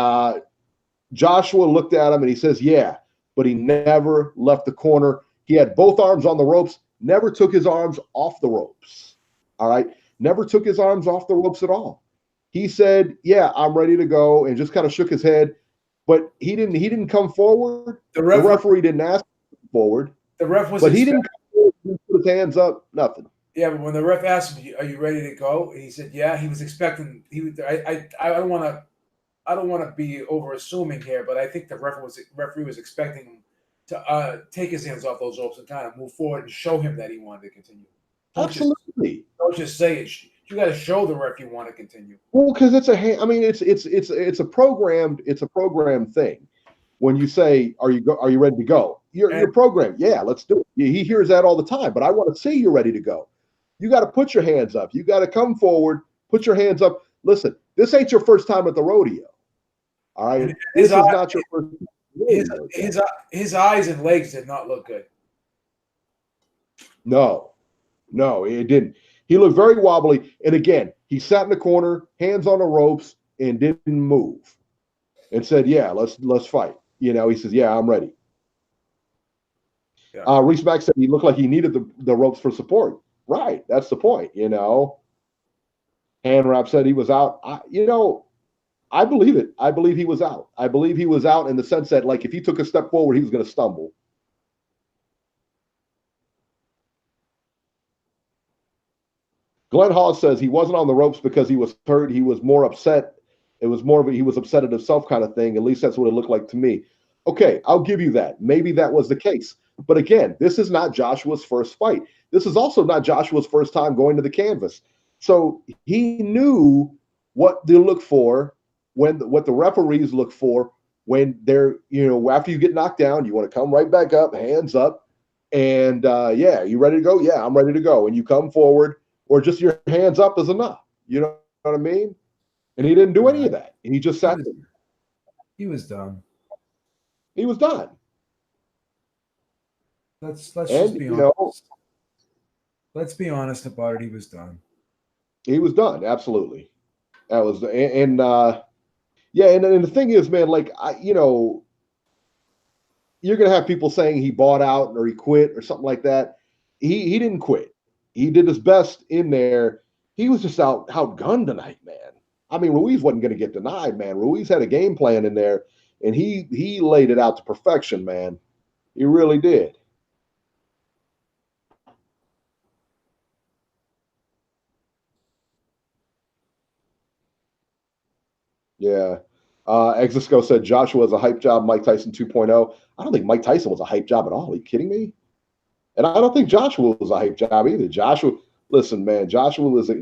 Joshua looked at him and he says, yeah, but he never left the corner. He had both arms on the ropes, never took his arms off the ropes. All right. Never took his arms off the ropes at all. He said, yeah, I'm ready to go, and just kind of shook his head. But he didn't come forward. The referee didn't ask him forward. The ref was But he didn't come forward, he put his hands up, nothing. Yeah, but when the ref asked him, are you ready to go? He said, yeah, he was expecting I don't want to be over assuming here, but I think the referee was expecting him to take his hands off those ropes and kind of move forward and show him that he wanted to continue. Absolutely. Don't just say it. You got to show the ref you want to continue. Well, because it's a programmed thing. When you say, are you ready to go? You're programmed. Yeah, let's do it. He hears that all the time, but I want to see you ready to go. You got to put your hands up. You got to come forward, put your hands up. Listen, this ain't your first time at the rodeo. All right. This is not your first time. His eyes and legs did not look good. No, it didn't. He looked very wobbly. And again, he sat in the corner, hands on the ropes, and didn't move. And said, "Yeah, let's fight." You know, he says, "Yeah, I'm ready." Yeah. Ruiz Mack said he looked like he needed the ropes for support. Right, that's the point. You know, Hanrap said he was out. I believe it. I believe he was out. I believe he was out in the sense that, like, if he took a step forward, he was going to stumble. Glenn Hawes says he wasn't on the ropes because he was hurt. He was more upset. It was more of he was upset at himself kind of thing. At least that's what it looked like to me. Okay, I'll give you that. Maybe that was the case. But again, this is not Joshua's first fight. This is also not Joshua's first time going to the canvas. So he knew what to look for, what the referees look for when they're, after you get knocked down, you want to come right back up, hands up, and yeah, you ready to go? Yeah, I'm ready to go. And you come forward, or just your hands up is enough. You know what I mean? And he didn't do any of that. He just sat there. He was done. He was done. Let's just be honest. Let's be honest about it. He was done. He was done. Absolutely. That was yeah. And the thing is, man, like you're gonna have people saying he bought out or he quit or something like that. He didn't quit. He did his best in there. He was just outgunned tonight, man. I mean, Ruiz wasn't going to get denied, man. Ruiz had a game plan in there, and he laid it out to perfection, man. He really did. Yeah. Exisco said Joshua is a hype job, Mike Tyson 2.0. I don't think Mike Tyson was a hype job at all. Are you kidding me? And I don't think Joshua was a hype job either. Listen, man, Joshua is a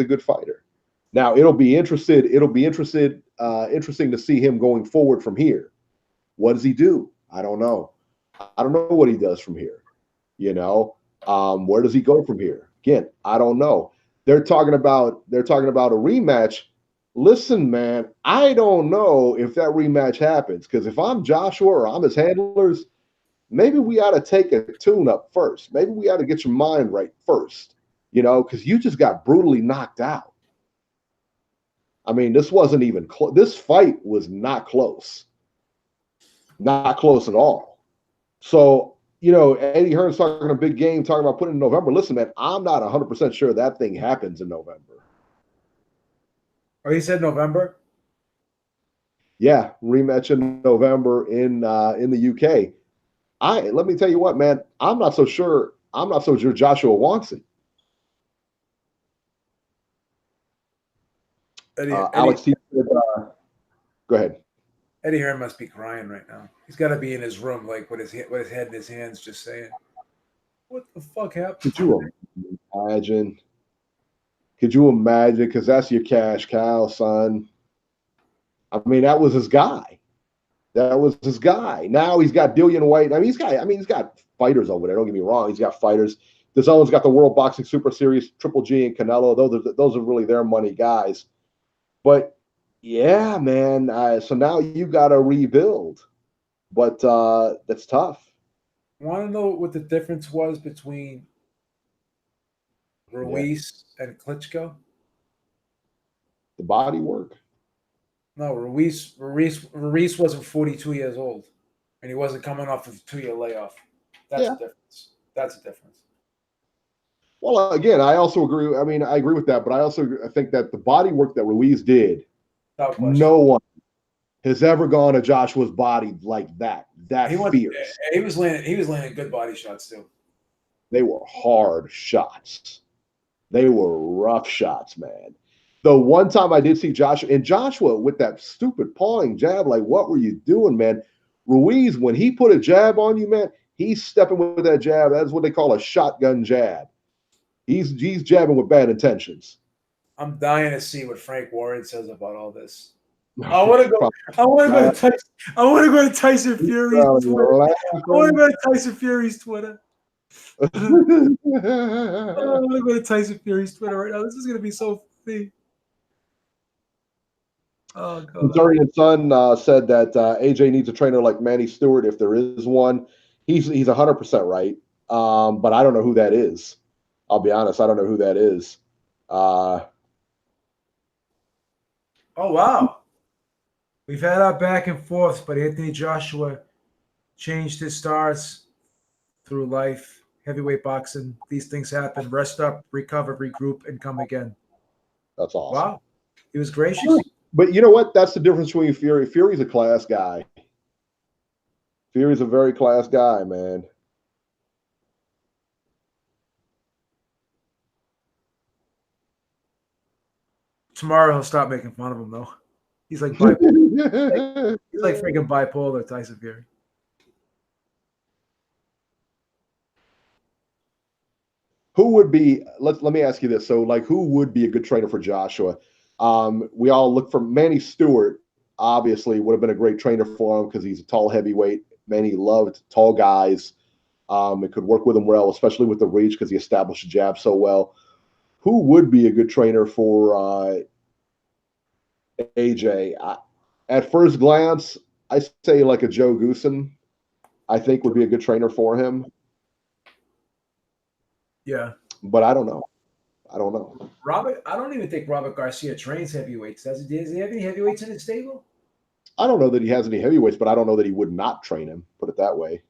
good fighter. Now it'll be interesting to see him going forward from here. What does he do? I don't know. I don't know what he does from here. Where does he go from here? Again, I don't know. They're talking about a rematch. Listen, man, I don't know if that rematch happens, because if I'm Joshua or I'm his handlers, maybe we ought to take a tune-up first. Maybe we ought to get your mind right first, because you just got brutally knocked out. I mean, this wasn't even close. This fight was not close. Not close at all. So, Eddie Hearn's talking a big game, talking about putting in November. Listen, man, I'm not 100% sure that thing happens in November. Oh, he said November? Yeah, rematch in November in the UK. Let me tell you what, man, I'm not so sure Joshua wants it. Alex, go ahead. Eddie Hearn must be crying right now. He's got to be in his room, like with his head in his hands, just saying, "What the fuck happened?" Could you imagine? Because that's your cash cow, son. I mean, that was his guy. Now he's got Dillian White. I mean, he's got fighters over there. Don't get me wrong. He's got fighters. DAZN's got the World Boxing Super Series, Triple G and Canelo. Those are really their money guys. But yeah, man. So now you got to rebuild, but that's tough. Want to know what the difference was between Ruiz and Klitschko? The body work. No, Ruiz wasn't 42 years old, and he wasn't coming off of a 2-year layoff. That's a difference. That's a difference. Well, again, I also agree. I mean, I agree with that, but I think that the body work that Ruiz did, no one has ever gone to Joshua's body like that. Fierce. He was landing good body shots too. They were hard shots. They were rough shots, man. The one time I did see Joshua with that stupid pawing jab, like, what were you doing, man? Ruiz, when he put a jab on you, man, he's stepping with that jab. That's what they call a shotgun jab. He's jabbing with bad intentions. I'm dying to see what Frank Warren says about all this. I want to go. I want to go to Tyson. I want to go to Tyson Fury's Twitter. I want to go to Tyson Fury's Twitter. I want to go to Tyson Fury's Twitter right now. This is gonna be so funny. Oh god. Centurion Son said that AJ needs a trainer like Manny Stewart if there is one. He's 100% right. But I don't know who that is. I'll be honest. I don't know who that is. Oh wow. We've had our back and forth, but Anthony Joshua changed his stars through life. Heavyweight boxing. These things happen. Rest up, recover, regroup, and come again. That's awesome. Wow. He was gracious. But you know what? That's the difference between Fury. Fury's a class guy. Fury's a very class guy, man. Tomorrow he'll stop making fun of him though. He's like bipolar. He's like freaking bipolar, Tyson Fury. Who would be? Let me ask you this. So, like, who would be a good trainer for Joshua? We all look for Manny Stewart. Obviously, would have been a great trainer for him because he's a tall heavyweight. Manny loved tall guys. It could work with him well, especially with the reach because he established the jab so well. Who would be a good trainer for AJ? At first glance, I say like a Joe Goosen. I think would be a good trainer for him. Yeah. But I don't know. I don't know. I don't even think Robert Garcia trains heavyweights. Does he have any heavyweights in his stable? I don't know that he has any heavyweights, but I don't know that he would not train him. Put it that way.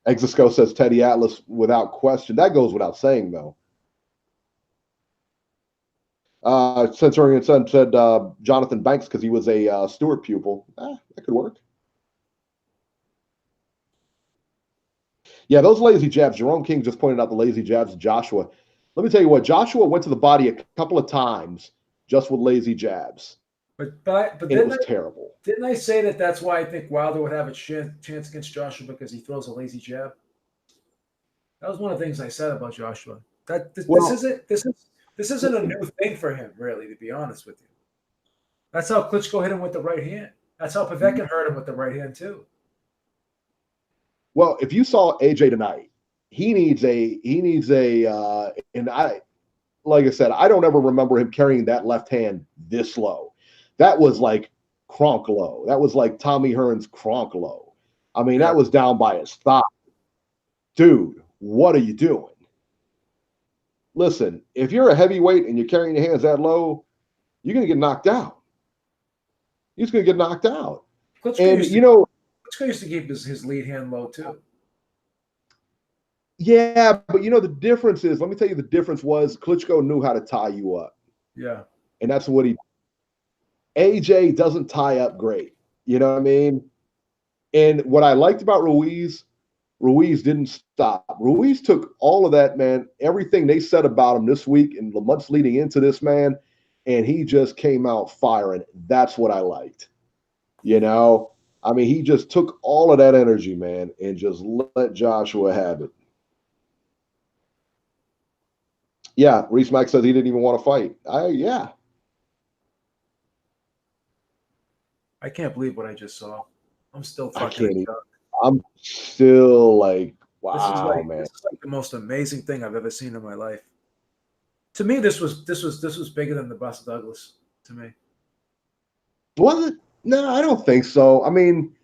Exisco says Teddy Atlas without question. That goes without saying, though. Centurion Son said Jonathan Banks because he was a Stewart pupil. That could work. Yeah, those lazy jabs. Jerome King just pointed out the lazy jabs of Joshua. Let me tell you what, Joshua went to the body a couple of times just with lazy jabs. But it was terrible. Didn't I say that that's why I think Wilder would have a chance against Joshua because he throws a lazy jab? That was one of the things I said about Joshua. This isn't a new thing for him, really, to be honest with you. That's how Klitschko hit him with the right hand. That's how Povetkin hurt him with the right hand too. Well, if you saw AJ tonight, he needs a and like I said, I don't ever remember him carrying that left hand this low. That was like Kronk low. That was like Tommy Hearn's Kronk low. I mean, that was down by his thigh. Dude, what are you doing? Listen, if you're a heavyweight and you're carrying your hands that low, you're going to get knocked out. You're just going to get knocked out. Klitschko used to keep his lead hand low too. Yeah, but the difference is, let me tell you the difference was Klitschko knew how to tie you up. Yeah. And that's what AJ doesn't tie up great. You know what I mean? And what I liked about Ruiz didn't stop. Ruiz took all of that, man, everything they said about him this week and the months leading into this, man, and he just came out firing. That's what I liked. I mean, he just took all of that energy, man, and just let Joshua have it. Yeah, Reese Mack says he didn't even want to fight. Yeah. I can't believe what I just saw. I'm still fucking shocked. I'm still like, wow, man. This is like the most amazing thing I've ever seen in my life. To me, this was bigger than the Buster Douglas. To me, was it? No, I don't think so. I mean,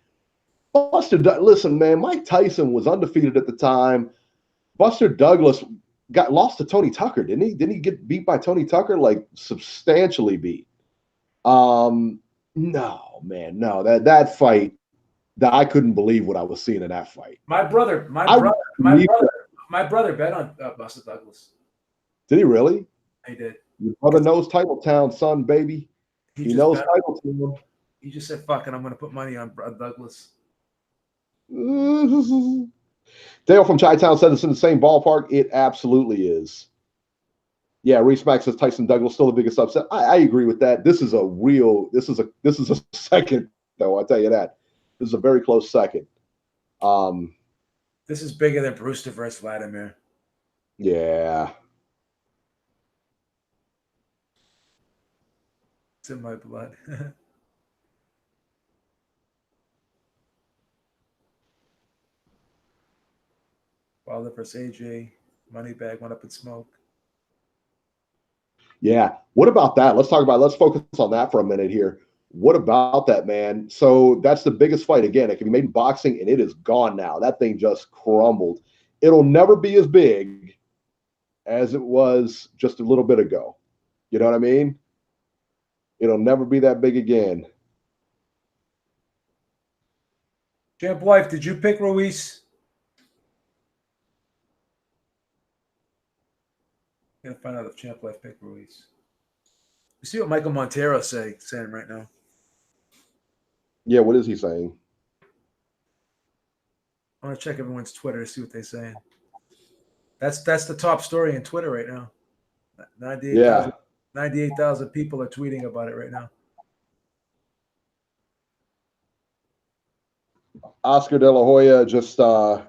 listen, man, Mike Tyson was undefeated at the time. Buster Douglas lost to Tony Tucker, didn't he? Didn't he get beat by Tony Tucker? Like substantially beat. No, man, no. That fight, I couldn't believe what I was seeing in that fight. My brother bet on Buster Douglas. Did he really? He did. Your brother knows Titletown, son, baby. He knows Titletown. He just said, "Fuck it, I'm going to put money on Douglas." Dale from Chi-Town said it's in the same ballpark. It absolutely is. Yeah, Reese Mack says Tyson Douglas still the biggest upset. I agree with that. This is a second, though. I'll tell you that. This is a very close second. This is bigger than Brewster versus Vladimir. Yeah. It's in my blood. Wilder versus AJ. Moneybag went up in smoke. Yeah. What about that? Let's focus on that for a minute here. What about that, man? So that's the biggest fight. Again, it can be made in boxing, and it is gone now. That thing just crumbled. It'll never be as big as it was just a little bit ago. You know what I mean? It'll never be that big again. Champ Life, did you pick Ruiz? I'm gonna find out if Champ Life picked Ruiz. You see what Michael Montero saying right now. Yeah, what is he saying? I want to check everyone's Twitter to see what they're saying. That's the top story in Twitter right now. 98,000 people are tweeting about it right now. Oscar De La Hoya just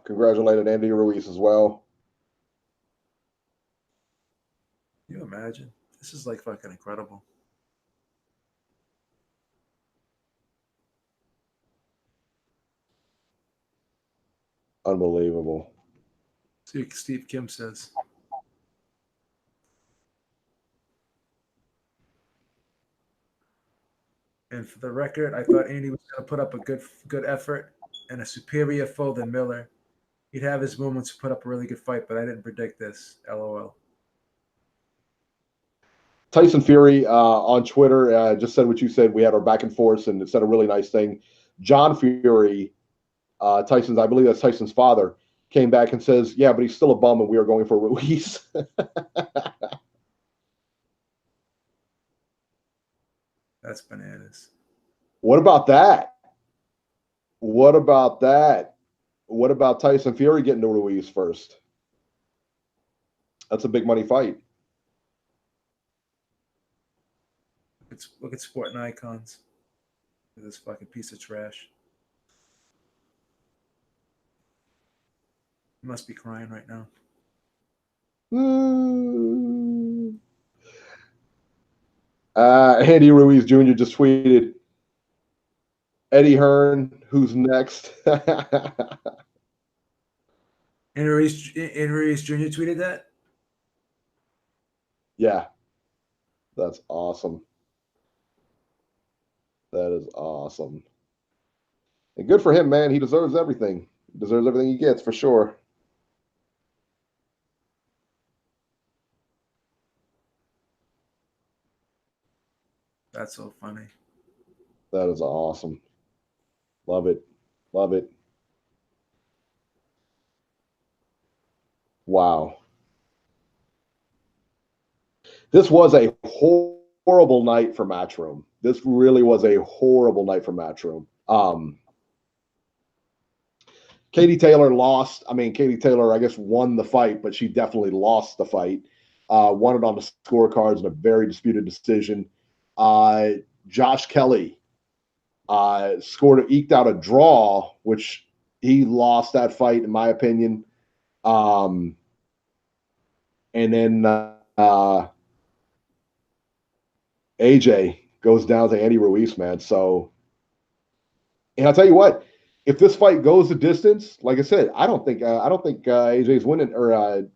congratulated Andy Ruiz as well. Can you imagine? This is like fucking incredible. Unbelievable. See what Steve Kim says. And for the record, I thought Andy was going to put up a good effort and a superior foe than Miller. He'd have his moments to put up a really good fight, but I didn't predict this. LOL. Tyson Fury on Twitter just said what you said. We had our back and forth, and it said a really nice thing. John Fury, I believe that's Tyson's father, came back and says, yeah, but he's still a bum, and we are going for Ruiz. That's bananas. What about that? What about that? What about Tyson Fury getting to Ruiz first? That's a big money fight. Look at Sporting Icons. Look at this fucking piece of trash. He must be crying right now. Andy Ruiz Jr. just tweeted, Eddie Hearn, who's next? And Ruiz Jr. tweeted that? Yeah. That's awesome. That is awesome. And good for him, man. He deserves everything. He deserves everything he gets, for sure. That's so funny. That is awesome. Love it. Love it. Wow. This was a horrible night for Matchroom. This really was a horrible night for Matchroom. Katie Taylor lost. I mean, Katie Taylor, I guess, won the fight, but she definitely lost the fight. Won it on the scorecards in a very disputed decision. Josh Kelly eked out a draw, which he lost that fight, in my opinion. And then AJ goes down to Andy Ruiz, man. So, and I'll tell you what, if this fight goes the distance, like I said, I don't think AJ's winning, or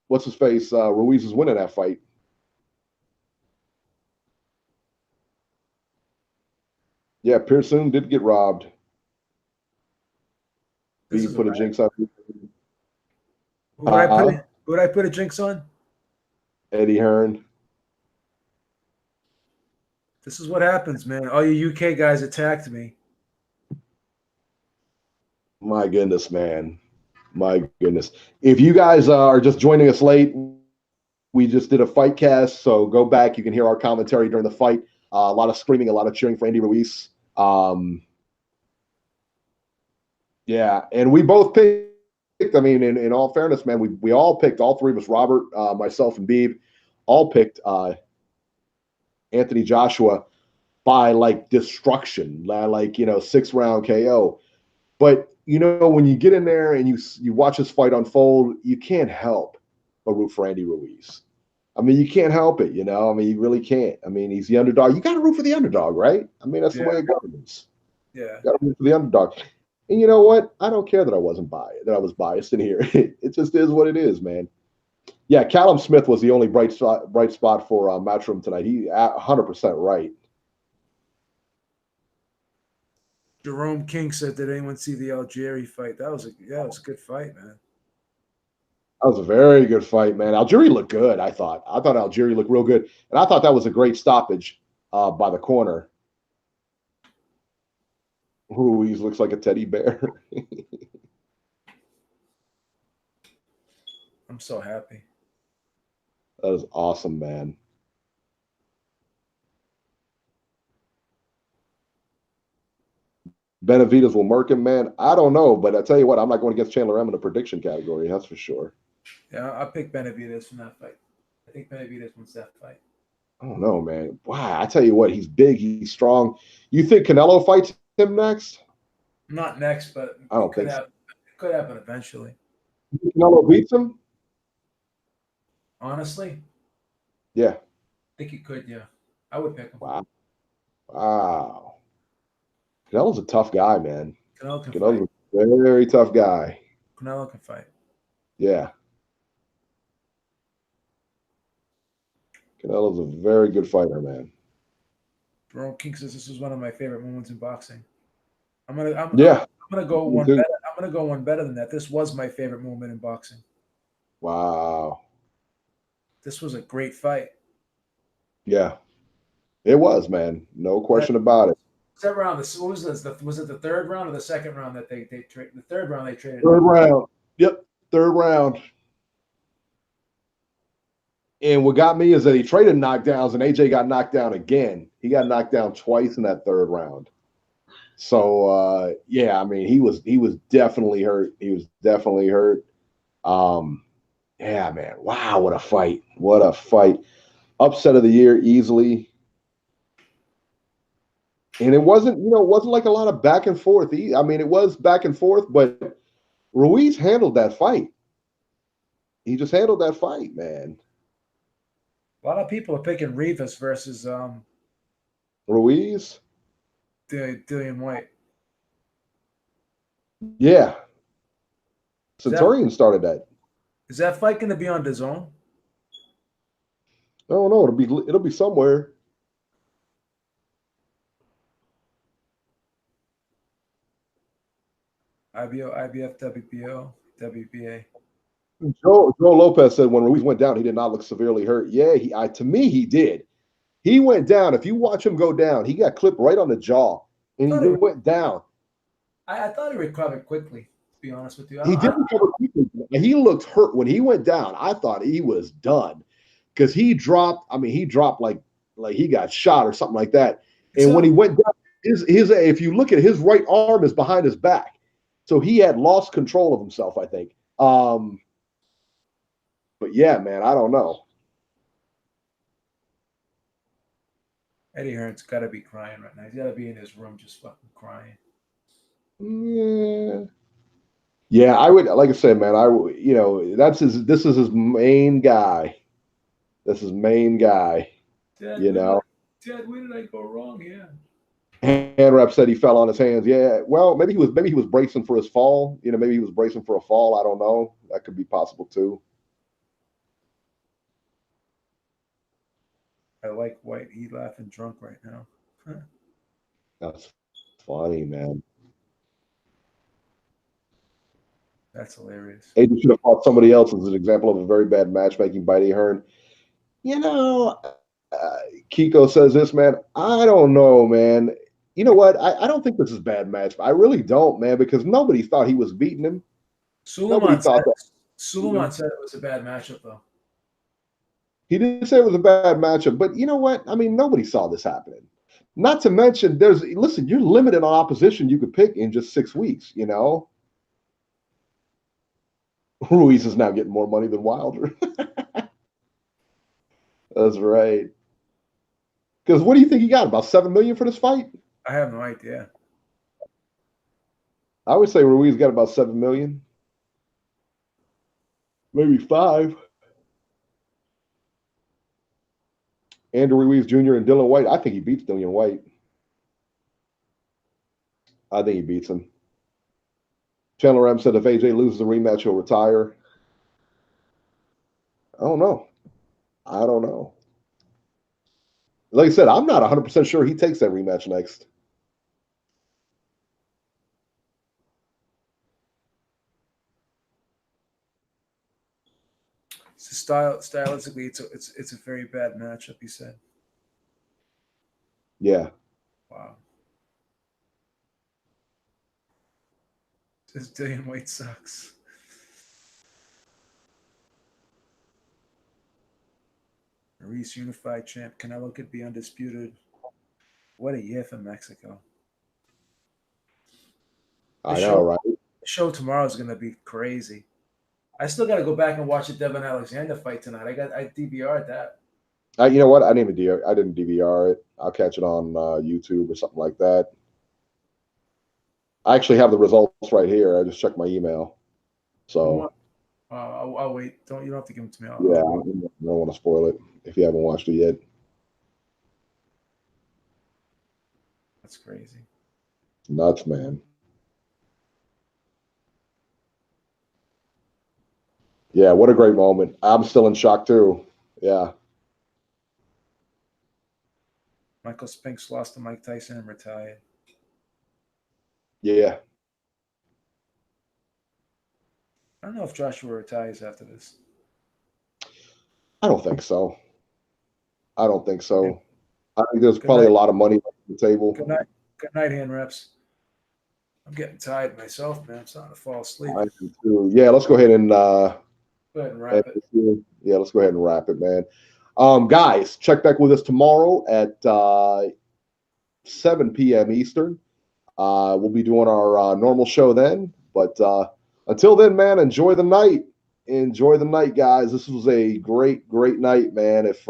what's his face, Ruiz is winning that fight. Yeah, Pearson did get robbed. He put a jinx on. Who would I put a jinx on? Eddie Hearn. This is what happens, man. All you UK guys attacked me. My goodness, man. My goodness. If you guys are just joining us late, we just did a fight cast, so go back. You can hear our commentary during the fight. A lot of screaming, a lot of cheering for Andy Ruiz. Yeah, and we both picked. I mean, in all fairness, man, we all picked, all three of us, Robert, myself, and Beeb, all picked Anthony Joshua by like destruction, like 6-round KO. But when you get in there and you watch this fight unfold, you can't help but root for Andy Ruiz. I mean, you can't help it, I mean, you really can't. I mean, he's the underdog. You got to root for the underdog, right? I mean, that's the way it goes. Yeah. Got to root for the underdog. And you know what? I don't care that I wasn't biased, that I was biased in here. It just is what it is, man. Yeah, Callum Smith was the only bright spot for Matchroom tonight. He 100% right. Jerome King said, "Did anyone see the Algieri fight? That was a good fight, man." That was a very good fight, man. Algieri looked good, I thought. I thought Algieri looked real good. And I thought that was a great stoppage by the corner. Ruiz looks like a teddy bear. I'm so happy. That is awesome, man. Benavides will murk him, man. I don't know, but I tell you what, I'm not going against Chandler M in the prediction category. That's for sure. Yeah, I picked Benavides from that fight. I think Benavides wins that fight. I don't know, man. Wow, I tell you what, he's big, he's strong. You think Canelo fights him next? Not next, but I don't think so. It could happen eventually. Canelo beats him? Honestly, Yeah. I think he could. Yeah, I would pick him. Wow. Canelo's a tough guy, man. Canelo's a very tough guy. Canelo can fight. Yeah. Canelo's a very good fighter, man. Jerome King says this is one of my favorite moments in boxing. I'm gonna go one better. I'm gonna go one better than that. This was my favorite moment in boxing. Wow. This was a great fight. Yeah. It was, man. No question about it. That round, what was this? Was it the third round or the second round that they traded? The third round they traded. Third round. Yep. Third round. And what got me is that he traded knockdowns and AJ got knocked down again. He got knocked down twice in that third round. So yeah, I mean, he was definitely hurt. He was definitely hurt. Yeah, man. Wow, what a fight. What a fight. Upset of the year easily. And it wasn't like a lot of back and forth. I mean, it was back and forth, but Ruiz handled that fight. He just handled that fight, man. A lot of people are picking Rivas versus Ruiz. Dillian White. Yeah. Centurion started that. Is that fight going to be on DAZN? I don't know. It'll be somewhere. IBF, WBO, WBA. Joe Lopez said when Ruiz went down, he did not look severely hurt. Yeah, to me, he did. He went down. If you watch him go down, he got clipped right on the jaw, and he went down. I thought he recovered quickly, to be honest with you. He did recover quickly. He looked hurt when he went down. I thought he was done because he dropped. I mean, he dropped like he got shot or something like that. And when he went down, if you look at his right arm is behind his back, so he had lost control of himself, I think. But yeah, man, I don't know. Eddie Hearn's got to be crying right now. He's got to be in his room just fucking crying. Yeah, I would, like I said, man, this is his main guy. This is main guy. Dad, Dad, where did I go wrong? Yeah. Hand rep said he fell on his hands. Yeah, well, maybe he was bracing for his fall. Maybe he was bracing for a fall. I don't know. That could be possible too. I like White. He laughing drunk right now. Huh. That's funny, man. That's hilarious. AJ should have fought somebody else as an example of a very bad matchmaking by Eddie Hearn. Kiko says this, man. I don't know, man. You know what? I don't think this is bad match. I really don't, man, because nobody thought he was beating him. Suleiman said it was a bad matchup, though. He didn't say it was a bad matchup, but you know what? I mean, nobody saw this happening. Not to mention, you're limited on opposition you could pick in just 6 weeks, Ruiz is now getting more money than Wilder. That's right. Because what do you think he got? About $7 million for this fight? I have no idea. I would say Ruiz got about $7 million. Maybe 5. Andrew Ruiz Jr. and Dillian White. I think he beats Dillian White. I think he beats him. Chandler M said if AJ loses the rematch, he'll retire. I don't know. I don't know. Like I said, I'm not 100% sure he takes that rematch next. So stylistically, it's a very bad matchup. He said, Yeah. "Wow, this Dillian White sucks." Ruiz unified champ. Canelo could be undisputed. What a year for Mexico. I know, right? The show tomorrow is going to be crazy. I still got to go back and watch the Devin Alexander fight tonight. I DVR'd that. You know what? I didn't DVR it. I'll catch it on YouTube or something like that. I actually have the results right here. I just checked my email. So I'll wait. You don't have to give them to me. yeah, I don't want to spoil it if you haven't watched it yet. That's crazy. Nuts, man. Yeah, what a great moment. I'm still in shock too. Yeah. Michael Spinks lost to Mike Tyson and retired. Yeah. I don't know if Joshua retires after this. I don't think so. I don't think so. Yeah. I think there's Good probably night. a lot of money on the table. Good night. Good night, hand reps. I'm getting tired myself, man. I'm starting to fall asleep. Yeah, let's go ahead and Go ahead and wrap it. Yeah, let's go ahead and wrap it, man. Guys, check back with us tomorrow at 7 p.m. Eastern. We'll be doing our normal show then. But until then, man, enjoy the night. Enjoy the night, guys. This was a great, great night, man. If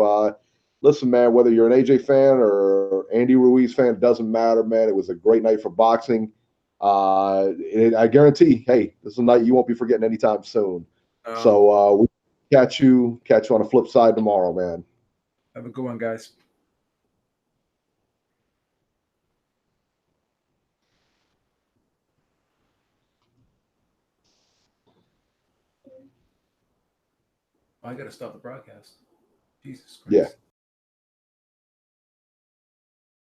listen, man, whether you're an AJ fan or Andy Ruiz fan, it doesn't matter, man. It was a great night for boxing. I guarantee, hey, this is a night you won't be forgetting anytime soon. So we catch you on the flip side tomorrow, man. Have a good one, guys. I got to stop the broadcast. Jesus Christ. Yeah.